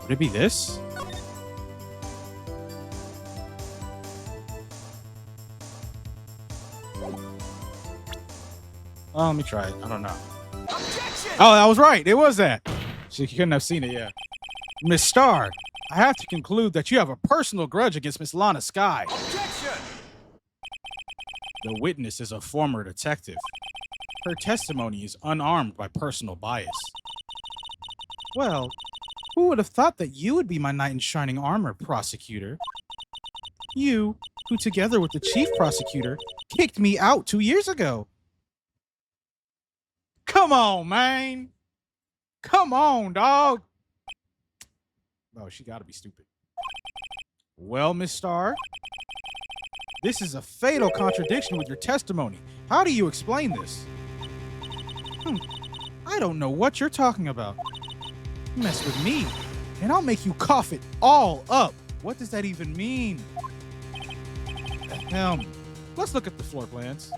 Would it be this? Oh, let me try it. I don't know. Objection! Oh, I was right. It was that. She couldn't have seen it yet. Miss Starr, I have to conclude that you have a personal grudge against Miss Lana Sky. Objection! The witness is a former detective. Her testimony is unarmed by personal bias. Well, who would have thought that you would be my knight in shining armor, prosecutor? You, who together with the chief prosecutor, kicked me out 2 years ago. Come on, man. Come on, dog. Oh, she gotta be stupid. Well, Miss Starr, this is a fatal contradiction with your testimony. How do you explain this? I don't know what you're talking about. Mess with me, and I'll make you cough it all up. What does that even mean? Let's look at the floor plans.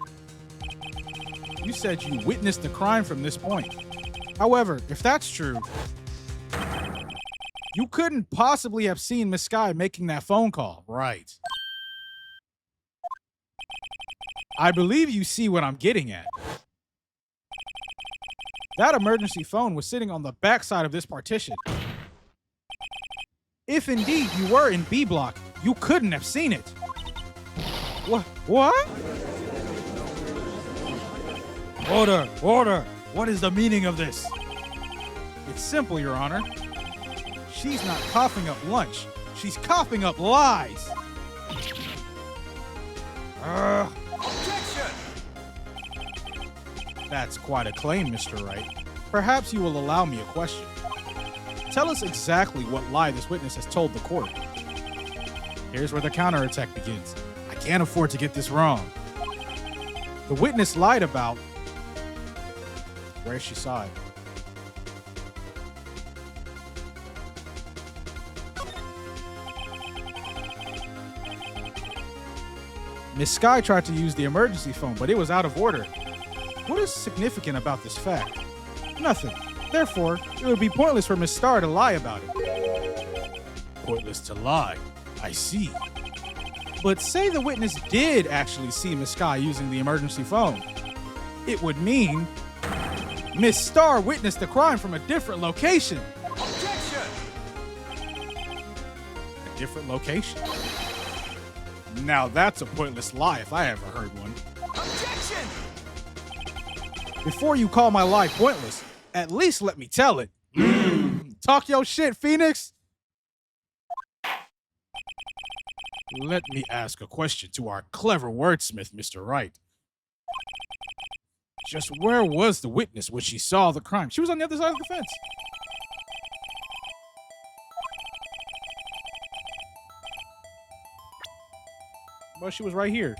You said you witnessed the crime from this point. However, if that's true, you couldn't possibly have seen Miss Sky making that phone call, right? I believe you see what I'm getting at. That emergency phone was sitting on the backside of this partition. If indeed you were in B block, you couldn't have seen it. What? Order! What is the meaning of this? It's simple, Your Honor. She's not coughing up lunch. She's coughing up lies. Objection! That's quite a claim, Mr. Wright. Perhaps you will allow me a question. Tell us exactly what lie this witness has told the court. Here's where the counterattack begins. I can't afford to get this wrong. The witness lied about where she saw it. Miss Sky tried to use the emergency phone, but it was out of order. What is significant about this fact? Nothing. Therefore, it would be pointless for Miss Starr to lie about it. Pointless to lie. I see. But say the witness did actually see Miss Sky using the emergency phone. It would mean Miss Starr witnessed the crime from a different location. Objection! A different location? Now that's a pointless lie if I ever heard one. Objection! Before you call my lie pointless, at least let me tell it. Talk your shit, Phoenix. Let me ask a question to our clever wordsmith, Mr. Wright. Just where was the witness when she saw the crime? She was on the other side of the fence. Well, she was right here.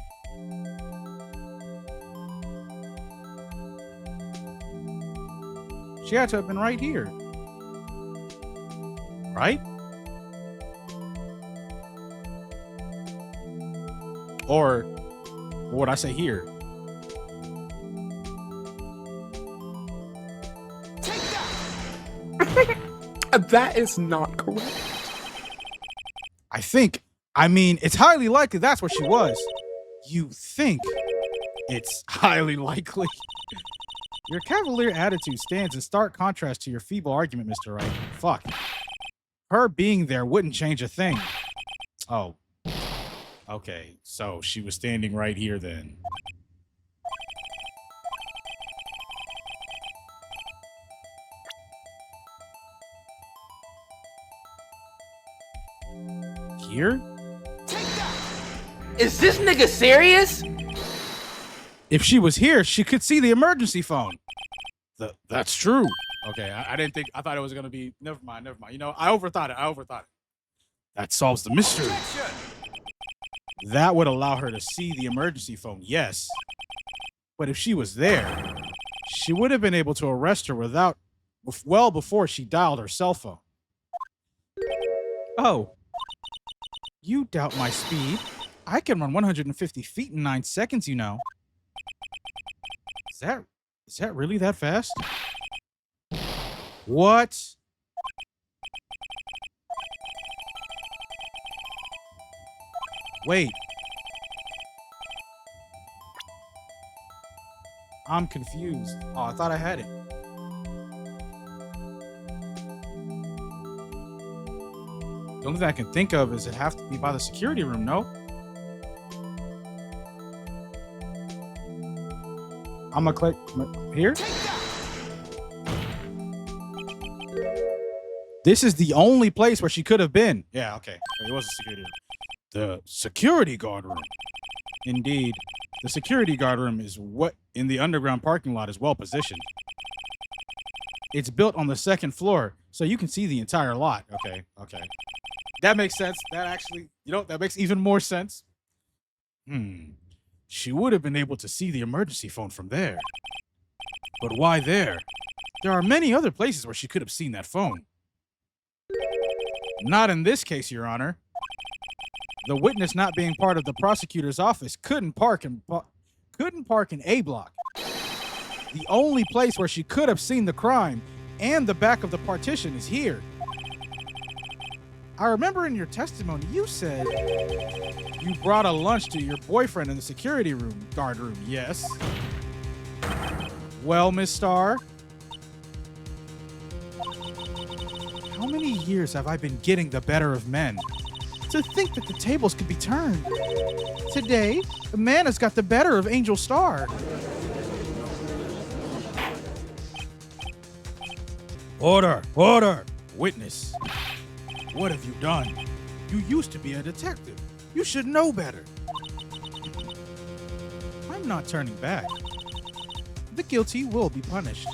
She had to have been right here. Right? Or what would I say here? Take that! That is not correct. I mean, it's highly likely that's where she was. You think it's highly likely. Your cavalier attitude stands in stark contrast to your feeble argument, Mr. Wright. Fuck. Her being there wouldn't change a thing. Oh. Okay, so she was standing right here then. Here? Take Is this nigga serious? If she was here, she could see the emergency phone. That's true. Okay, I didn't think. I thought it was gonna be. Never mind. You know, I overthought it. That solves the mystery. Objection! That would allow her to see the emergency phone, yes. But if she was there, she would have been able to arrest her well before she dialed her cell phone. Oh, you doubt my speed? I can run 150 feet in 9 seconds, you know. Is that really that fast? What? Wait. I'm confused. Oh, I thought I had it. The only thing I can think of is it have to be by the security room, no? I'm gonna click here. This is the only place where she could have been. Yeah, okay. It was a security room. The security guard room. Indeed. The security guard room is what in the underground parking lot is well positioned. It's built on the second floor, so you can see the entire lot. Okay. That makes sense. That actually, that makes even more sense. She would have been able to see the emergency phone from there. But why there? There are many other places where she could have seen that phone. Not in this case, Your Honor. The witness, not being part of the prosecutor's office, couldn't park in A block. The only place where she could have seen the crime and the back of the partition is here. I remember in your testimony you said you brought a lunch to your boyfriend in the security guard room, yes? Well, Miss Starr, how many years have I been getting the better of men? To think that the tables could be turned. Today, a man has got the better of Angel Starr. Order! Witness, what have you done? You used to be a detective. You should know better. I'm not turning back. The guilty will be punished.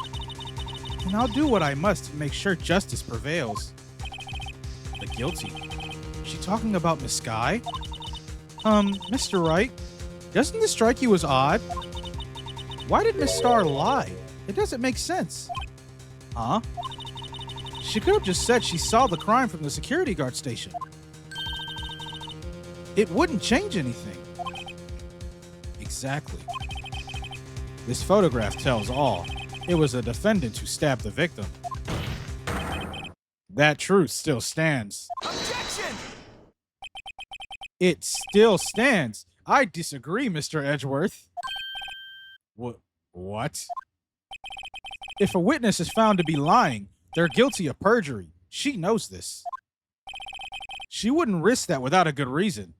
And I'll do what I must to make sure justice prevails. The guilty? Is she talking about Miss Skye? Mr. Wright, doesn't this strike you as odd? Why did Miss Starr lie? It doesn't make sense. Huh? She could have just said she saw the crime from the security guard station. It wouldn't change anything. Exactly. This photograph tells all. It was a defendant who stabbed the victim. That truth still stands. Objection! It still stands. I disagree, Mr. Edgeworth. What? If a witness is found to be lying, they're guilty of perjury. She knows this. She wouldn't risk that without a good reason.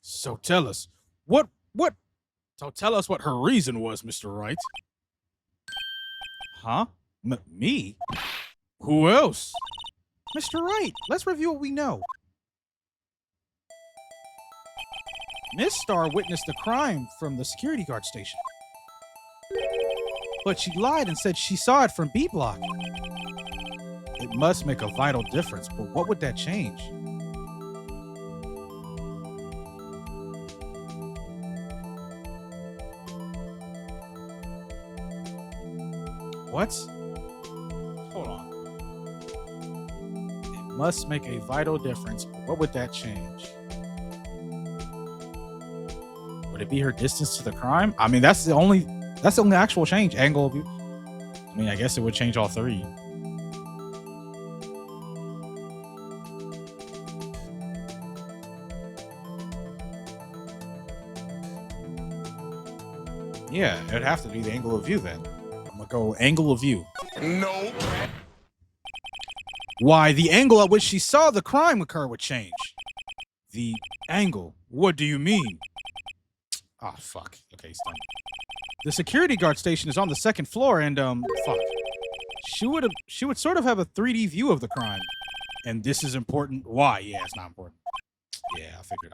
So tell us, So tell us what her reason was, Mr. Wright. Huh? Me? Who else? Mr. Wright, let's review what we know. Miss Starr witnessed the crime from the security guard station. But she lied and said she saw it from B block. It must make a vital difference, but what would that change? What? Hold on. It must make a vital difference, but what would that change? Would it be her distance to the crime? I mean, that's the only actual change. Angle of view. I mean, I guess it would change all three. Yeah, it would have to be the angle of view then. I'm gonna go angle of view. No. Why, the angle at which she saw the crime occur would change. The angle? What do you mean? Oh, fuck. Okay, it's done. The security guard station is on the second floor and, fuck. She would sort of have a 3D view of the crime. And this is important. Why? Yeah, it's not important. Yeah, I figured.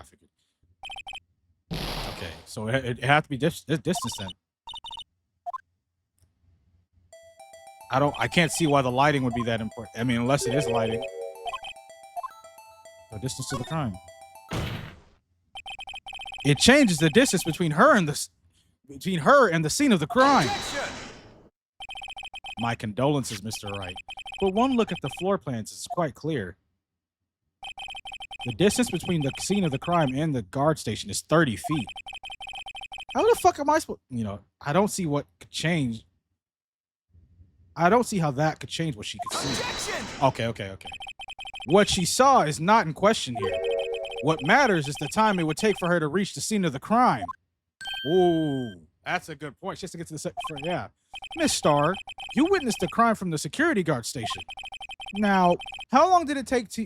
Okay, so it had to be distance then. I can't see why the lighting would be that important. I mean, unless it is lighting. The distance to the crime. It changes the distance between her and the scene of the crime. Objection! My condolences, Mr. Wright. But one look at the floor plans is quite clear. The distance between the scene of the crime and the guard station is 30 feet. How the fuck am I supposed... You know, I don't see what could change. I don't see how that could change what she could see. Objection! Okay. What she saw is not in question here. What matters is the time it would take for her to reach the scene of the crime. Ooh, that's a good point. She has to get to the yeah. Miss Starr, you witnessed the crime from the security guard station. Now, how long did it take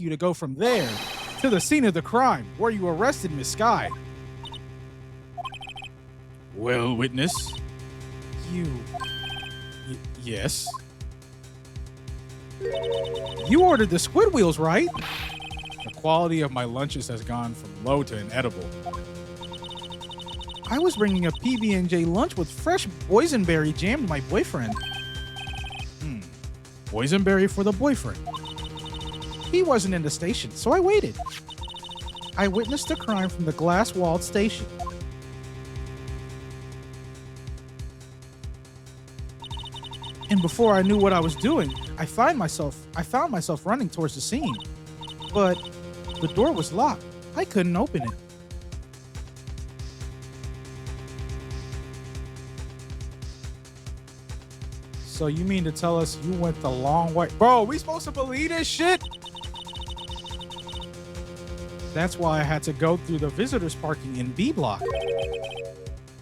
you to go from there to the scene of the crime where you arrested Miss Sky? Well, witness. Yes. You ordered the squid wheels, right? The quality of my lunches has gone from low to inedible. I was bringing a PB&J lunch with fresh boysenberry jam to my boyfriend. Boysenberry for the boyfriend. He wasn't in the station, so I waited. I witnessed the crime from the glass-walled station. And before I knew what I was doing, I found myself running towards the scene. But the door was locked. I couldn't open it. So you mean to tell us you went the long way? Bro, we supposed to believe this shit? That's why I had to go through the visitors parking in B block.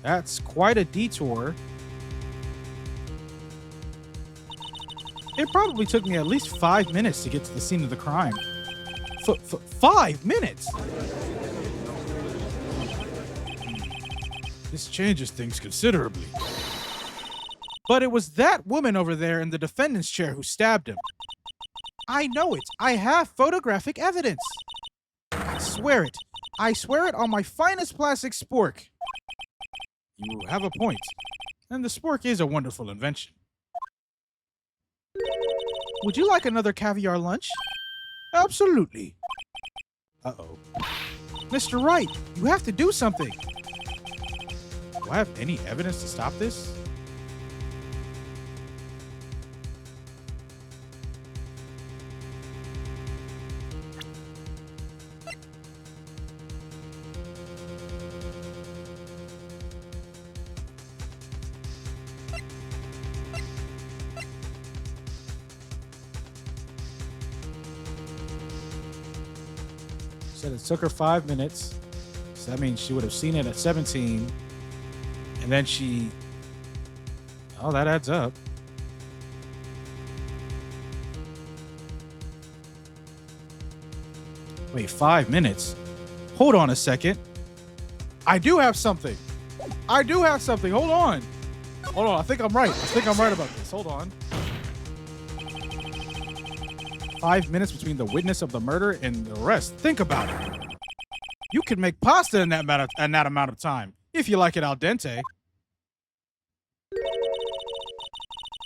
That's quite a detour. It probably took me at least 5 minutes to get to the scene of the crime. 5 minutes? This changes things considerably. But it was that woman over there in the defendant's chair who stabbed him. I know it. I have photographic evidence. I swear it. I swear it on my finest plastic spork. You have a point. And the spork is a wonderful invention. Would you like another caviar lunch? Absolutely. Uh-oh. Mr. Wright, you have to do something. Do I have any evidence to stop this? Said it took her 5 minutes. So that means she would have seen it at 17. And then she... Oh, that adds up. Wait, 5 minutes? Hold on a second. I do have something. Hold on. I think I'm right. About this. Hold on. 5 minutes between the witness of the murder and the arrest. Think about it. You could make pasta in that amount of time, if you like it al dente.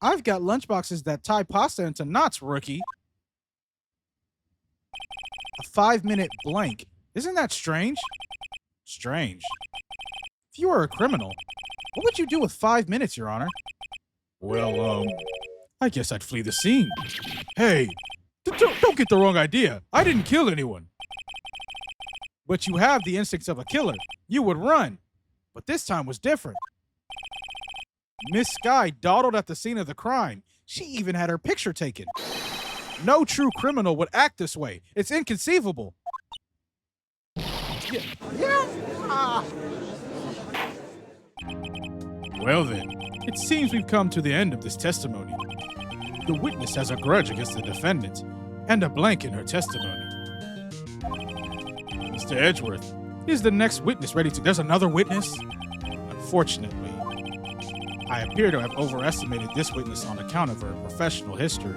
I've got lunchboxes that tie pasta into knots, rookie. A 5-minute blank. Isn't that strange? Strange. If you were a criminal, what would you do with 5 minutes, Your Honor? Well, I guess I'd flee the scene. Hey, don't get the wrong idea. I didn't kill anyone. But you have the instincts of a killer. You would run. But this time was different. Miss Sky dawdled at the scene of the crime. She even had her picture taken. No true criminal would act this way. It's inconceivable. Yeah. Well then, it seems we've come to the end of this testimony. The witness has a grudge against the defendant and a blank in her testimony. Mr. Edgeworth, is the next witness ready to... There's another witness? Unfortunately, I appear to have overestimated this witness on account of her professional history.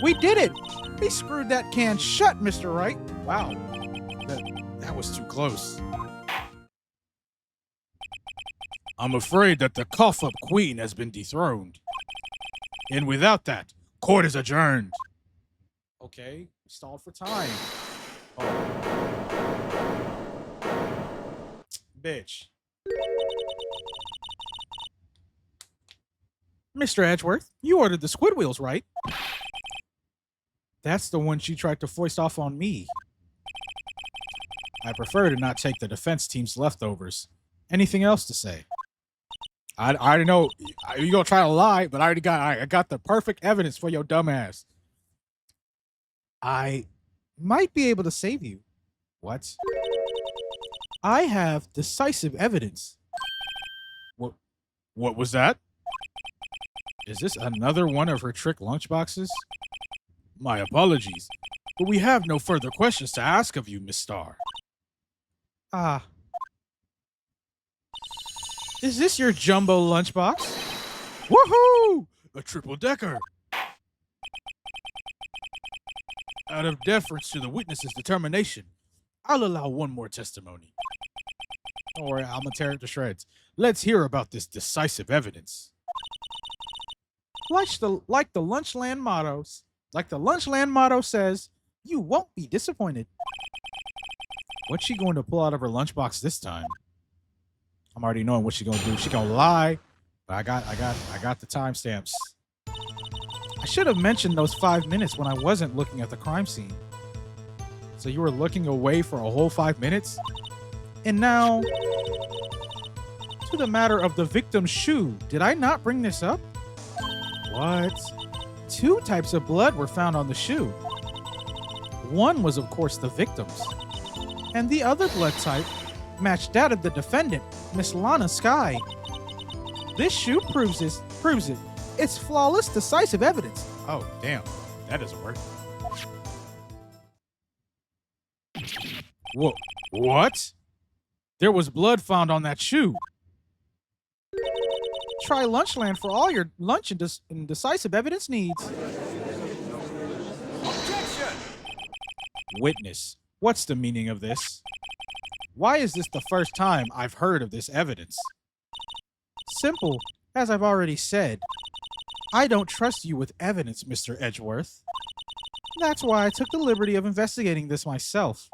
We did it! We screwed that can shut, Mr. Wright. Wow. That was too close. I'm afraid that the cough-up queen has been dethroned. And without that, court is adjourned. Okay, stalled for time. Oh. Bitch. Mr. Edgeworth, you ordered the squid wheels, right? That's the one she tried to foist off on me. I prefer to not take the defense team's leftovers. Anything else to say? I already know you're gonna try to lie, but I got the perfect evidence for your dumb ass. I might be able to save you. What? I have decisive evidence. What was that? Is this another one of her trick lunchboxes? My apologies, but we have no further questions to ask of you, Miss Starr. Ah. Is this your jumbo lunchbox? Woohoo! A triple-decker! Out of deference to the witness's determination, I'll allow one more testimony. Don't worry, I'm gonna tear it to shreds. Let's hear about this decisive evidence. Like the Lunchland motto says, you won't be disappointed. What's she going to pull out of her lunchbox this time? I'm already knowing what she's gonna do. She's gonna lie, but I got the timestamps. I should have mentioned those 5 minutes when I wasn't looking at the crime scene. So you were looking away for a whole 5 minutes? And now, to the matter of the victim's shoe. Did I not bring this up? What? 2 types of blood were found on the shoe. One was, of course, the victim's. And the other blood type matched that of the defendant, Miss Lana Skye. This shoe proves it. It's flawless, decisive evidence. Oh, damn. That doesn't work. What? There was blood found on that shoe. Try Lunchland for all your lunch and decisive evidence needs. Objection! Witness, what's the meaning of this? Why is this the first time I've heard of this evidence? Simple, as I've already said. I don't trust you with evidence, Mr. Edgeworth. That's why I took the liberty of investigating this myself.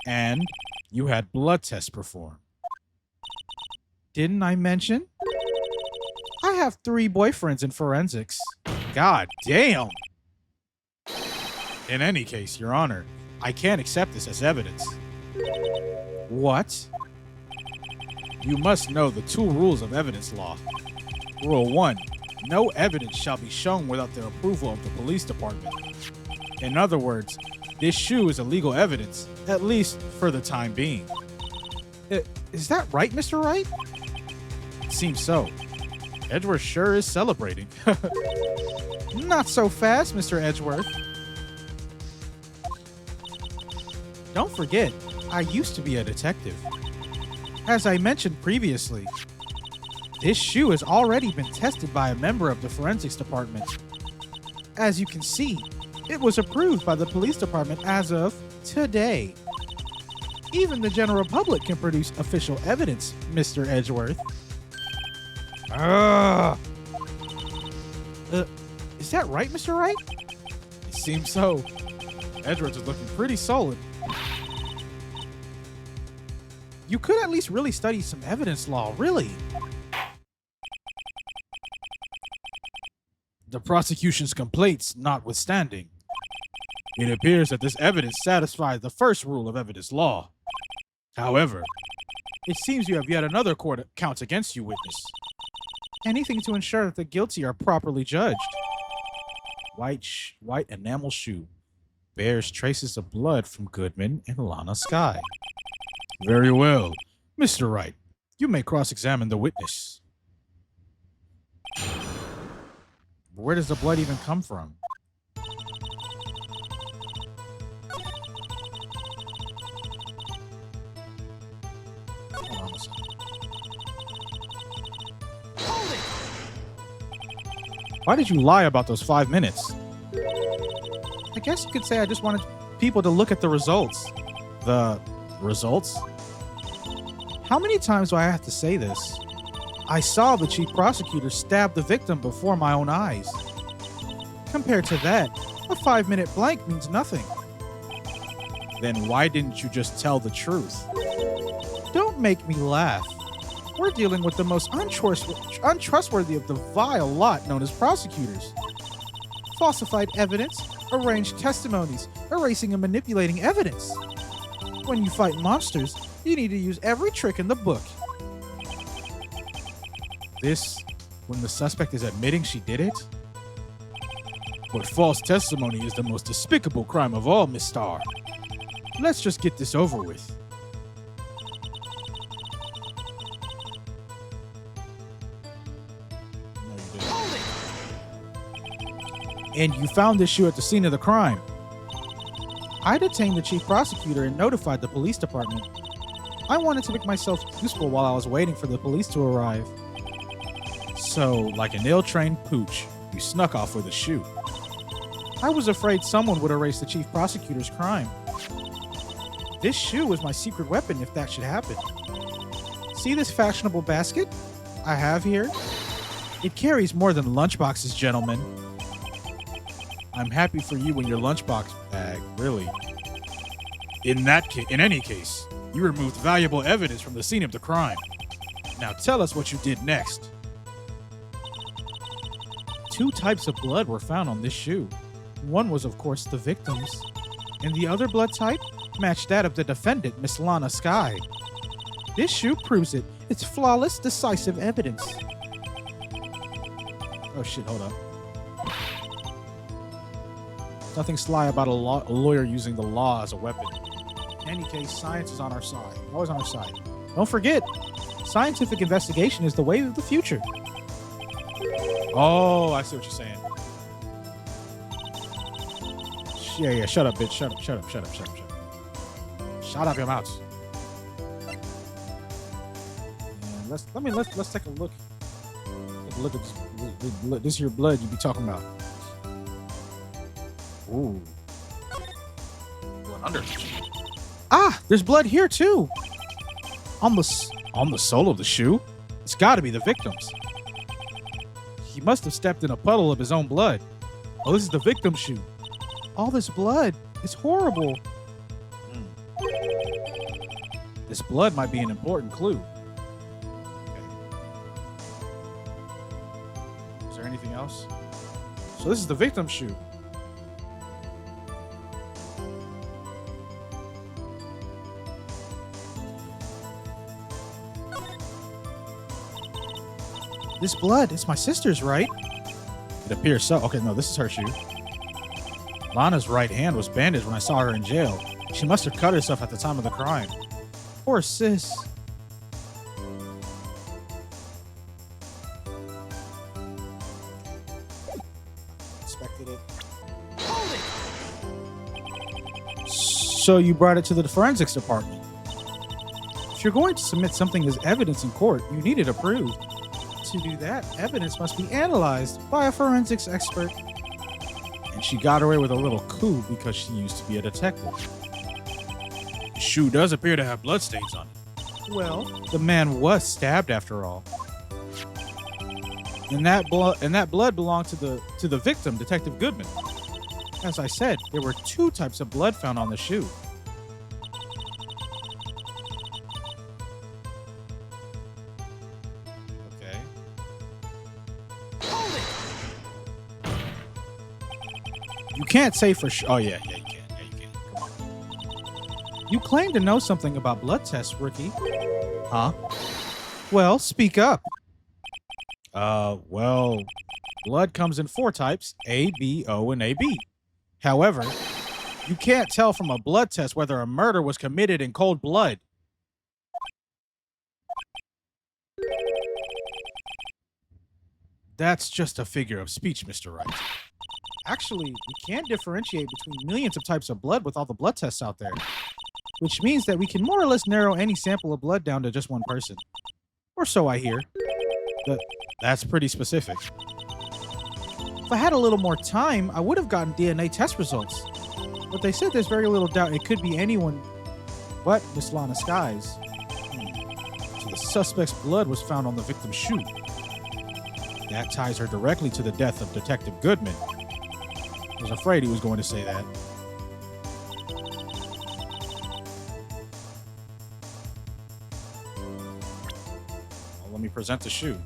And you had blood tests performed. Didn't I mention? I have 3 boyfriends in forensics. God damn! In any case, Your Honor, I can't accept this as evidence. What? You must know the 2 rules of evidence law. Rule 1, no evidence shall be shown without the approval of the police department. In other words, this shoe is illegal evidence, at least for the time being. Is that right, Mr. Wright? It seems so. Edgeworth sure is celebrating. Not so fast, Mr. Edgeworth. Don't forget, I used to be a detective. As I mentioned previously, this shoe has already been tested by a member of the forensics department. As you can see, it was approved by the police department as of today. Even the general public can produce official evidence, Mr. Edgeworth. Is that right, Mr. Wright? It seems so. Edgeworth is looking pretty solid. You could at least really study some evidence law, really. The prosecution's complaints notwithstanding, it appears that this evidence satisfies the first rule of evidence law. However, it seems you have yet another court counts against you, witness. Anything to ensure that the guilty are properly judged. White enamel shoe bears traces of blood from Goodman and Lana Skye. Very well. Mr. Wright, you may cross-examine the witness. Where does the blood even come from? Hold on a second. Hold it! Why did you lie about those 5 minutes? I guess you could say I just wanted people to look at the results. The results? How many times do I have to say this? I saw the chief prosecutor stab the victim before my own eyes. Compared to that, a 5-minute blank means nothing. Then why didn't you just tell the truth? Don't make me laugh. We're dealing with the most untrustworthy of the vile lot known as prosecutors. Falsified evidence, arranged testimonies, erasing and manipulating evidence. When you fight monsters, you need to use every trick in the book. This, when the suspect is admitting she did it? But false testimony is the most despicable crime of all, Miss Starr. Let's just get this over with. No, you didn't. And you found this shoe at the scene of the crime. I detained the chief prosecutor and notified the police department. I wanted to make myself useful while I was waiting for the police to arrive. So, like an ill-trained pooch, you snuck off with a shoe. I was afraid someone would erase the chief prosecutor's crime. This shoe was my secret weapon if that should happen. See this fashionable basket I have here? It carries more than lunchboxes, gentlemen. I'm happy for you and your lunchbox bag, really. In any case, you removed valuable evidence from the scene of the crime. Now tell us what you did next. 2 types of blood were found on this shoe. One was, of course, the victim's, and the other blood type matched that of the defendant, Miss Lana Skye. This shoe proves it. It's flawless, decisive evidence. Oh shit, hold up. Nothing sly about a lawyer using the law as a weapon. In any case, science is on our side. Always on our side. Don't forget, scientific investigation is the way of the future. Oh, I see what you're saying. Yeah, shut up, bitch. Shut up. Shut up your mouth. And let's take a look. Take a look at this. This is your blood you be talking about. Ooh. Blood under. Ah, there's blood here too. On the sole of the shoe. It's got to be the victim's. He must have stepped in a puddle of his own blood. Oh, this is the victim's shoe. All this blood. It's horrible. This blood might be an important clue. Okay. Is there anything else? So this is the victim's shoe. This blood, it's my sister's, right? It appears so. Okay, no, this is her shoe. Lana's right hand was bandaged when I saw her in jail. She must have cut herself at the time of the crime. Poor sis. Expected it. So you brought it to the forensics department. If you're going to submit something as evidence in court, you need it approved. To do that, evidence must be analyzed by a forensics expert. And she got away with a little coup because she used to be a detective. The shoe does appear to have bloodstains on it. Well, the man was stabbed after all. And that blood belonged to the victim, Detective Goodman. As I said, there were 2 types of blood found on the shoe. Okay. You can't say for sure. Oh, yeah, you can. Come on. You claim to know something about blood tests, rookie. Huh? Well, speak up. Well, blood comes in 4 types, A, B, O, and AB. However, you can't tell from a blood test whether a murder was committed in cold blood. That's just a figure of speech, Mr. Wright. Actually, we can't differentiate between millions of types of blood with all the blood tests out there, which means that we can more or less narrow any sample of blood down to just one person. Or so I hear. That's pretty specific. If I had a little more time, I would have gotten DNA test results. But they said there's very little doubt it could be anyone but Miss Lana Skies. So the suspect's blood was found on the victim's shoe. That ties her directly to the death of Detective Goodman. I was afraid he was going to say that. Well, let me present the shoe.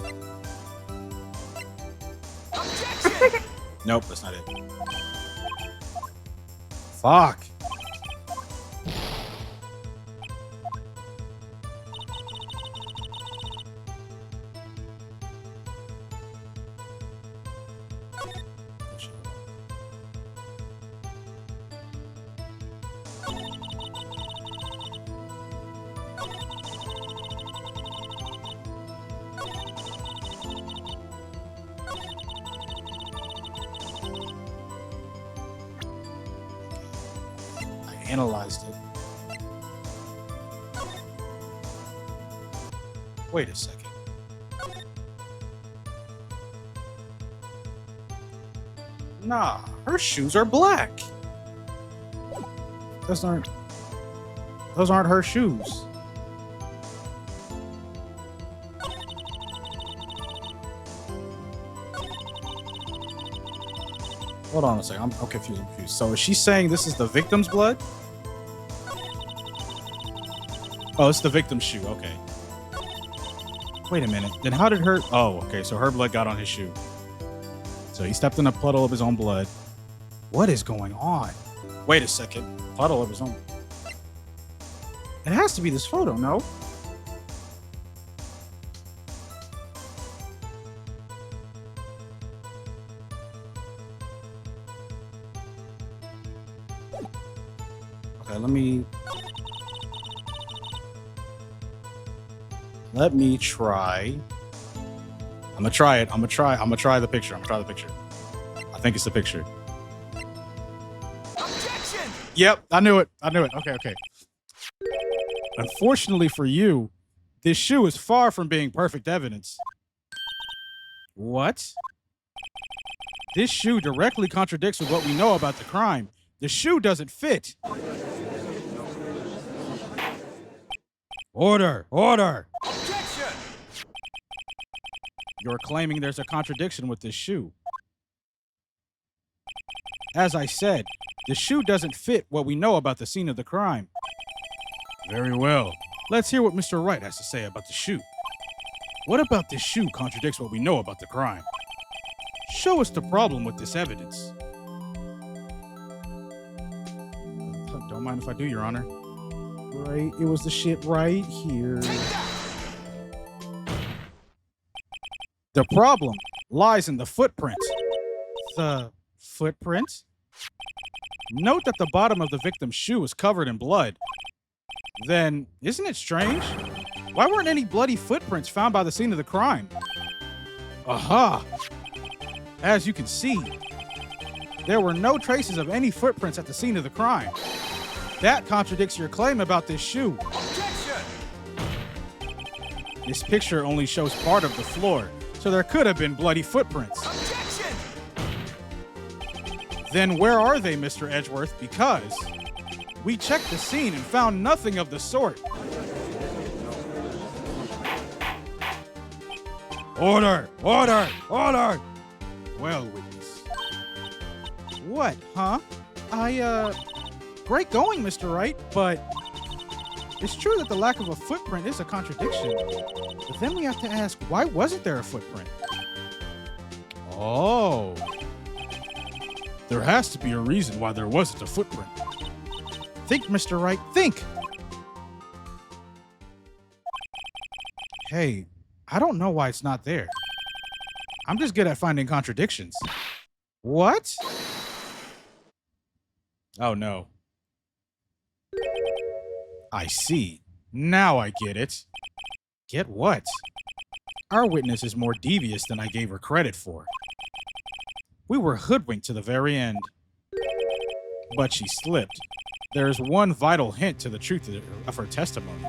Objection! Nope, that's not it. Fuck. Analyzed it. Wait a second. Nah, her shoes are black. Those aren't her shoes. Hold on a second. I'm confused. So is she saying this is the victim's blood? Oh, it's the victim's shoe. Okay. Wait a minute. Then how did her... Oh, okay. So her blood got on his shoe. So he stepped in a puddle of his own blood. What is going on? Wait a second. Puddle of his own... It has to be this photo, no? Okay, let me try. I'm gonna try it. I'm gonna try the picture. I think it's the picture. Objection! Yep, I knew it. Okay. Unfortunately for you, this shoe is far from being perfect evidence. What? This shoe directly contradicts with what we know about the crime. The shoe doesn't fit. Order! Objection! You're claiming there's a contradiction with this shoe. As I said, the shoe doesn't fit what we know about the scene of the crime. Very well. Let's hear what Mr. Wright has to say about the shoe. What about this shoe contradicts what we know about the crime? Show us the problem with this evidence. Don't mind if I do, Your Honor. Right, it was the shit right here. The problem lies in the footprint. The footprint? Note that the bottom of the victim's shoe is covered in blood. Then, isn't it strange? Why weren't any bloody footprints found by the scene of the crime? Aha! As you can see, there were no traces of any footprints at the scene of the crime. That contradicts your claim about this shoe. Objection! This picture only shows part of the floor, so there could have been bloody footprints. Objection! Then where are they, Mr. Edgeworth? Because we checked the scene and found nothing of the sort. Order! Well, witness. What, huh? Great going, Mr. Wright, but it's true that the lack of a footprint is a contradiction. But then we have to ask, why wasn't there a footprint? Oh. There has to be a reason why there wasn't a footprint. Think, Mr. Wright, think! Hey, I don't know why it's not there. I'm just good at finding contradictions. What? Oh, no. I see. Now I get it. Get what? Our witness is more devious than I gave her credit for. We were hoodwinked to the very end. But she slipped. There is one vital hint to the truth of her testimony.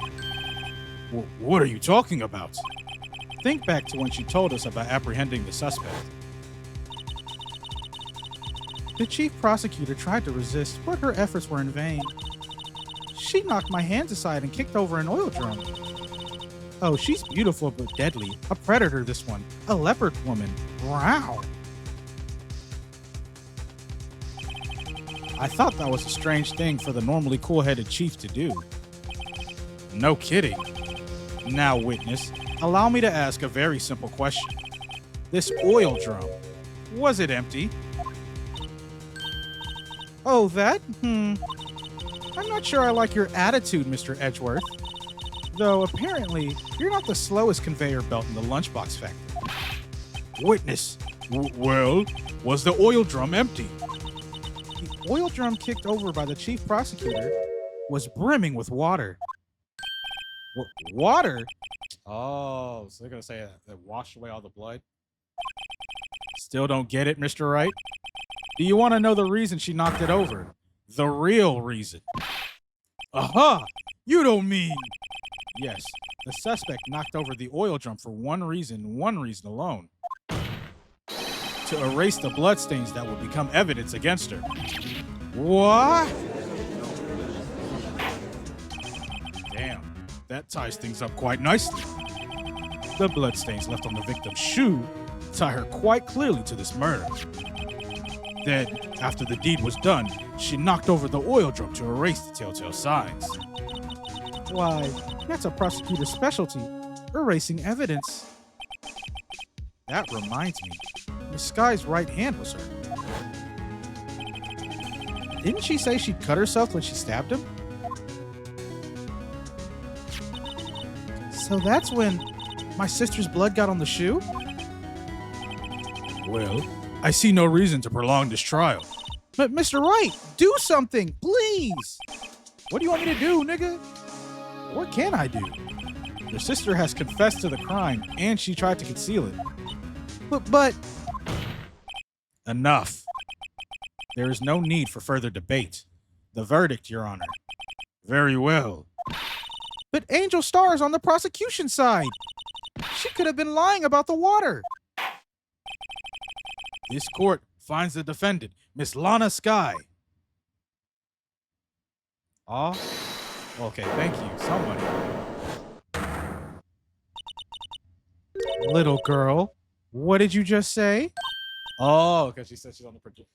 What are you talking about? Think back to when she told us about apprehending the suspect. The chief prosecutor tried to resist, but her efforts were in vain. She knocked my hands aside and kicked over an oil drum. Oh, she's beautiful but deadly. A predator, this one. A leopard woman. Wow. I thought that was a strange thing for the normally cool-headed chief to do. No kidding. Now, witness, allow me to ask a very simple question. This oil drum, was it empty? Oh, that? I'm not sure I like your attitude, Mr. Edgeworth. Though, apparently, you're not the slowest conveyor belt in the lunchbox factory. Witness, well, was the oil drum empty? The oil drum kicked over by the chief prosecutor was brimming with water. Water? Oh, so they're going to say that washed away all the blood? Still don't get it, Mr. Wright? Do you want to know the reason she knocked it over? The real reason. Aha! You don't mean... Yes, the suspect knocked over the oil drum for one reason alone. To erase the bloodstains that would become evidence against her. What? Damn, that ties things up quite nicely. The bloodstains left on the victim's shoe tie her quite clearly to this murder. Then, after the deed was done, she knocked over the oil drum to erase the telltale signs. Why, that's a prosecutor's specialty, erasing evidence. That reminds me, Miss Sky's right hand was hurt. Didn't she say she cut herself when she stabbed him? So that's when my sister's blood got on the shoe? Well, I see no reason to prolong this trial. But Mr. Wright, do something, please! What do you want me to do, nigga? What can I do? Your sister has confessed to the crime, and she tried to conceal it. But... Enough. There is no need for further debate. The verdict, Your Honor. Very well. But Angel Star is on the prosecution side. She could have been lying about the water. This court finds the defendant, Miss Lana Sky. Oh, okay, thank you. Somebody. Little girl, what did you just say? Oh, because she said she's on the project.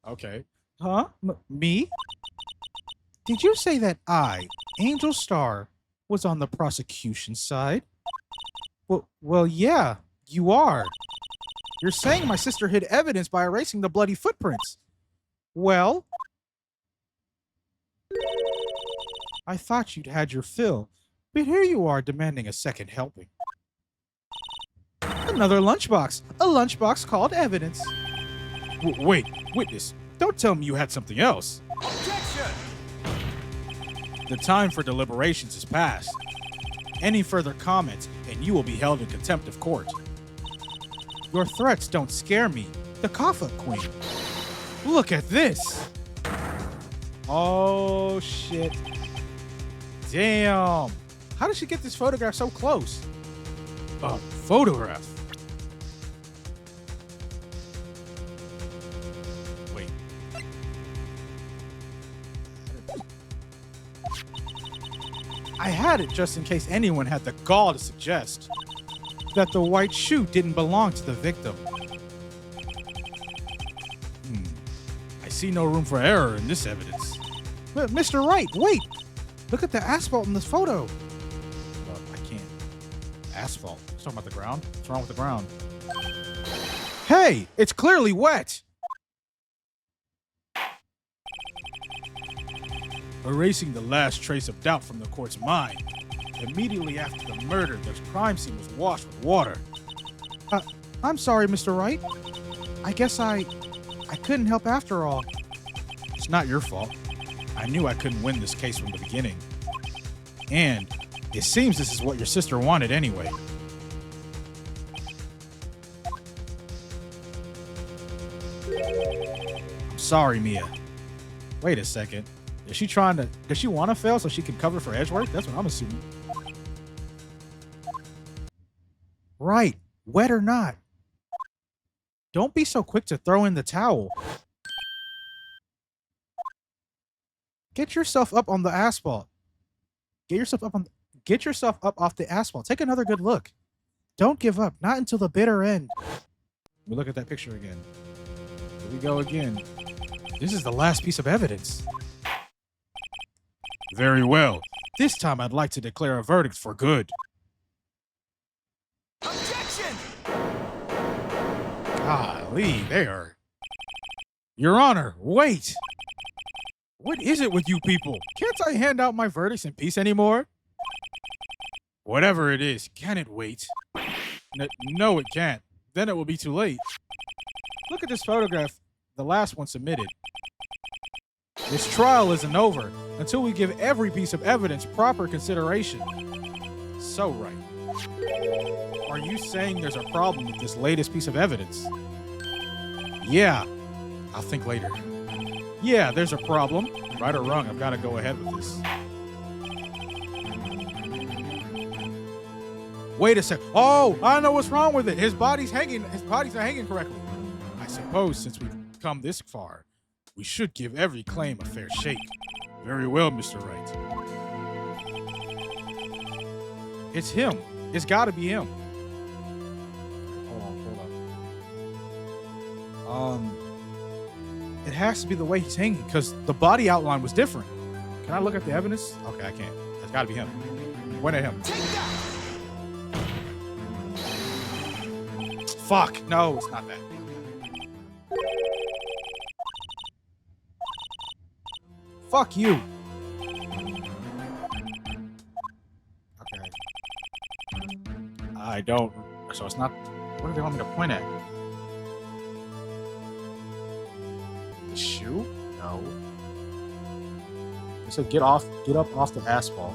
Okay. Huh? Me? Did you say that I, Angel Star, was on the prosecution side? Well, yeah, you are. You're saying my sister hid evidence by erasing the bloody footprints. Well, I thought you'd had your fill, but here you are demanding a second helping. Another lunchbox. A lunchbox called evidence. Wait, witness, don't tell me you had something else. Objection! The time for deliberations is past. Any further comments, and you will be held in contempt of court. Your threats don't scare me. The cough-up queen. Look at this. Oh, shit. Damn. How did she get this photograph so close? A photograph? Wait. I had it just in case anyone had the gall to suggest that the white shoe didn't belong to the victim. I see no room for error in this evidence. But Mr. Wright, wait! Look at the asphalt in this photo. Well, I can't. Asphalt? It's talking about the ground? What's wrong with the ground? Hey! It's clearly wet! Erasing the last trace of doubt from the court's mind. Immediately after the murder, the crime scene was washed with water. I'm sorry, Mr. Wright. I guess I couldn't help after all. It's not your fault. I knew I couldn't win this case from the beginning. And it seems this is what your sister wanted anyway. I'm sorry, Mia. Wait a second. Does she want to fail so she can cover for Edgeworth? That's what I'm assuming. Right, wet or not, Don't be so quick to throw in the towel. Get yourself up on the asphalt. Get yourself up off the asphalt. Take another good look. Don't give up, not until the bitter end. We look at that picture again. Here we go again. This is the last piece of evidence. Very well. This time I'd like to declare a verdict for good. Objection! Golly, there. Your Honor, wait. What is it with you people? Can't I hand out my verdicts in peace anymore? Whatever it is, can it wait? No, it can't. Then it will be too late. Look at this photograph, the last one submitted. This trial isn't over until we give every piece of evidence proper consideration. So right. Are you saying there's a problem with this latest piece of evidence? Yeah. I'll think later. Yeah, there's a problem. Right or wrong, I've got to go ahead with this. Wait a sec. Oh, I know what's wrong with it. His body's not hanging correctly. I suppose since we've come this far, we should give every claim a fair shake. Very well, Mr. Wright. It's him. It's got to be him. Hold on. It has to be the way he's hanging because the body outline was different. Can I look at the evidence? Okay, I can't. It's got to be him. Point at him. Fuck. No, it's not that. Fuck you. Okay. I don't. So it's not. What do they want me to point at? The shoe? No. So get up off the asphalt.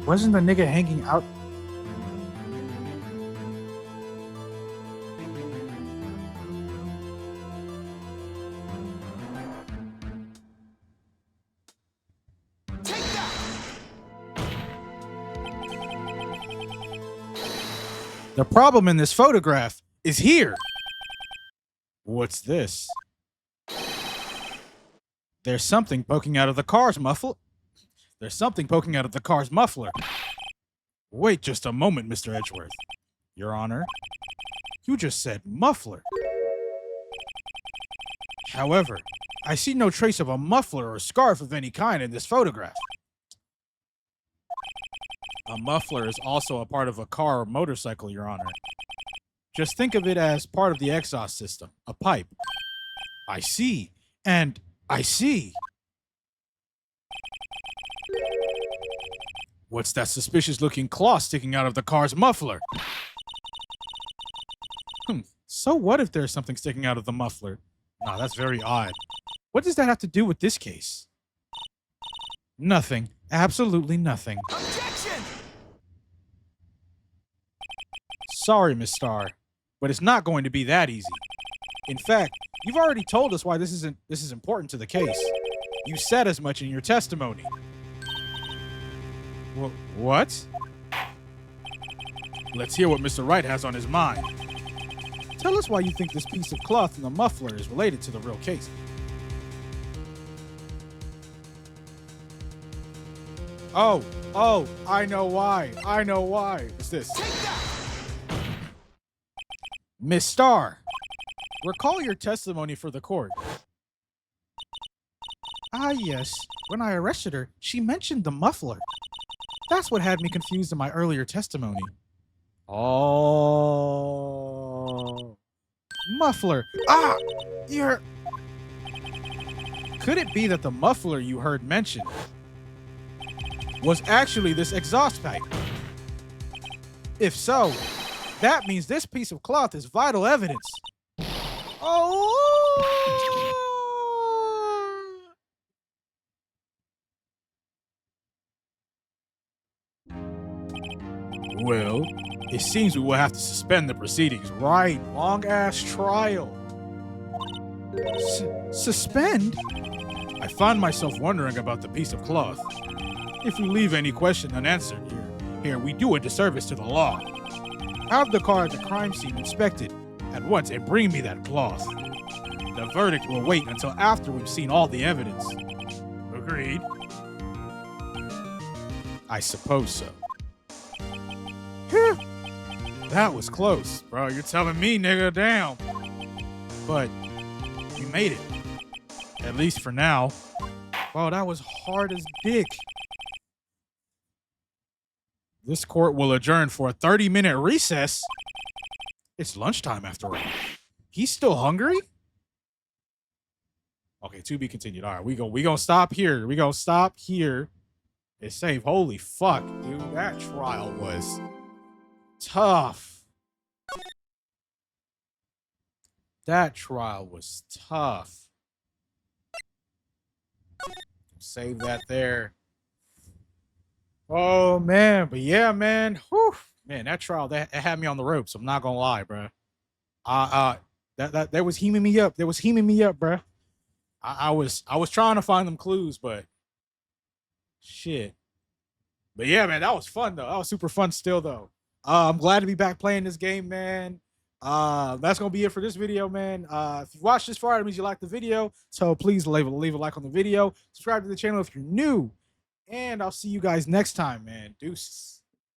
Wasn't the nigga hanging out? The problem in this photograph is here. What's this? There's something poking out of the car's muffler. There's something poking out of the car's muffler. Wait just a moment, Mr. Edgeworth. Your Honor, you just said muffler. However, I see no trace of a muffler or scarf of any kind in this photograph. A muffler is also a part of a car or motorcycle, Your Honor. Just think of it as part of the exhaust system, a pipe. I see, and I see. What's that suspicious-looking claw sticking out of the car's muffler? So what if there's something sticking out of the muffler? No, that's very odd. What does that have to do with this case? Nothing. Absolutely nothing. Objection! Sorry, Miss Starr, but it's not going to be that easy. In fact, you've already told us why this is important to the case. You said as much in your testimony. What? Let's hear what Mr. Wright has on his mind. Tell us why you think this piece of cloth in the muffler is related to the real case. Oh, I know why. What's this? Miss Starr, recall your testimony for the court. Ah, yes. When I arrested her, she mentioned the muffler. That's what had me confused in my earlier testimony. Oh. Muffler. Ah! Could it be that the muffler you heard mentioned was actually this exhaust pipe? If so, that means this piece of cloth is vital evidence. Oh! Well, it seems we will have to suspend the proceedings. Right, long-ass trial. Suspend? I find myself wondering about the piece of cloth. If you leave any question unanswered here, we do a disservice to the law. Have the car at the crime scene inspected at once and bring me that cloth. The verdict will wait until after we've seen all the evidence. Agreed? I suppose so. That was close, bro. You're telling me, nigga, damn. But we made it. At least for now. Wow, that was hard as dick. This court will adjourn for a 30-minute recess. It's lunchtime after all. He's still hungry? Okay, to be continued. All right, we gonna stop here. We gonna stop here. It's safe. Holy fuck, dude. That trial was tough. That trial was tough. Save that there. Oh man, but yeah, man. Whew. Man, that trial that had me on the ropes. I'm not gonna lie, bro. That was heaming me up. That was heaming me up, bro. I was trying to find them clues, but shit. But yeah, man, that was fun though. That was super fun still though. I'm glad to be back playing this game, man. That's gonna be it for this video, man. If you watched this far, it means you like the video. So please leave a like on the video. Subscribe to the channel if you're new. And I'll see you guys next time, man. Deuces.